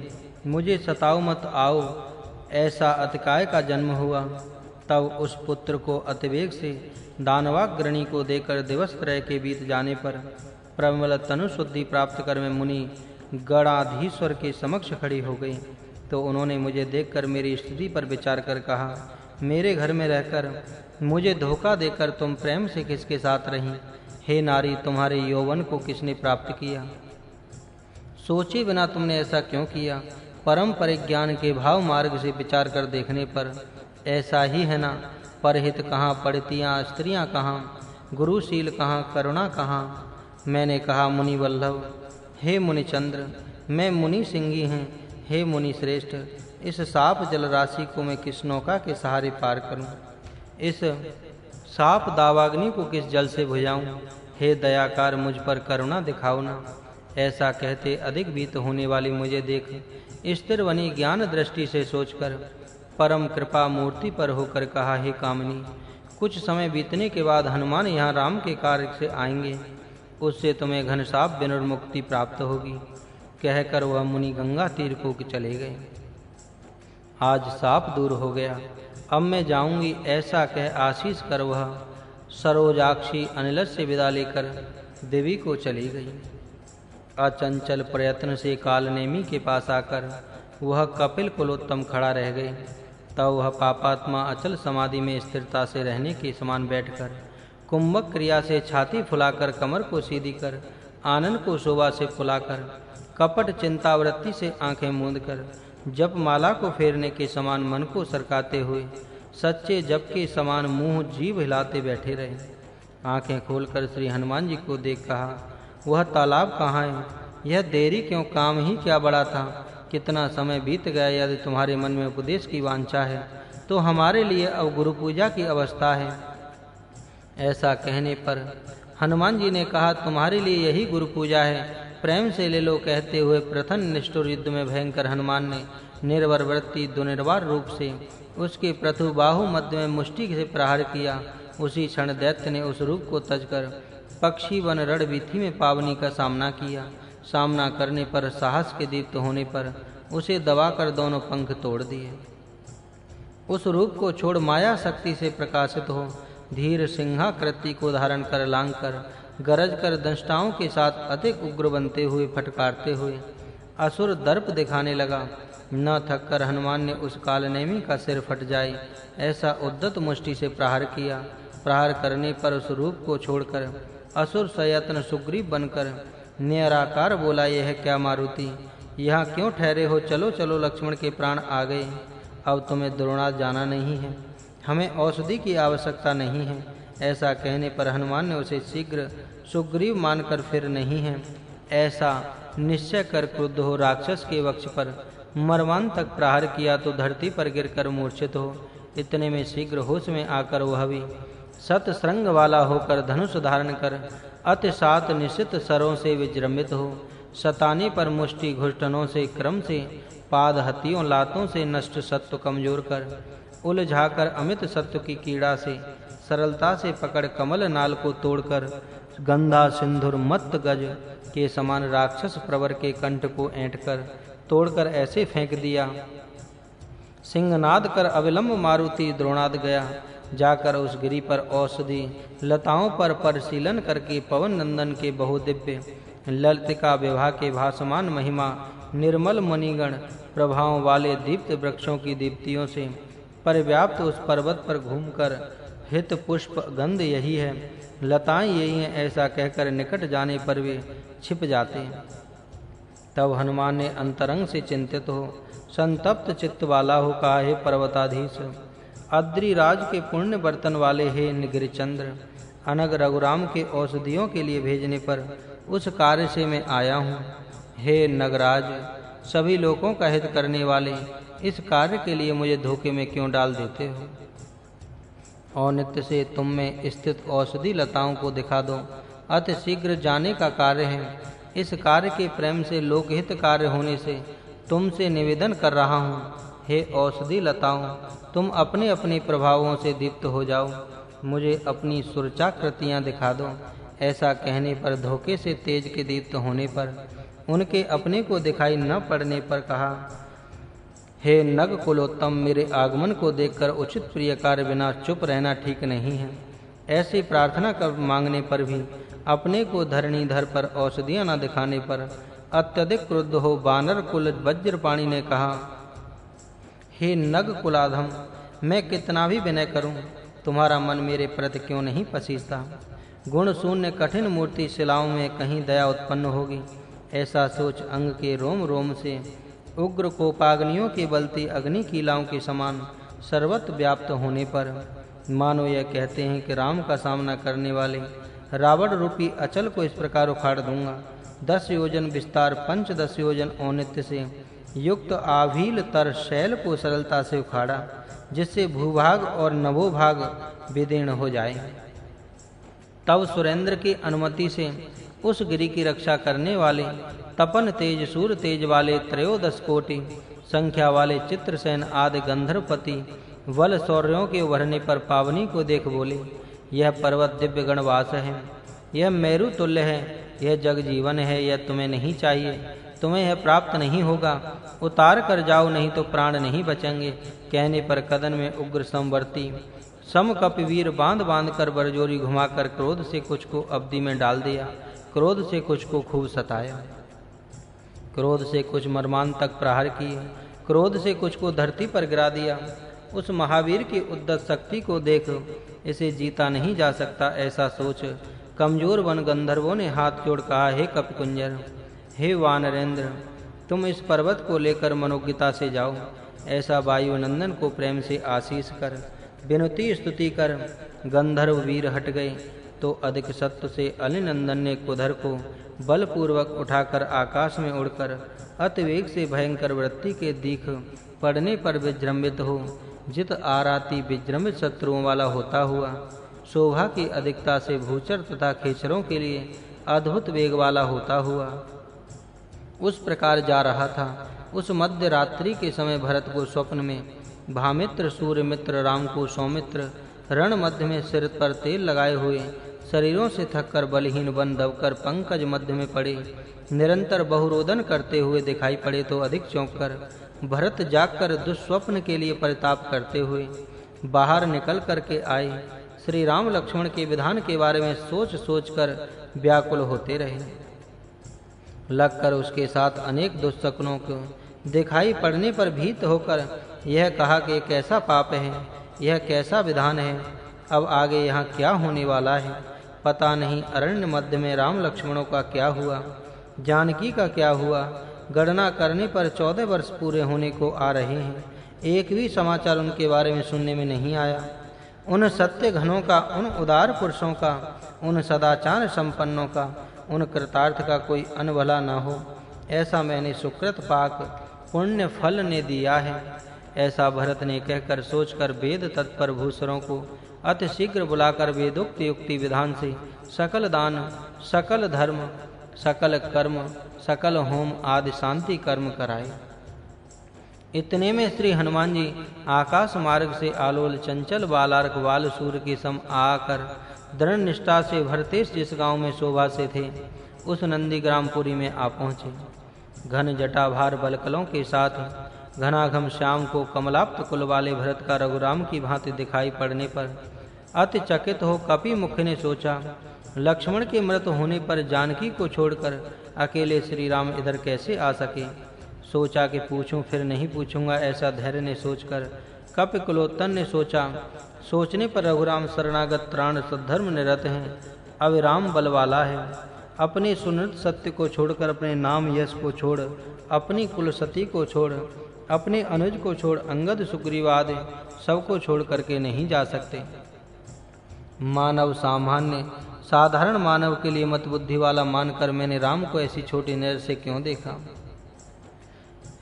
मुझे सताओ मत, आओ। ऐसा अतिकाय का जन्म हुआ। तब उस पुत्र को अतिवेग से दानवाग्रणी को देकर दिवस त्रय के बीत जाने पर प्रबल तनु शुद्धि प्राप्त कर मैं मुनि गणाधीश्वर के समक्ष खड़ी हो गई। तो उन्होंने मुझे देखकर मेरी स्थिति पर विचार कर कहा, मेरे घर में रहकर मुझे धोखा देकर तुम प्रेम से किसके साथ रही? हे नारी, तुम्हारे यौवन को किसने प्राप्त किया? सोचे बिना तुमने ऐसा क्यों किया? परम परिज्ञान के भाव मार्ग से विचार कर देखने पर ऐसा ही है ना। परहित कहाँ, पड़तियाँ स्त्रियाँ कहाँ, गुरुशील कहाँ, करुणा कहाँ? मैंने कहा, मुनि वल्लभ, हे मुनिचंद्र, मैं मुनि सिंगी हूँ। हे मुनि श्रेष्ठ, इस साप जल राशि को मैं किस नौका के सहारे पार करूं? इस साप दावाग्नि को किस जल से बुझाऊं? हे दयाकार, मुझ पर करुणा दिखाओ ना। ऐसा कहते अधिक भीत होने वाली मुझे देख स्थिर बनी ज्ञान दृष्टि से सोचकर परम कृपा मूर्ति पर होकर कहा, हे कामिनी, कुछ समय बीतने के बाद हनुमान यहाँ राम के कार्य से आएंगे, उससे तुम्हें घनसाप विनिर्मुक्ति प्राप्त होगी। कहकर वह मुनि गंगा तीर को चले गए। आज साप दूर हो गया, अब मैं जाऊंगी, ऐसा कह आशीष कर वह सरोजाक्षी अनिलज से विदा लेकर देवी को चली गई। अचंचल प्रयत्न से कालनेमी के पास आकर वह कपिल कुलोत्तम खड़ा रह गए। तब वह पापात्मा अचल समाधि में स्थिरता से रहने के समान बैठकर कुंभक क्रिया से छाती फुलाकर कमर को सीधी कर आनंद को शोभा से फुलाकर कपट चिंतावृत्ति से आंखें मूंद कर जप माला को फेरने के समान मन को सरकाते हुए सच्चे जप के समान मुंह जीभ हिलाते बैठे रहे। आंखें खोलकर श्री हनुमान जी को देख कहा, वह तालाब कहाँ है? यह देरी क्यों? काम ही क्या बड़ा था? कितना समय बीत गया। यदि तुम्हारे मन में उपदेश की वांछा है तो हमारे लिए अब गुरु पूजा की अवस्था है। ऐसा कहने पर हनुमान जी ने कहा, तुम्हारे लिए यही गुरु पूजा है, प्रेम से ले लो। कहते हुए प्रथम निष्ठुर युद्ध में भयंकर हनुमान ने निर्वर वृत्ति दुर्निर्वार रूप से उसके प्रथु बाहु मध्य में मुष्टि से प्रहार किया। उसी क्षण दैत्य ने उस रूप को तजकर पक्षी वन रणभीति में पावनी का सामना किया। सामना करने पर साहस के दीप्त होने पर उसे दबाकर दोनों पंख तोड़ दिए। उस रूप को छोड़ माया शक्ति से प्रकाशित हो धीर सिंहाकृति को धारण कर लांग कर गरज कर दंष्टाओं के साथ अधिक उग्र बनते हुए फटकारते हुए असुर दर्प दिखाने लगा। न थक कर हनुमान ने उस कालनेमी का सिर फट जाए ऐसा उद्दत मुष्टि से प्रहार किया। प्रहार करने पर उस रूप को छोड़कर असुर सयत्न सुग्रीव बनकर निराकार बोला, यह क्या मारुति, यहाँ क्यों ठहरे हो? चलो चलो, लक्ष्मण के प्राण आ गए। अब तुम्हें द्रोणाद जाना नहीं है, हमें औषधि की आवश्यकता नहीं है। ऐसा कहने पर हनुमान ने उसे शीघ्र सुग्रीव मानकर फिर नहीं है ऐसा निश्चय कर क्रुद्ध हो राक्षस के वक्ष पर मर्मांतक प्रहार किया तो धरती पर गिरकर मूर्छित हो। इतने में शीघ्र होश में आकर वह भी सत श्रृंग वाला होकर धनुष धारण कर अति सात निश्चित सरों से विजृंभित हो शताने पर मुष्टि घुष्टनों से क्रम से पाद हथियों लातों से नष्ट सत्व कमजोर कर उलझाकर अमित सत्व की कीड़ा से सरलता से पकड़ कमल नाल को तोड़कर गंधा सिंधुर मत्त गज के समान राक्षस प्रवर के कंठ को ऐंठकर तोड़कर ऐसे फेंक दिया। सिंहनाद कर अविलंब मारुति द्रोणाद गया। जाकर उस गिरी पर औषधि लताओं पर परिशीलन करके पवन नंदन के बहुदिव्य ललितिका विवाह के भासमान महिमा निर्मल मणिगण प्रभावों वाले दीप्त वृक्षों की दीप्तियों से परिव्याप्त उस पर्वत पर घूमकर हित पुष्प गंध यही है, लताएं यही हैं, ऐसा कहकर निकट जाने पर वे छिप जाते हैं। तब हनुमान ने अंतरंग से चिंतित हो संतप्त चित्त वाला हो कहा, हे पर्वताधीश, अद्रिराज के पुण्य बर्तन वाले हे निगिरचंद्र, अनग रघुराम के औषधियों के लिए भेजने पर उस कार्य से मैं आया हूँ। हे नगराज, सभी लोगों का हित करने वाले, इस कार्य के लिए मुझे धोखे में क्यों डाल देते हो? औनित्य से तुम में स्थित औषधि लताओं को दिखा दो, अति शीघ्र जाने का कार्य है। इस कार्य के प्रेम से लोकहित कार्य होने से तुमसे निवेदन कर रहा हूँ। हे औषधि लताओं, तुम अपने अपने प्रभावों से दीप्त हो जाओ, मुझे अपनी सुरचाकृतियाँ दिखा दो। ऐसा कहने पर धोखे से तेज के दीप्त होने पर उनके अपने को दिखाई न पड़ने पर कहा, हे नग कुलोत्तम, मेरे आगमन को देखकर उचित प्रिय कार्य बिना चुप रहना ठीक नहीं है। ऐसी प्रार्थना कर मांगने पर भी अपने को धरणीधर पर औषधियां न दिखाने पर अत्यधिक क्रुद्ध हो बानर कुल वज्रपाणि ने कहा, हे नग कुलाधम, मैं कितना भी विनय करूं, तुम्हारा मन मेरे प्रति क्यों नहीं पसीजता? गुण शून्य कठिन मूर्ति शिलाओं में कहीं दया उत्पन्न होगी, ऐसा सोच अंग के रोम रोम से उग्र कोपाग्नियों के बलती अग्नि कीलाओं के समान सर्वत्र व्याप्त होने पर मानो यह कहते हैं कि राम का सामना करने वाले रावण रूपी अचल को इस प्रकार उखाड़ दूंगा। 10 योजन विस्तार 5-10 योजन औन्नत्य से युक्त आभील तर शैल को सरलता से उखाड़ा, जिससे भूभाग और नभोभाग विदीर्ण हो जाए। तब सुरेंद्र की अनुमति से उस गिरि की रक्षा करने वाले तपन तेज सूर तेज वाले 13 कोटि संख्या वाले चित्रसेन आदि गंधर्वपति वल शौर्यों के उभरने पर पावनी को देख बोले, यह पर्वत दिव्य गणवास है, यह मेरु तुल्य है, यह जग जीवन है, यह तुम्हें नहीं चाहिए, तुम्हें यह प्राप्त नहीं होगा, उतार कर जाओ नहीं तो प्राण नहीं बचेंगे। कहने पर कदन में उग्र संवर्ती समकपिवीर बांध बांध कर बरजोरी घुमाकर क्रोध से कुछ को अवधि में डाल दिया, क्रोध से कुछ को खूब सताया, क्रोध से कुछ मर्मांतक प्रहार किए, क्रोध से कुछ को धरती पर गिरा दिया। उस महावीर की उद्दत शक्ति को देख इसे जीता नहीं जा सकता ऐसा सोच कमजोर वन गंधर्वों ने हाथ जोड़ कहा, हे कपिकुंजर, हे वानरेंद्र, तुम इस पर्वत को लेकर मनोज्ञता से जाओ। ऐसा वायुनंदन को प्रेम से आशीष कर विनती स्तुति कर गंधर्व वीर हट गए। तो अधिक सत्व से अलिनंदन ने कुधर को बलपूर्वक उठाकर आकाश में उड़कर अतिवेग से भयंकर वृत्ति के दीख पड़ने पर विजृंभित हो जित आराती विजृंभित शत्रुओं वाला होता हुआ शोभा की अधिकता से भूचर तथा खेचरों के लिए अद्भुत वेग वाला होता हुआ उस प्रकार जा रहा था। उस मध्य रात्रि के समय भरत को स्वप्न में भामित्र, सूर्यमित्र, राम को सौमित्र रण मध्य में सिर पर तेल लगाए हुए शरीरों से थककर बलहीन वन दबकर पंकज मध्य में पड़े निरंतर बहुरोदन करते हुए दिखाई पड़े। तो अधिक चौंककर भरत जागकर दुस्वप्न के लिए परिताप करते हुए बाहर निकल करके आए। श्री राम लक्ष्मण के विधान के बारे में सोच सोचकर व्याकुल होते रहे। लगकर उसके साथ अनेक दुष्शकुनों को दिखाई पड़ने पर भीत होकर यह कहा कि कैसा पाप है, यह कैसा विधान है, अब आगे यहाँ क्या होने वाला है। पता नहीं अरण्य मध्य में राम लक्ष्मणों का क्या हुआ, जानकी का क्या हुआ। गणना करने पर 14 वर्ष पूरे होने को आ रहे हैं। एक भी समाचार उनके बारे में सुनने में नहीं आया। उन सत्य घनों का, उन उदार पुरुषों का, उन सदाचार संपन्नों का, उन कृतार्थ का कोई अनभला न हो, ऐसा मैंने सुकृत पाक पुण्य फल ने दिया है। ऐसा भरत ने कहकर सोचकर वेद तत्पर भूसरों को अति शीघ्र बुलाकर वेदोक्त युक्ति विधान से सकल दान, सकल धर्म, सकल कर्म, सकल होम आदि शांति कर्म कराए। इतने में श्री हनुमान जी आकाश मार्ग से आलोल चंचल बालार्क बाल सूर्य के सम आकर दृढ़ निष्ठा से भरतेश जिस गांव में शोभा से थे उस नंदीग्रामपुरी में आ पहुँचे। घन जटाभार बलकलों के साथ घनाघम श्याम को कमलाप्त कुल वाले भरत का रघुराम की भांति दिखाई पड़ने पर अति चकित हो कपि मुख ने सोचा, लक्ष्मण के मृत होने पर जानकी को छोड़कर अकेले श्री राम इधर कैसे आ सके। सोचा कि पूछूं फिर नहीं पूछूंगा, ऐसा धैर्य ने सोचकर कपि कुलोत्तन ने सोचा। सोचने पर रघुराम शरणागत त्राण सद्धर्म निरत हैं, अविराम बल वाला है। अपने सुनृत सत्य को छोड़कर, अपने नाम यश को छोड़, अपनी कुलसती को छोड़, अपने अनुज को छोड़, अंगद सुग्रीव आदि सबको छोड़ करके नहीं जा सकते। मानव सामान्य साधारण मानव के लिए मत बुद्धि वाला मानकर मैंने राम को ऐसी छोटी नजर से क्यों देखा।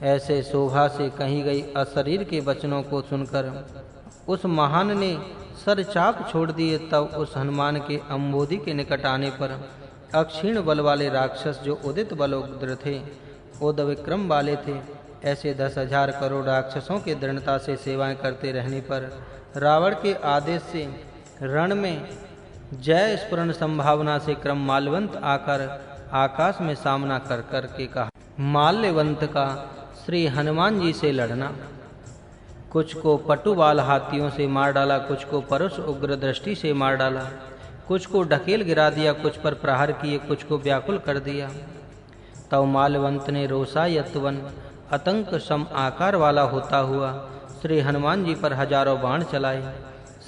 ऐसे शोभा से कही गई अशरीर के वचनों को सुनकर उस महान ने सर चाप छोड़ दिए। तब उस हनुमान के अंबोधि के निकट आने पर अक्षीण बल वाले राक्षस जो उदित बलोग्र थे, उद विक्रम वाले थे, ऐसे 10,000 करोड़ राक्षसों के दृढ़ता से सेवाएं करते रहने पर रावण के आदेश से रण में जय स्फुरण संभावना से क्रम माल्यवंत आकर आकाश में सामना कर कर के कहा, माल्यवंत का श्री हनुमान जी से लड़ना। कुछ को पटुबाल हाथियों से मार डाला, कुछ को परुष उग्र दृष्टि से मार डाला, कुछ को ढकेल गिरा दिया, कुछ पर प्रहार किए, कुछ को व्याकुल कर दिया। तब माल्यवंत ने रोषायतवन आतंक सम आकार वाला होता हुआ श्री हनुमान जी पर हजारों बाण चलाए।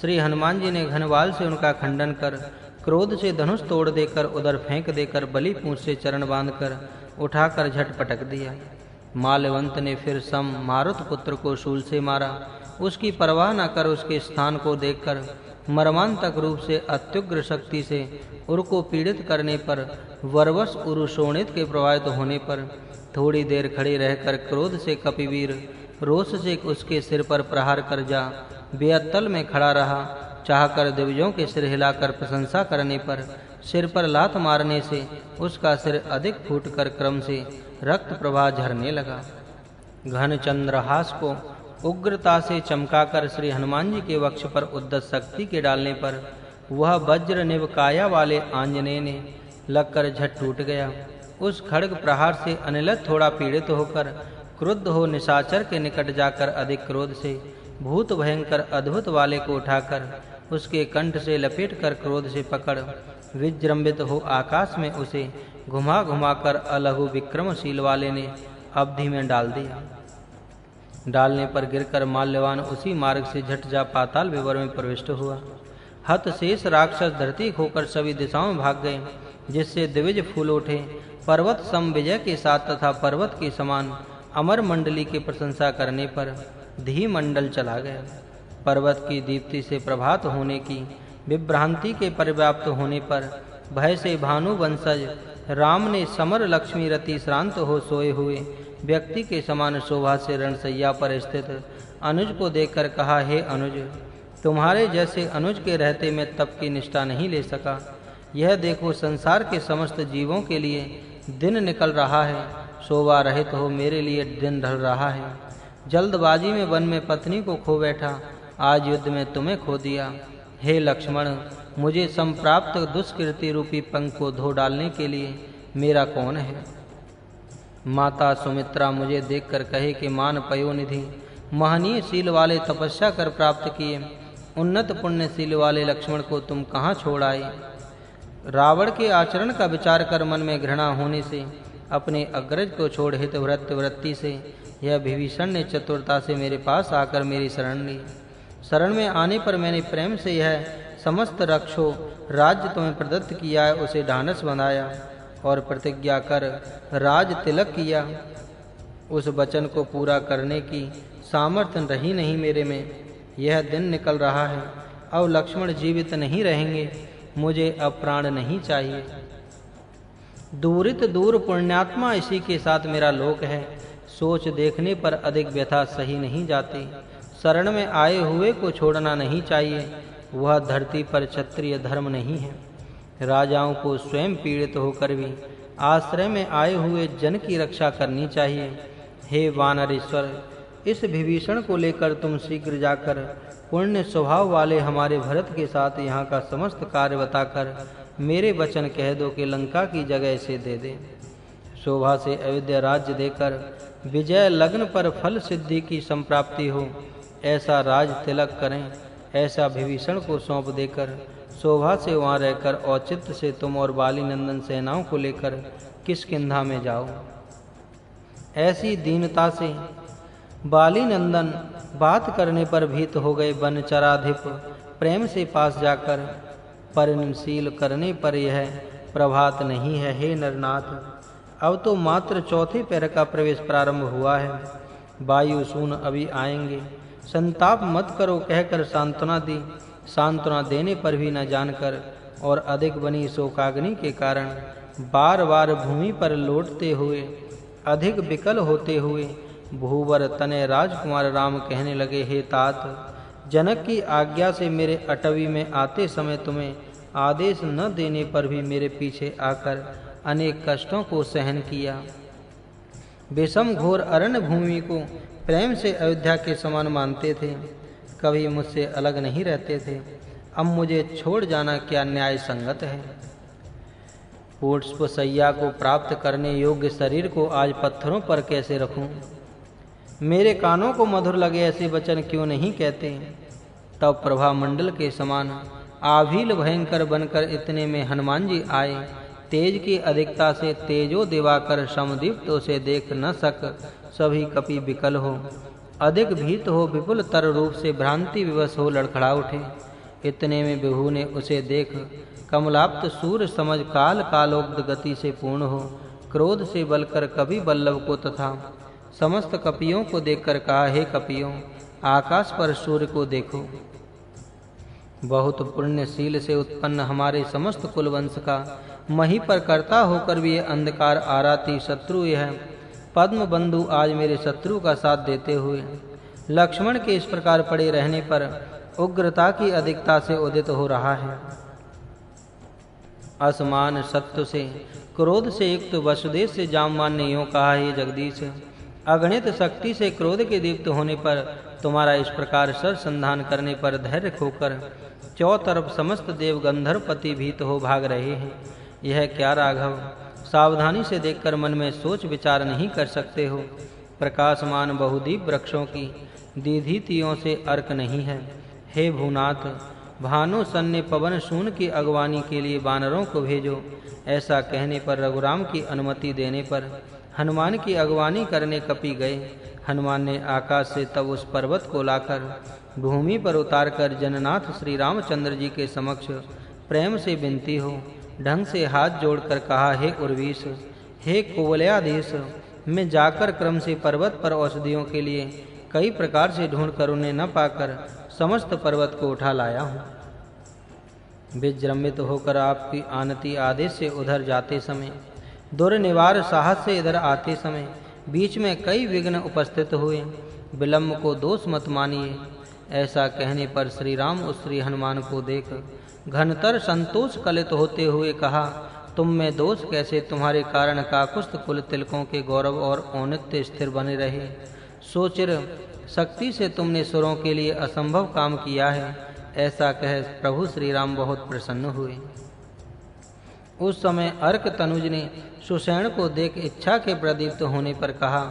श्री हनुमान जी ने घनवाल से उनका खंडन कर क्रोध से धनुष तोड़ देकर उधर फेंक देकर बलि पूंछ से चरण बांधकर उठाकर झट पटक दिया। माल्यवंत ने फिर सम मारुत पुत्र को शूल से मारा। उसकी परवाह न कर उसके स्थान को देखकर मर्मांतक रूप से अत्युग्र शक्ति से उर को पीड़ित करने पर वरवश उरु शोणित के प्रवाहित होने पर थोड़ी देर खड़े रहकर क्रोध से कपिवीर रोष से उसके सिर पर प्रहार कर जा बेअत्तल में खड़ा रहा। चाहकर दिव्यों के सिर हिलाकर प्रशंसा करने पर सिर पर लात मारने से उसका सिर अधिक फूटकर क्रम से रक्त प्रवाह झरने लगा। घन चंद्रहास को उग्रता से चमकाकर श्री हनुमान जी के वक्ष पर उद्दत शक्ति के डालने पर वह वज्र निभ काया वाले आंजनेय ने लगकर झट टूट गया। उस खड्ग प्रहार से अनिलत थोड़ा पीड़ित होकर क्रुद्ध हो निशाचर के निकट जाकर अधिक क्रोध से भूत भयंकर अद्भुत वाले को उठाकर उसके कंठ से लपेट कर क्रोध से पकड़ विजृंभित हो आकाश में उसे घुमा घुमाकर अलहु विक्रमशील वाले ने अवधि में डाल दिया। डालने पर गिरकर माल्यवान उसी मार्ग से झट जा पाताल विवर में प्रविष्ट हुआ। हत शेष राक्षस धरती खोकर सभी दिशाओं में भाग गए, जिससे दिविज फूल उठे। पर्वत सम विजय के साथ तथा पर्वत के समान अमर मंडली की प्रशंसा करने पर धी मंडल चला गया। पर्वत की दीप्ति से प्रभात होने की, विभ्रांति के परिव्याप्त होने पर भय से भानु वंशज राम ने समर लक्ष्मी रति श्रांत हो सोए हुए व्यक्ति के समान शोभा से रणसैया पर स्थित अनुज को देखकर कहा, हे अनुज, तुम्हारे जैसे अनुज के रहते मैं तप की निष्ठा नहीं ले सका। यह देखो, संसार के समस्त जीवों के लिए दिन निकल रहा है, शोभा रहित हो मेरे लिए दिन ढल रहा है। जल्दबाजी में वन में पत्नी को खो बैठा, आज युद्ध में तुम्हें खो दिया। हे लक्ष्मण, मुझे संप्राप्त दुष्कृति रूपी पंख को धो डालने के लिए मेरा कौन है? माता सुमित्रा मुझे देखकर कहे कि मान पयोनिधि, महनीय शील वाले तपस्या कर प्राप्त किए उन्नत पुण्यशील वाले लक्ष्मण को तुम कहाँ छोड़ आए? रावण के आचरण का विचार कर मन में घृणा होने से अपने अग्रज को छोड़ हितव्रत वृत्ति से यह विभीषण ने चतुरता से मेरे पास आकर मेरी शरण ली। शरण में आने पर मैंने प्रेम से यह समस्त रक्षो राज्य तुम्हें प्रदत्त किया है उसे ढांढस बंधाया और प्रतिज्ञा कर राज तिलक किया। उस वचन को पूरा करने की सामर्थ्य रही नहीं मेरे में। यह दिन निकल रहा है, अब लक्ष्मण जीवित नहीं रहेंगे, मुझे अब प्राण नहीं चाहिए। दूरित दूर पुण्यात्मा इसी के साथ मेरा लोक है, सोच देखने पर अधिक व्यथा सही नहीं जाती। शरण में आए हुए को छोड़ना नहीं चाहिए, वह धरती पर क्षत्रिय धर्म नहीं है। राजाओं को स्वयं पीड़ित होकर भी आश्रय में आए हुए जन की रक्षा करनी चाहिए। हे वानरेश्वर, इस विभीषण को लेकर तुम शीघ्र जाकर पुण्य स्वभाव वाले हमारे भरत के साथ यहाँ का समस्त कार्य बताकर मेरे वचन कह दो कि लंका की जगह इसे दे दे। शोभा से अयोध्या राज्य देकर विजय लग्न पर फल सिद्धि की संप्राप्ति हो, ऐसा राज तिलक करें। ऐसा विभीषण को सौंप देकर शोभा से वहाँ रहकर औचित्य से तुम और बाली नंदन सेनाओं को लेकर किष्किंधा में जाओ। ऐसी दीनता से बाली नंदन बात करने पर भीत हो गए। वनचराधिप प्रेम से पास जाकर परिणमशील करने पर यह प्रभात नहीं है। हे नरनाथ, अब तो मात्र चौथे पैर का प्रवेश प्रारंभ हुआ है, वायु सून अभी आएंगे। संताप मत करो कहकर सांत्वना दी। सांत्वना देने पर भी न जानकर और अधिक बनी शोकाग्नि के कारण बार बार भूमि पर लौटते हुए अधिक विकल होते हुए भूवर तनय राजकुमार राम कहने लगे, हे तात, जनक की आज्ञा से मेरे अटवी में आते समय तुम्हें आदेश न देने पर भी मेरे पीछे आकर अनेक कष्टों को सहन किया। विषम घोर अरण्य भूमि को प्रेम से अयोध्या के समान मानते थे, कभी मुझसे अलग नहीं रहते थे। अब मुझे छोड़ जाना क्या न्याय संगत है? पुष्पशय्या को प्राप्त करने योग्य शरीर को आज पत्थरों पर कैसे रखूं? मेरे कानों को मधुर लगे ऐसे वचन क्यों नहीं कहते? तब प्रभा मंडल के समान आभील भयंकर बनकर इतने में हनुमान जी आए। तेज की अधिकता से तेजो दिवाकर समदीप्त उसे देख न सक सभी कपि विकल हो, अधिक भीत हो, विपुल तर रूप से भ्रांति विवश हो लड़खड़ा उठे। इतने में विभु ने उसे देख कमलाप्त सूर्य समझ काल कालोक्त गति से पूर्ण हो क्रोध से बलकर कवि बल्लभ को तथा समस्त कपियों को देखकर कहा, हे कपियों, आकाश पर सूर्य को देखो। बहुत पुण्यशील से उत्पन्न हमारे समस्त कुलवंश का मही पर कर्ता होकर भी यह अंधकार आराती शत्रु यह पद्म बंधु आज मेरे शत्रु का साथ देते हुए लक्ष्मण के इस प्रकार पड़े रहने पर उग्रता की अधिकता से उदित हो रहा है। असमान सत्व से क्रोध से युक्त वसुदेव से जामवान ने यूं कहा, हे जगदीश, अगणित शक्ति से क्रोध के दीप्त होने पर तुम्हारा इस प्रकार सरसंधान करने पर धैर्य खोकर चौतरफ समस्त देव गंधर्वपति भीत हो भाग रहे हैं। यह क्या राघव, सावधानी से देखकर मन में सोच विचार नहीं कर सकते हो? प्रकाशमान बहुदीप वृक्षों की दीधितियों से अर्क नहीं है। हे भूनाथ, भानु सन्ने पवन सून की अगवानी के लिए वानरों को भेजो। ऐसा कहने पर रघुराम की अनुमति देने पर हनुमान की अगवानी करने कपि गए। हनुमान ने आकाश से तब उस पर्वत को लाकर भूमि पर उतारकर जननाथ श्री रामचंद्र जी के समक्ष प्रेम से विनती हो ढंग से हाथ जोड़कर कहा, हे उर्वीश, हे कुवलयाधीश, मैं जाकर क्रम से पर्वत पर औषधियों के लिए कई प्रकार से ढूंढकर उन्हें न पाकर समस्त पर्वत को उठा लाया हूँ। विजृंभित होकर आपकी आनति आदेश से उधर जाते समय, दुर्निवार साहस से इधर आते समय बीच में कई विघ्न उपस्थित हुए। विलंब को दोष मत मानिए। ऐसा कहने पर श्री राम उस श्री हनुमान को देख घनतर संतोष कलित होते हुए कहा, तुम में दोष कैसे? तुम्हारे कारण काकुस्थ कुल तिलकों के गौरव और औन्नत्य स्थिर बने रहे। सोचिर शक्ति से तुमने सुरों के लिए असंभव काम किया है। ऐसा कह प्रभु श्री राम बहुत प्रसन्न हुए। उस समय अर्क तनुज ने सुषेण को देख इच्छा के प्रदीप्त होने पर कहा,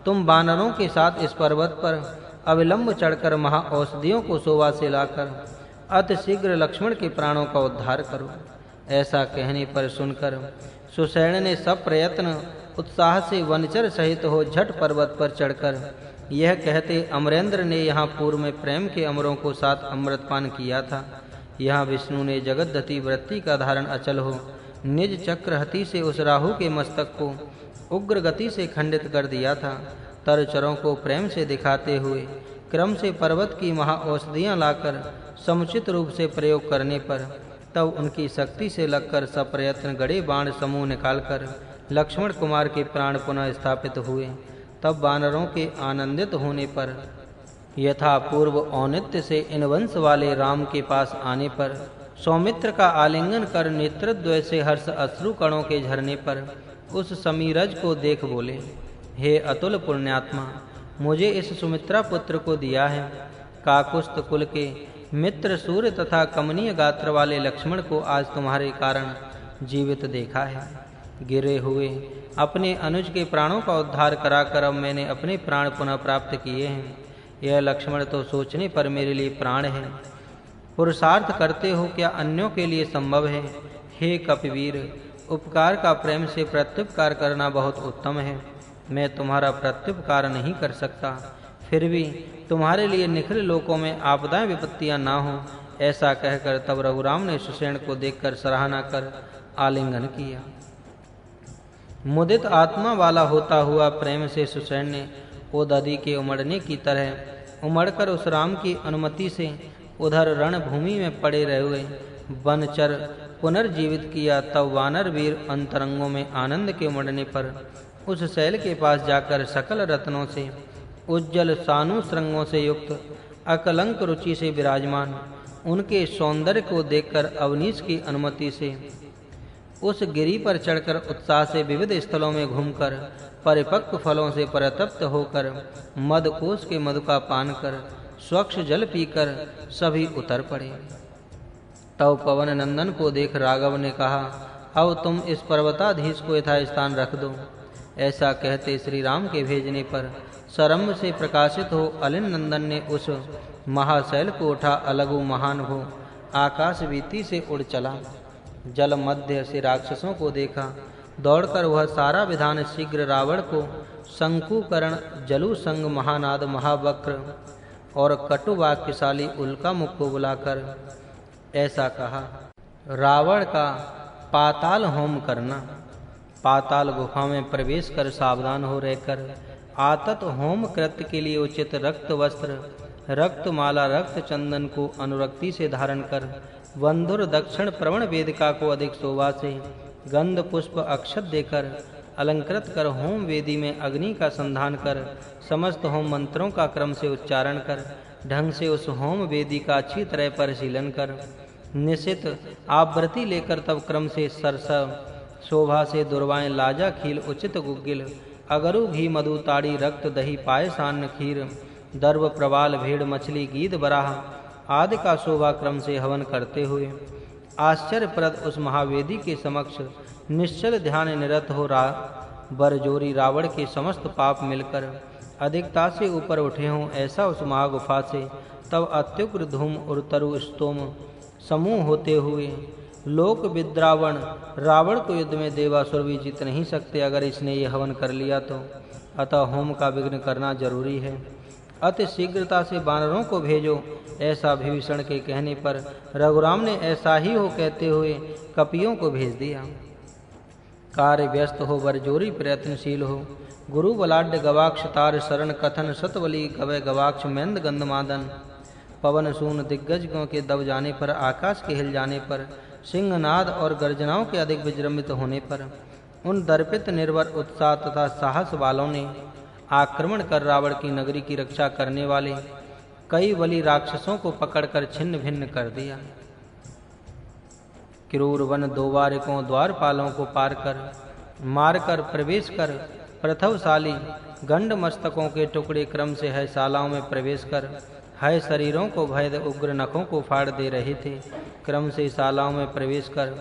तुम वानरों के साथ इस पर्वत पर अविलंब चढ़कर महा औषधियों को शोभा से लाकर अति शीघ्र लक्ष्मण के प्राणों का उद्धार करो। ऐसा कहने पर सुनकर सुषेण ने सब प्रयत्न उत्साह से वनचर सहित हो झट पर्वत पर चढ़कर यह कहते, अमरेंद्र ने यहाँ पूर्व में प्रेम के अमरों को साथ अमृतपान किया था। यहाँ विष्णु ने जगद्दती वृत्ति का धारण अचल हो निज चक्रहती से उस राहु के मस्तक को उग्र गति से खंडित कर दिया था। तरचरों को प्रेम से दिखाते हुए क्रम से पर्वत की महा औषधियाँ लाकर समुचित रूप से प्रयोग करने पर तब उनकी शक्ति से लगकर सप्रयत्न गड़े बाण समूह निकालकर लक्ष्मण कुमार के प्राण पुनः स्थापित हुए। तब वानरों के आनंदित होने पर यथा पूर्व औन्नत्य से इन वंश वाले राम के पास आने पर सौमित्र का आलिंगन कर नेत्रद्वय से हर्ष अश्रु कणों के झरने पर उस समीरज को देख बोले, हे अतुल पुण्यात्मा, मुझे इस सुमित्रा पुत्र को दिया है। काकुस्थ कुल के मित्र सूर्य तथा कमनीय गात्र वाले लक्ष्मण को आज तुम्हारे कारण जीवित देखा है। गिरे हुए अपने अनुज के प्राणों का उद्धार कराकर अब मैंने अपने प्राण पुनः प्राप्त किए हैं। यह लक्ष्मण तो सोचने पर मेरे लिए प्राण है। पुरुषार्थ करते हो क्या अन्यों के लिए संभव है। हे कपिवीर, उपकार का प्रेम से प्रत्युपकार करना बहुत उत्तम है। मैं तुम्हारा प्रत्युपकार नहीं कर सकता, फिर भी तुम्हारे लिए निखिल लोकों में आपदाएं विपत्तियां ना हो। ऐसा कहकर तब रघुराम ने सुषेण को देखकर सराहना कर आलिंगन किया। मुदित आत्मा वाला होता हुआ प्रेम से सुषेण ने ओदधि के उमड़ने की तरह उमड़कर उस राम की अनुमति से उधर रणभूमि में पड़े रहे हुए वनचर पुनर्जीवित किया। तब वानर वीर अंतरंगों में आनंद के उमड़ने पर उस शैल के पास जाकर सकल रत्नों से उज्जवल सानु श्रृंगों से युक्त अकलंक रुचि से विराजमान उनके सौंदर्य को देखकर अवनीश की अनुमति से उस गिरी पर चढ़कर उत्साह से विविध स्थलों में घूमकर परिपक्व फलों से परतप्त होकर मदकोश के मधु का पान कर स्वच्छ जल पीकर सभी उतर पड़े। तब पवन नंदन को देख राघव ने कहा, अब तुम इस पर्वताधीश को यथास्थान रख दो। ऐसा कहते श्री राम के भेजने पर सरम्भ से प्रकाशित हो अलिन नंदन ने उस महाशैल को उठा अलगु महान हो आकाश वीति से उड़ चला। जल मध्य से राक्षसों को देखा। दौड़कर वह सारा विधान शीघ्र रावण को शंकुकरण जलु संग महानाद महावक्र और कटुवाक्यशाली उल्का मुख को बुलाकर ऐसा कहा, रावण का पाताल होम करना। पाताल गुफा में प्रवेश कर सावधान हो रहकर आतत होम कृत्य के लिए उचित रक्त वस्त्र रक्त माला रक्त चंदन को अनुरक्ति से धारण कर वंधुर दक्षिण प्रवण वेदिका को अधिक शोभा से गंध पुष्प अक्षत देकर अलंकृत कर होम वेदी में अग्नि का संधान कर समस्त होम मंत्रों का क्रम से उच्चारण कर ढंग से उस होम वेदी का अच्छी तरह परिशीलन कर निश्चित आवृत्ति लेकर तब क्रम से सरसव शोभा से दुर्वाएं लाजा खील उचित गुग्गिल अगरु घी मधु ताड़ी रक्त दही पायसान खीर दर्भ प्रवाल भेड़ मछली गीद बराह आदि का शोभा क्रम से हवन करते हुए आश्चर्यप्रद उस महावेदी के समक्ष निश्चल ध्यान निरत हो बरजोरी रावण के समस्त पाप मिलकर अधिकता से ऊपर उठे हों। ऐसा उस महागुफा से तब अत्युग्र धूम और तरु स्तोम समूह होते हुए लोक विद्रावण रावण को युद्ध में देवासुर भी जीत नहीं सकते अगर इसने ये हवन कर लिया तो। अतः होम का विघ्न करना जरूरी है। अति शीघ्रता से वानरों को भेजो। ऐसा विभीषण के कहने पर रघुराम ने ऐसा ही हो कहते हुए कपियों को भेज दिया। कार्य व्यस्त हो बरजोरी प्रयत्नशील हो, गुरु बलाढ्य गवाक्ष तार शरण कथन सतवली कवय गवाक्ष मेंद गंधमादन। पवन सून दिग्गजों के दब जाने पर, आकाश के हिल जाने पर, सिंहनाद और गर्जनाओं के अधिक विजृंभित होने पर, उन दर्पित निर्भर उत्साह तथा साहस वालों ने आक्रमण कर रावण की नगरी की रक्षा करने वाले कई बली राक्षसों को पकड़कर छिन्न भिन्न कर दिया। क्रूर वन दोवारिकों द्वारपालों को पार कर मारकर प्रवेश कर प्रथवशाली गंड मस्तकों के टुकड़े क्रम से है शालाओं में प्रवेश कर है शरीरों को भय उग्र नखों को फाड़ दे रहे थे। क्रम से शालाओं में प्रवेश कर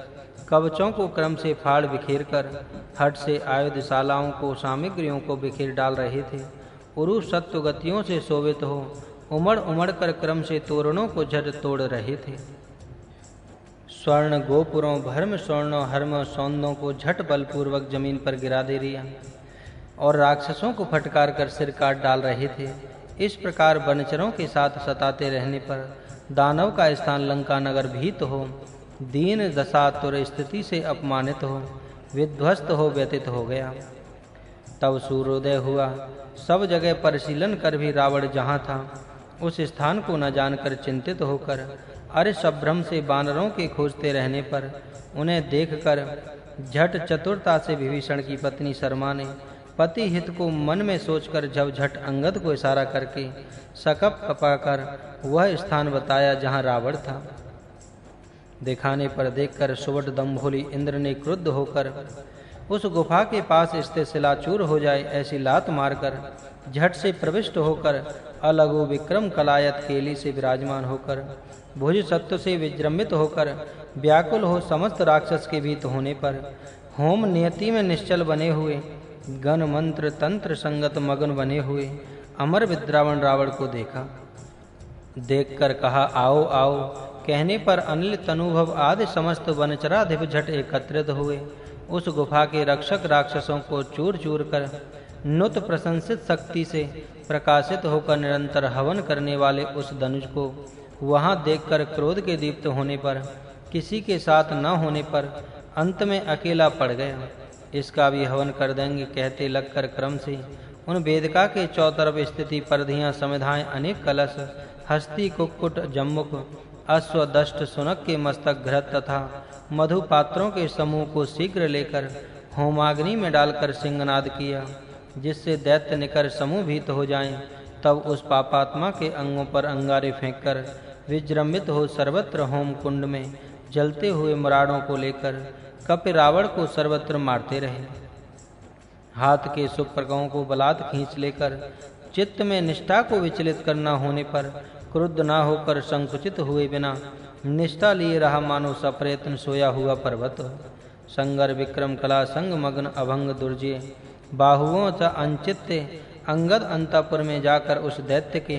कवचों को क्रम से फाड़ बिखेर कर हट से आयुधशालाओं को सामग्रियों को बिखेर डाल रहे थे। उरु सत्व गतियों से शोभित हो उमड़ उमड़ कर क्रम से तोरणों को झट तोड़ रहे थे। स्वर्ण गोपुरों भर्म स्वर्णों हर्म सौंदों को झट बलपूर्वक जमीन पर गिरा दे रिया और राक्षसों को फटकार कर सिर काट डाल रहे थे। इस प्रकार वनचरों के साथ सताते रहने पर दानव का स्थान लंका नगर भीत हो, दीन दशातुर स्थिति से अपमानित हो, विध्वस्त हो व्यतीत हो गया। तब सूर्योदय हुआ। सब जगह परिशीलन कर भी रावण जहाँ था उस स्थान को न जानकर चिंतित होकर अरे संभ्रम से वानरों के खोजते रहने पर उन्हें देखकर झट चतुरता से विभीषण की पत्नी शर्मा ने पति हित को मन में सोचकर झट अंगद को इशारा करके सकप कपाकर वह स्थान बताया जहाँ रावण था। दिखाने पर देखकर सुवट दंभोली इंद्र ने क्रुद्ध होकर उस गुफा के पास स्थित शिलाचूर हो जाए ऐसी लात मारकर झट से प्रविष्ट होकर अलगु विक्रम कलायत केली से विराजमान होकर भुज सत्व से विजृंभित होकर व्याकुल हो समस्त राक्षस के भीत होने पर होम नियति में निश्चल बने हुए गण मंत्र तंत्र संगत मगन बने हुए अमर विद्रावण रावण को देखा। देखकर कहा आओ आओ। कहने पर अनिल तनुभव आदि समस्त वनचराधिप झट एकत्रित हुए। उस गुफा के रक्षक राक्षसों को चूर चूर कर नुत प्रशंसित शक्ति से प्रकाशित होकर निरंतर हवन करने वाले उस धनुष को वहां देखकर क्रोध के दीप्त होने पर किसी के साथ न होने पर अंत में अकेला पड़ गया। इसका भी हवन कर देंगे कहते लगकर क्रम से उन वेदिका के चौतरफ स्थिति परधियां समिधाएं अनेक कलश हस्ती कुक्कुट जम्मुक अश्व दष्ट सुनक के मस्तक घृत तथा मधु पात्रों के समूह को शीघ्र लेकर होमाग्नि में डालकर सिंहनाद किया जिससे दैत्य निकर समूह भीत हो जाएं। तब उस पापात्मा के अंगों पर अंगारे फेंककर विजृंभित हो सर्वत्र होम कुंड में जलते हुए मराड़ों को लेकर कपि रावण को सर्वत्र मारते रहे। हाथ के सुप्रकों को बलात् खींच लेकर चित्त में निष्ठा को विचलित करना होने पर क्रुद्ध ना होकर संकुचित हुए बिना निष्ठा लिए रहा मानो सप्रयत्न सोया हुआ पर्वत। संगर विक्रम कला संग मग्न अभंग दुर्जय बाहुओं च अंचित्ते अंगद अंतपुर में जाकर उस दैत्य के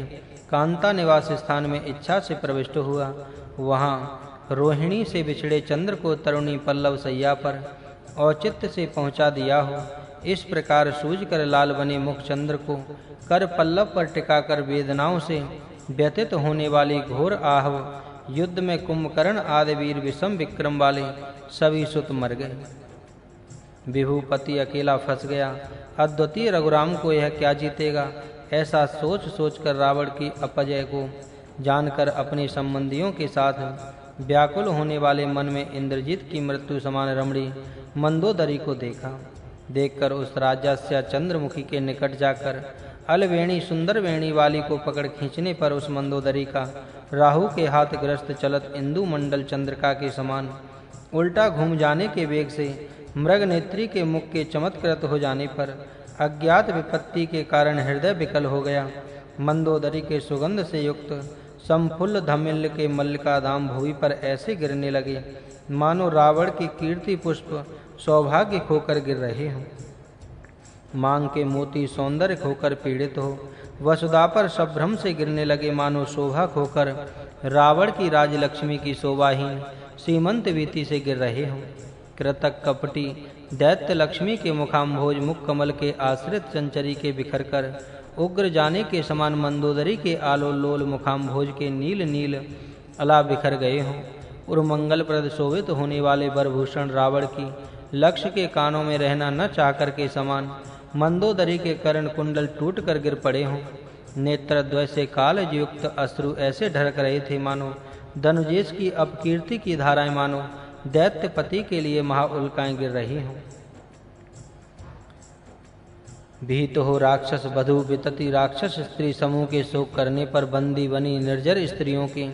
कांता निवास स्थान में इच्छा से प्रविष्ट हुआ। वहां रोहिणी से बिछड़े चंद्र को तरुणी पल्लव सैया पर औचित्य से पहुंचा दिया हो। इस प्रकार सूझ कर लाल बने मुख चंद्र को कर पल्लव पर टिकाकर वेदनाओं से व्यतीत होने वाली घोर आहव युद्ध में कुंभकर्ण आदि वीर विषम विक्रम वाले सभी सुत मर गए। विभूपति अकेला फंस गया। अद्वितीय रघुराम को यह क्या जीतेगा ऐसा सोच सोचकर रावण की अपजय को जानकर अपने संबंधियों के साथ व्याकुल होने वाले मन में इंद्रजीत की मृत्यु समान रमणी मंदोदरी को देखा। देखकर उस राजस्य चंद्रमुखी के निकट जाकर अलवेणी सुंदर वेणी वाली को पकड़ खींचने पर उस मंदोदरी का राहु के हाथ ग्रस्त चलत इंदु मंडल चंद्रिका के समान उल्टा घूम जाने के वेग से मृग नेत्री के मुख के चमत्कृत हो जाने पर अज्ञात विपत्ति के कारण हृदय विकल हो गया। मंदोदरी के सुगंध से युक्त संफुल्ल धमिल्ल के मल्लिका दाम भूमि पर ऐसे गिरने लगे मानो रावण की कीर्ति पुष्प सौभाग्य खोकर गिर रहे हों। मांग के मोती सौंदर्य खोकर पीड़ित हो वसुधा पर संभ्रम से गिरने लगे मानो शोभा खोकर रावण की राजलक्ष्मी की शोभाहीन सीमंत वीति से गिर रहे हो। कृतक कपटी दैत्य लक्ष्मी के मुखाम्भोज मुख कमल के आश्रित चंचरी के बिखर कर उग्र जाने के समान मंदोदरी के आलोलोल मुखाम्भोज के नील नील अला बिखर गए हों। और मंगलप्रद शोभित होने वाले वरभूषण रावण की लक्ष्य के कानों में रहना न चाहकर के समान मंदोदरी के कर्ण कुंडल टूट कर गिर पड़े हों। नेत्रद्वय से कालयुक्त अश्रु ऐसे ढरक रहे थे मानो धनुजेश की अपकीर्ति की धाराएं मानो दैत्यपति के लिए महाउल्काएं गिर रही हों। भीत हो राक्षस वधु वितति राक्षस स्त्री समूह के शोक करने पर बंदी बनी निर्जर स्त्रियों के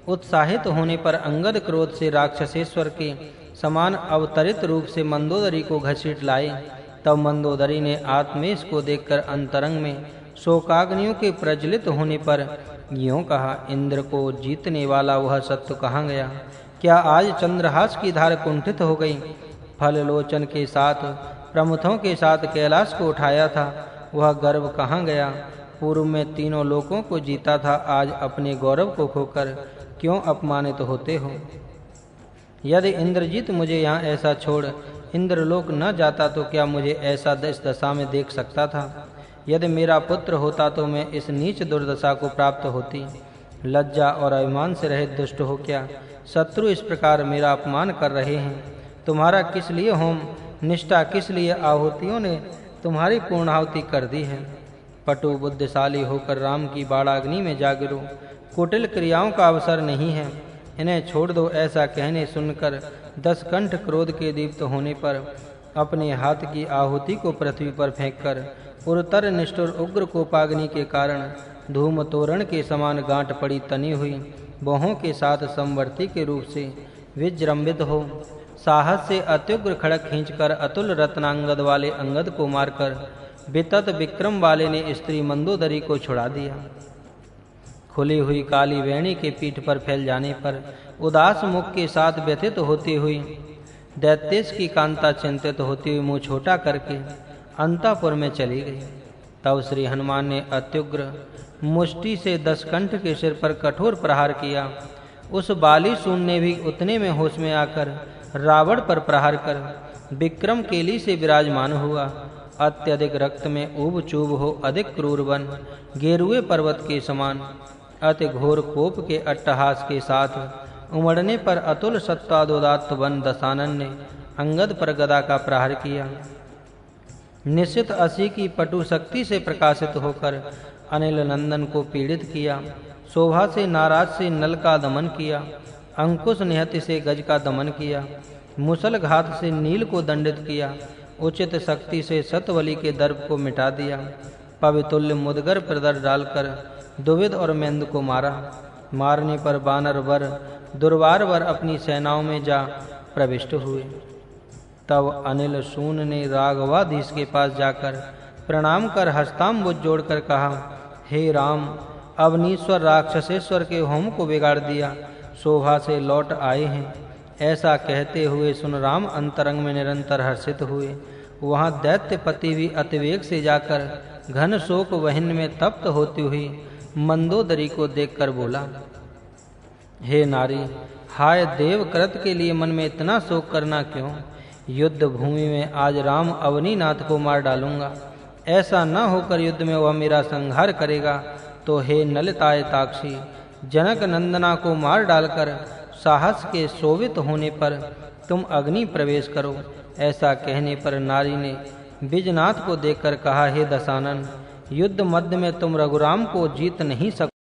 उत्साहित होने पर अंगद क्रोध से राक्षसेश्वर के समान अवतरित रूप से मंदोदरी को घसीट लाए। तब मंदोदरी ने आत्मेश को देखकर अंतरंग में शोकाग्नियों के प्रज्वलित होने पर यूं कहा, इंद्र को जीतने वाला वह सत्य कहाँ गया? क्या आज चंद्रहास की धार कुंठित हो गई? फल लोचन के साथ प्रमुखों के साथ कैलाश को उठाया था, वह गर्व कहाँ गया? पूर्व में तीनों लोकों को जीता था, आज अपने गौरव को खोकर क्यों अपमानित होते हो? यदि इंद्रजीत मुझे यहाँ ऐसा छोड़ इंद्रलोक न जाता तो क्या मुझे ऐसा इस दशा में देख सकता था? यदि मेरा पुत्र होता तो मैं इस नीच दुर्दशा को प्राप्त होती। लज्जा और अभिमान से रहित दुष्ट हो क्या? शत्रु इस प्रकार मेरा अपमान कर रहे हैं। तुम्हारा किस लिए होम, निष्ठा किस लिए आहुतियों ने तुम्हारी पूर्णाहुति कर दी है। पटु बुद्धिशाली होकर राम की बाड़ाग्नि में जा गिरो। कुटिल क्रियाओं का अवसर नहीं है, इन्हें छोड़ दो। ऐसा कहने सुनकर दशकंठ क्रोध के दीप्त होने पर अपने हाथ की आहुति को पृथ्वी पर फेंककर उरतर निष्ठुर उग्र कोपाग्नि के कारण धूम तोरण के समान गांठ पड़ी तनी हुई बोहों के साथ संवर्ती के रूप से विजृंभित हो साहस से अत्युग्र खड़क खींचकर अतुल रत्नांगद वाले अंगद को मारकर वितत विक्रम वाले ने स्त्री मंदोदरी को छुड़ा दिया। खुली हुई काली वेणी के पीठ पर फैल जाने पर उदास मुख के साथ व्यथित होती हुई दैत्येश की कांता चिंतित होती हुई मुंह छोटा करके अंतापुर में चली गई। तब श्री हनुमान ने अत्युग्र मुष्टि से दशकंठ के सिर पर कठोर प्रहार किया। उस बाली सून ने भी उतने में होश में आकर रावण पर प्रहार कर विक्रम केली से विराजमान हुआ। अत्यधिक रक्त में ऊब चूब हो अधिक क्रूर बन गेरुए पर्वत के समान अति घोर कोप के अट्टहास के साथ उमड़ने पर अतुल सत्तादोदात्त बन दशानन ने अंगद पर गदा का प्रहार किया। निश्चित असी की पटु शक्ति से प्रकाशित होकर अनिल नंदन को पीड़ित किया। शोभा से नाराज से नल का दमन किया। अंकुश निहति से गज का दमन किया। मुसल घात से नील को दंडित किया। उचित शक्ति से सतवली के दर्प को मिटा दिया। पवितुल्य मुदगर प्रदर डालकर दुविध और मेंद को मारा। मारने पर बानर वर दुर्वार वर अपनी सेनाओं में जा प्रविष्ट हुए। तब अनिल सून ने राघवाधीश के पास जाकर प्रणाम कर हस्तांबुज जोड़कर कहा, हे राम, अवनीश्वर राक्षसेश्वर के होम को बिगाड़ दिया, शोभा से लौट आए हैं। ऐसा कहते हुए सुन राम अंतरंग में निरंतर हर्षित हुए। वहां दैत्यपति भी अतिवेग से जाकर घन शोक वहन में तप्त होती हुई मंदोदरी को देखकर बोला, हे नारी, हाय देवकृत के लिए मन में इतना शोक करना क्यों? युद्ध भूमि में आज राम अवनीनाथ को मार डालूंगा। ऐसा न होकर युद्ध में वह मेरा संहार करेगा तो हे नलिताय ताक्षी, जनक नंदना को मार डालकर साहस के शोभित होने पर तुम अग्नि प्रवेश करो। ऐसा कहने पर नारी ने बिजनाथ को देखकर कहा, हे दशानन, युद्ध मध्य में तुम रघुराम को जीत नहीं सको।